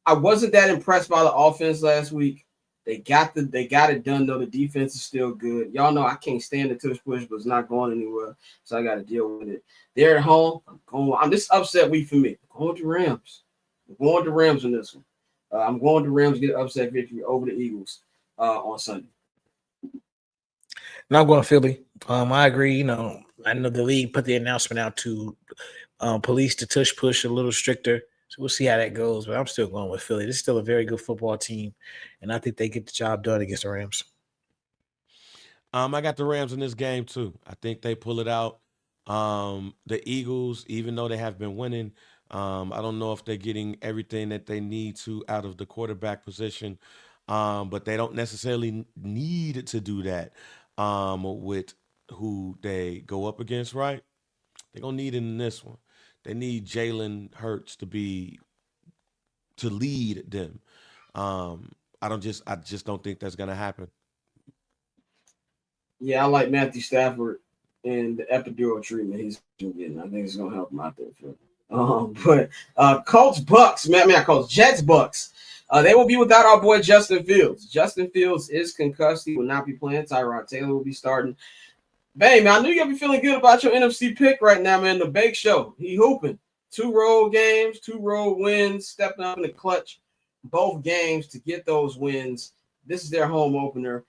I wasn't that impressed by the offense last week. They got it done though. The defense is still good. Y'all know I can't stand the tush push, but it's not going anywhere, so I got to deal with it. They're at home. I'm this upset week for me. I'm going to Rams. I'm going to Rams on this one. I'm going to Rams get an upset victory over the Eagles on Sunday. Now I'm going to Philly. I agree. I know the league put the announcement out to police the tush push a little stricter. So we'll see how that goes. But I'm still going with Philly. This is still a very good football team, and I think they get the job done against the Rams. I got the Rams in this game too. I think they pull it out. The Eagles, even though they have been winning, I don't know if they're getting everything that they need to out of the quarterback position, but they don't necessarily need to do that with who they go up against, right? They're going to need it in this one. They need Jalen Hurts to lead them. I just don't think that's going to happen. Yeah, I like Matthew Stafford and the epidural treatment he's been getting. I think it's going to help him out there, Phil. But Colts Bucks, Jets Bucks. They will be without our boy Justin Fields. Justin Fields is concussed. He will not be playing. Tyrod Taylor will be starting. Bang, man, I knew you'll be feeling good about your NFC pick right now, man. The Bake Show. He hooping. 2 road games, 2 road wins, stepping up in the clutch. Both games to get those wins. This is their home opener.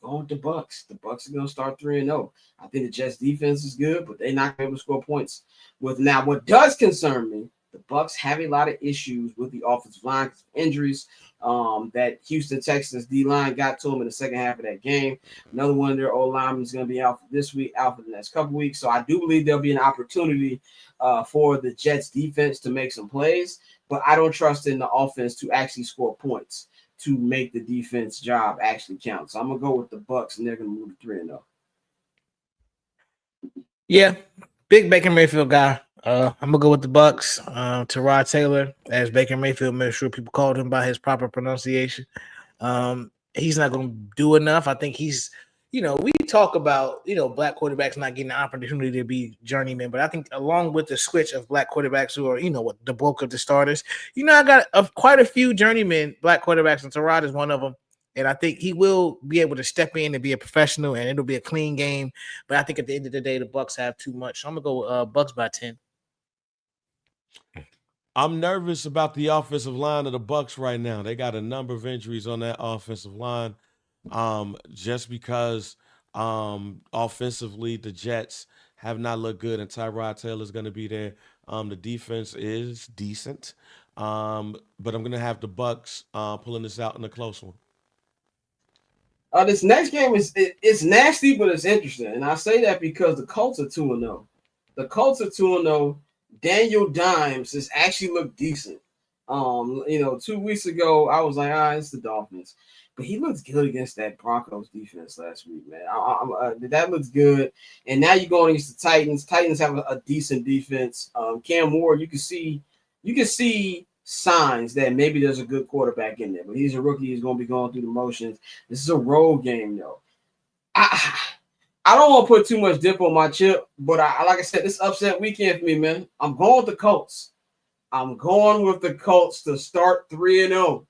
Going with the Bucks. The Bucks are going to start 3-0. I think the Jets defense is good, but they're not going to be able to score points. Now, what does concern me, the Bucks have a lot of issues with the offensive line because of injuries that Houston Texans D-line got to them in the second half of that game. Another one of their old linemen is going to be out for this week, out for the next couple weeks. So I do believe there'll be an opportunity for the Jets defense to make some plays, but I don't trust in the offense to actually score points to make the defense job actually count. So I'm going to go with the Bucks, and they're going to move to 3-0. Yeah, big Baker Mayfield guy. I'm gonna go with the Bucks. Tyrod Taylor, as Baker Mayfield, make sure people called him by his proper pronunciation. He's not gonna do enough. I think he's, we talk about, black quarterbacks not getting the opportunity to be journeymen, but I think along with the switch of black quarterbacks who are, what the bulk of the starters, I got quite a few journeymen black quarterbacks, and Tyrod is one of them. And I think he will be able to step in and be a professional, and it'll be a clean game. But I think at the end of the day, the Bucks have too much. So I'm gonna go Bucks by 10. I'm nervous about the offensive line of the Bucks right now. They got a number of injuries on that offensive line. just because offensively the Jets have not looked good, and Tyrod Taylor is going to be there. The defense is decent, but I'm going to have the Bucks pulling this out in a close one. This next game it's nasty, but it's interesting, and I say that because the Colts are 2-0. The Colts are 2-0. Daniel Dimes has actually looked decent. 2 weeks ago I was like, it's the Dolphins, but he looks good against that Broncos defense last week, man. That looks good, and now you're going against the Titans. Titans have a decent defense. Cam Ward, you can see signs that maybe there's a good quarterback in there, but he's a rookie. He's going to be going through the motions. This is a road game, though. I don't want to put too much dip on my chip, but like I said, this upset weekend for me, man. I'm going with the Colts. I'm going with the Colts to start 3-0.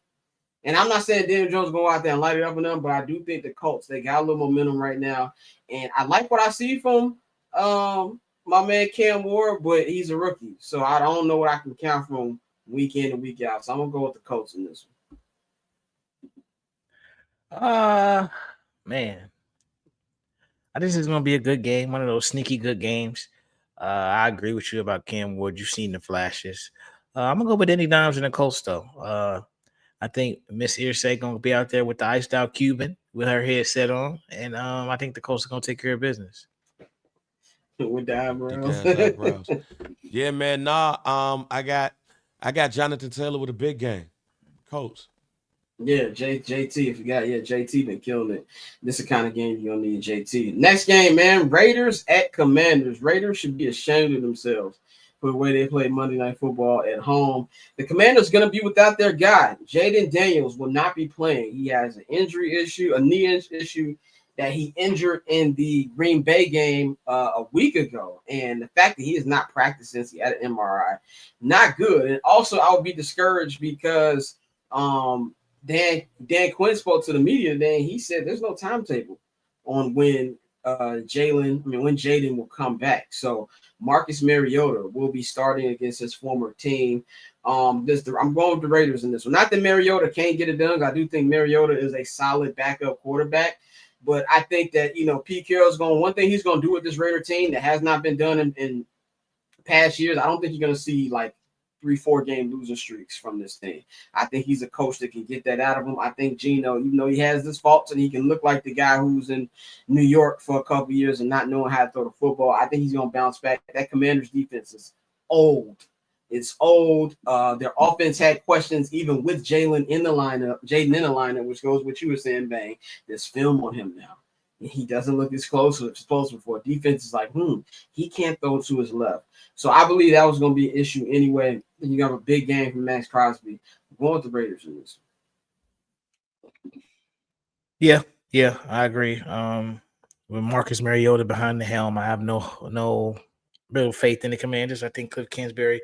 And I'm not saying Daniel Jones going out there and light it up and them, but I do think the Colts, they got a little momentum right now. And I like what I see from my man Cam Ward, but he's a rookie. So I don't know what I can count from week in and week out. So I'm going to go with the Colts in this one. Man. I think this is going to be a good game, one of those sneaky good games. I agree with you about Cam Ward. You've seen the flashes. I'm going to go with Danny Dimes and the Colts, though. I think Miss Irsay going to be out there with the iced out Cuban with her headset on, and I think the Colts are going to take care of business. With the eyebrows. Yeah, man. I got Jonathan Taylor with a big game. Colts. Yeah, JT, if you got, JT been killing it. This is the kind of game you're going to need JT. Next game, man, Raiders at Commanders. Raiders should be ashamed of themselves for the way they play Monday Night Football at home. The Commanders going to be without their guy. Jaden Daniels will not be playing. He has an injury issue, a knee issue that he injured in the Green Bay game a week ago. And the fact that he is not practiced since he had an MRI, not good. And also, I would be discouraged because Dan Quinn spoke to the media today, and he said there's no timetable on when Jaden will come back. So Marcus Mariota will be starting against his former team. I'm going with the Raiders in this one. Not that Mariota can't get it done. I do think Mariota is a solid backup quarterback, but I think that Pete Carroll's one thing he's going to do with this Raider team that has not been done in past years. I don't think you're going to see like 3-4 game losing streaks from this team. I think he's a coach that can get that out of him. I think Geno, even though he has this faults and he can look like the guy who's in New York for a couple years and not knowing how to throw the football, I think he's going to bounce back. That Commanders defense is old. It's old. Their offense had questions even with Jaden in the lineup, which goes what you were saying, Bang. There's film on him now. He doesn't look as close before. Defense is like, he can't throw to his left. So I believe that was going to be an issue anyway. You got a big game from Max Crosby. I'm going with the Raiders in this. Yeah, I agree. With Marcus Mariota behind the helm, I have no real faith in the Commanders. I think Cliff Kingsbury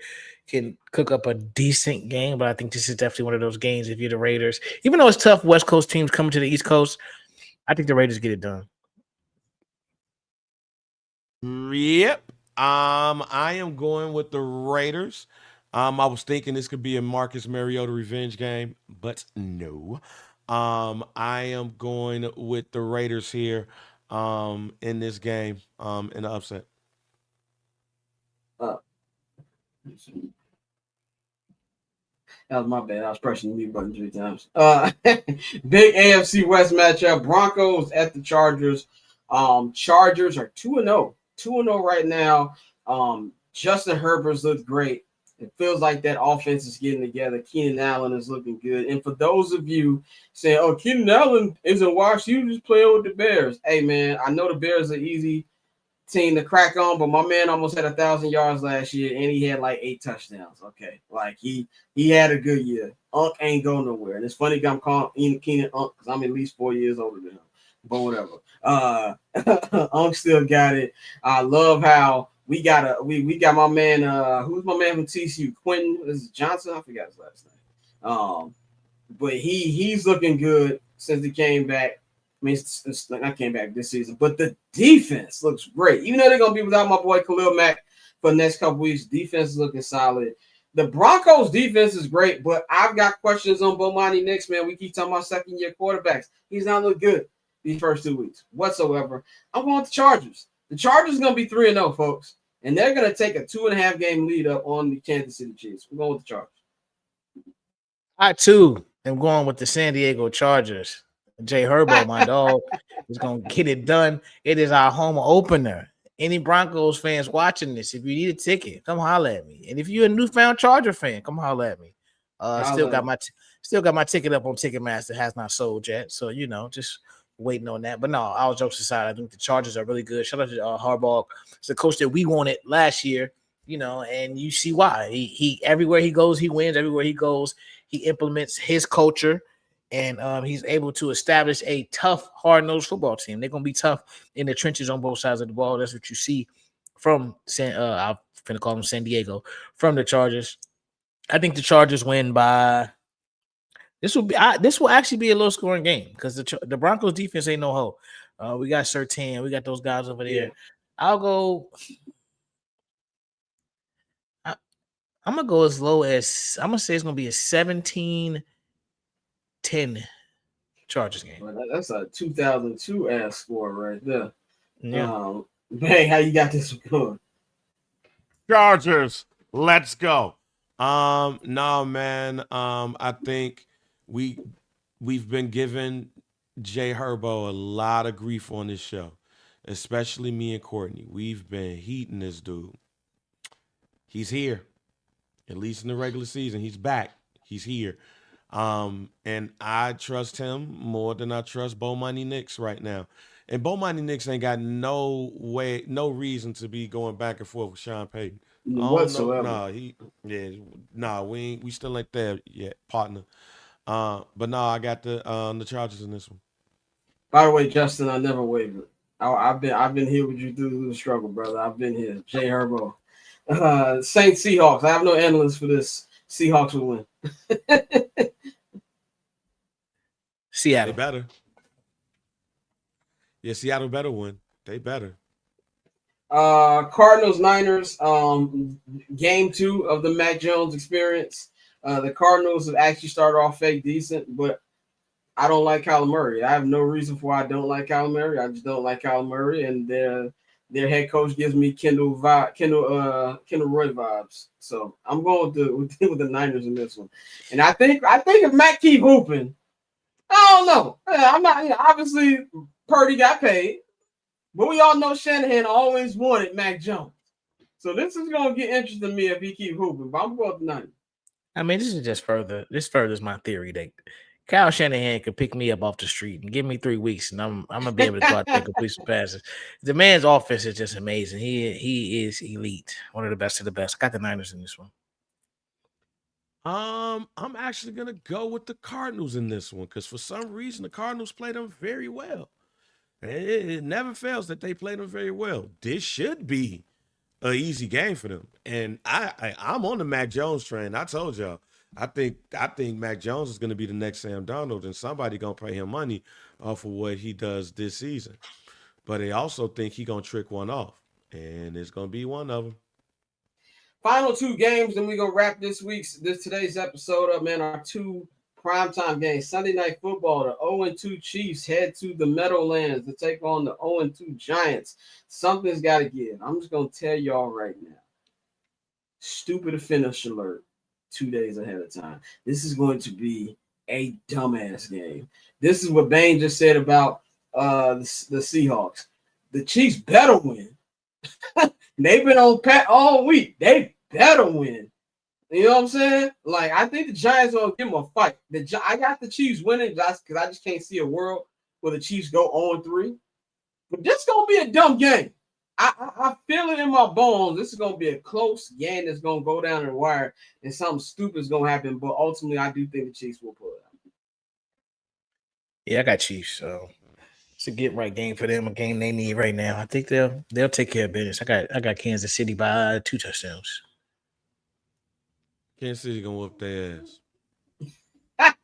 can cook up a decent game, but I think this is definitely one of those games if you're the Raiders. Even though it's tough, West Coast teams coming to the East Coast, I think the Raiders get it done. Yep. I am going with the Raiders. I was thinking this could be a Marcus Mariota revenge game, but no. I am going with the Raiders here in this game in the upset. That was my bad. I was pressing the mute button 3 times. Big AFC West matchup. Broncos at the Chargers. Chargers are 2-0. 2-0 right now. Justin Herbert's looked great. It feels like that offense is getting together. Keenan Allen is looking good. And for those of you saying, Keenan Allen isn't washed, you just playing with the Bears. Hey, man, I know the Bears are easy team to crack on, but my man almost had 1,000 yards last year, and he had like 8 touchdowns. Okay, like he had a good year. Unk ain't going nowhere, and it's funny I'm calling Keenan Unk because I'm at least 4 years older than him. But whatever. Unk still got it. I love how we got my man. Who's my man from TCU? Quentin is it Johnson? I forgot his last name. But he's looking good since he came back. I mean, it's like I came back this season, but the defense looks great. Even though they're gonna be without my boy Khalil Mack for the next couple weeks, defense is looking solid. The Broncos defense is great, but I've got questions on Bomani Nix, man. We keep talking about second-year quarterbacks. He's not looked good these first 2 weeks whatsoever. I'm going with the Chargers. The Chargers are going to be 3-0, folks, and they're going to take a 2.5 game lead up on the Kansas City Chiefs. We're going with the Chargers. I too am going with the San Diego Chargers. Jay Herbo, my dog, is going to get it done. It is our home opener. Any Broncos fans watching this, if you need a ticket, come holler at me. And if you're a newfound Charger fan, come holler at me. Still got my ticket up on Ticketmaster. Has not sold yet, so just waiting on that. But no, all jokes aside, I think the Chargers are really good. Shout out to Harbaugh. It's the coach that we wanted last year, and you see why. He everywhere he goes, he wins. Everywhere he goes, he implements his culture. And he's able to establish a tough, hard-nosed football team. They're going to be tough in the trenches on both sides of the ball. That's what you see from I'm going to call them San Diego, from the Chargers. I think the Chargers win by – this will actually be a low-scoring game because the Broncos defense ain't no hoe. We got Surtain. We got those guys over there. Yeah. I'll go – I'm going to go as low as – I'm going to say it's going to be a 17-10 Chargers game. Well, that's a 2002 ass score right there. Yeah. Man, how you got this going? Chargers, let's go. No, man. I think we've been giving Jay Herbo a lot of grief on this show, especially me and Courtney. We've been heating this dude. He's here, at least in the regular season. He's back. He's here. And I trust him more than I trust Bomani Nix right now. And Bomani Nix ain't got no reason to be going back and forth with Sean Payton. Whatsoever. We still ain't there yet, partner. But no, I got the Chargers in this one. By the way, Justin, I never wavered. I've been here with you through the struggle, brother. I've been here. Jay Herbo. Saints Seahawks. I have no analyst for this. Seahawks will win. Seattle. They better. Yeah, Seattle better win. They better. Cardinals, Niners, game 2 of the Mac Jones experience. The Cardinals have actually started off fake decent, but I don't like Kyler Murray. I have no reason for why I don't like Kyler Murray. I just don't like Kyler Murray, and their head coach gives me Kendall Roy vibes. So I'm going with the Niners in this one. And I think if Mac keep hooping, I don't know. I'm not. Obviously, Purdy got paid, but we all know Shanahan always wanted Mac Jones. So this is going to get interesting to me if he keep hooping. But I'm going with the Niners. I mean, this is just further. This furthers my theory that Kyle Shanahan could pick me up off the street and give me 3 weeks, and I'm gonna be able to go out there and complete some passes. The man's offense is just amazing. He is elite, one of the best of the best. I got the Niners in this one. I'm actually gonna go with the Cardinals in this one because for some reason the Cardinals play them very well. It never fails that they play them very well. This should be an easy game for them, and I'm on the Mac Jones train. I told y'all. I think Mac Jones is going to be the next Sam Darnold, and somebody going to pay him money off of what he does this season. But they also think he going to trick one off, and it's going to be one of them. Final 2 games, and we're going to wrap today's episode up, man. Our 2 primetime games. Sunday Night Football, the 0-2 Chiefs head to the Meadowlands to take on the 0-2 Giants. Something's got to give. I'm just going to tell y'all right now. Stupid finish alert. 2 days ahead of time. This is going to be a dumbass game. This is what Bain just said about the Seahawks. The Chiefs better win. They've been on pat all week. They better win. You know what I'm saying? Like, I think the Giants will give them a fight. I got the Chiefs winning just because I just can't see a world where the Chiefs go 0-3. But this is going to be a dumb game. I feel it in my bones. This is going to be a close game that's going to go down the wire, and something stupid is going to happen. But ultimately, I do think the Chiefs will pull it out. Yeah, I got Chiefs. So it's a get right game for them, a game they need right now. I think they'll take care of business. I got Kansas City by 2 touchdowns. Kansas City gonna whoop their ass.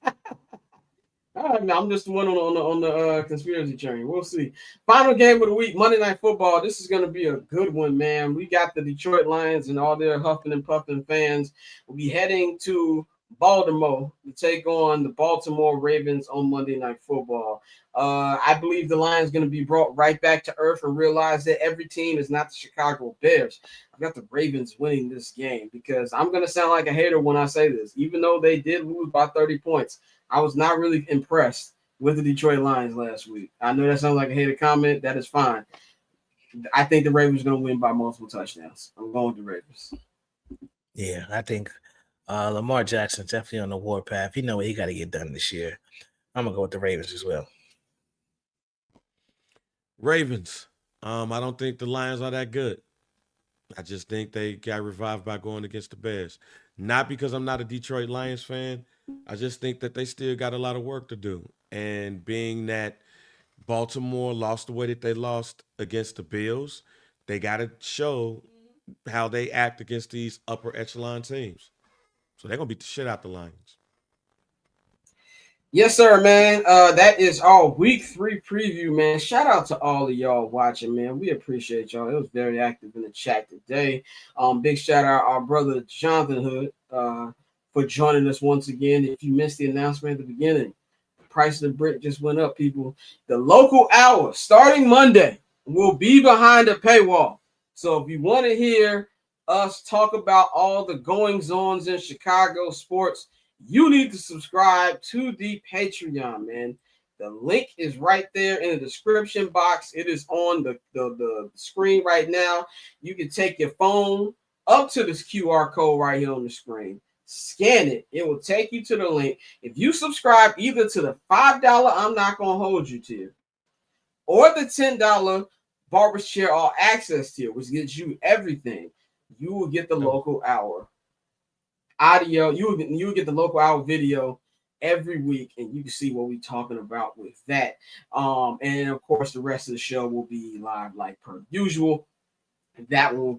All right, now I'm just the one on the conspiracy train. We'll see. Final game of the week, Monday Night Football. This is going to be a good one, man. We got the Detroit Lions and all their huffing and puffing fans. We'll be heading to Baltimore to take on the Baltimore Ravens on Monday Night Football. I believe the Lions going to be brought right back to earth and realize that every team is not the Chicago Bears. I've got the Ravens winning this game because I'm going to sound like a hater when I say this. Even though they did lose by 30 points, I was not really impressed with the Detroit Lions last week. I know that sounds like a hater comment. That is fine. I think the Ravens are going to win by multiple touchdowns. I'm going with the Ravens. Yeah, I think Lamar Jackson's definitely on the warpath. You know what he got to get done this year. I'm going to go with the Ravens as well. Ravens. I don't think the Lions are that good. I just think they got revived by going against the Bears. Not because I'm not a Detroit Lions fan. I just think that they still got a lot of work to do. And being that Baltimore lost the way that they lost against the Bills, they got to show how they act against these upper echelon teams. So they're going to beat the shit out the Lions. Yes, sir, man. That is our week 3 preview, man. Shout out to all of y'all watching, man. We appreciate y'all. It was very active in the chat today. Big shout out our brother Jonathan Hood for joining us once again. If you missed the announcement at the beginning, the price of the brick just went up, people. The local hour starting Monday will be behind a paywall. So if you want to hear us talk about all the goings-ons in Chicago sports, you need to subscribe to the Patreon, man. The link is right there in the description box. It is on the screen right now. You can take your phone up to this QR code right here on the screen. Scan it. It will take you to the link. If you subscribe either to the $5 I'm not going to hold you to, or the $10 Barber's Chair All Access tier, which gets you everything, you will get the local hour audio. You will get the local hour video every week, and you can see what we're talking about with that. And of course, the rest of the show will be live like per usual. That one will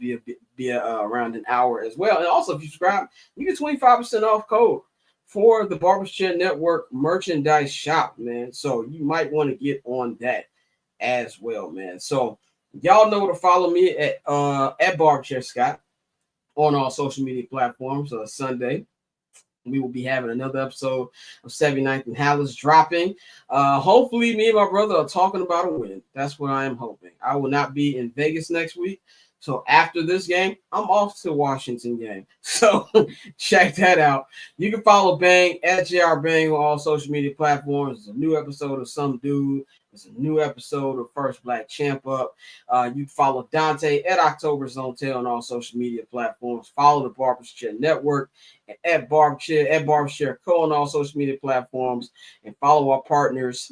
be around an hour as well. And also, if you subscribe, you get 25% off code for the Barber's Chair Network merchandise shop, man. So you might want to get on that as well, man. So y'all know to follow me at Barber's Chair Scott on all social media platforms. Sunday, we will be having another episode of 79th and Hallis dropping. Hopefully, me and my brother are talking about a win. That's what I am hoping. I will not be in Vegas next week. So after this game, I'm off to Washington game. So check that out. You can follow Bang at JR Bang on all social media platforms. There's a new episode of Some Dude. There's a new episode of First Black Champ Up. You can follow Dante at October Zone Tail on all social media platforms. Follow the Barber's Chair Network at Barber's Chair Co on all social media platforms. And follow our partners,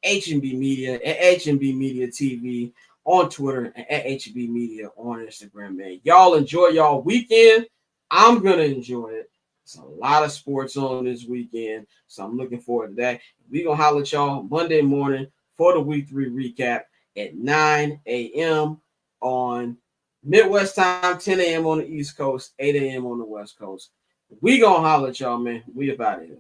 H&B Media at H&B Media TV on Twitter and at HB Media on Instagram, man. Y'all enjoy y'all weekend. I'm going to enjoy it. It's a lot of sports on this weekend, so I'm looking forward to that. We're going to holler at y'all Monday morning for the week 3 recap at 9 a.m. on Midwest time, 10 a.m. on the East Coast, 8 a.m. on the West Coast. We going to holler at y'all, man. We about it.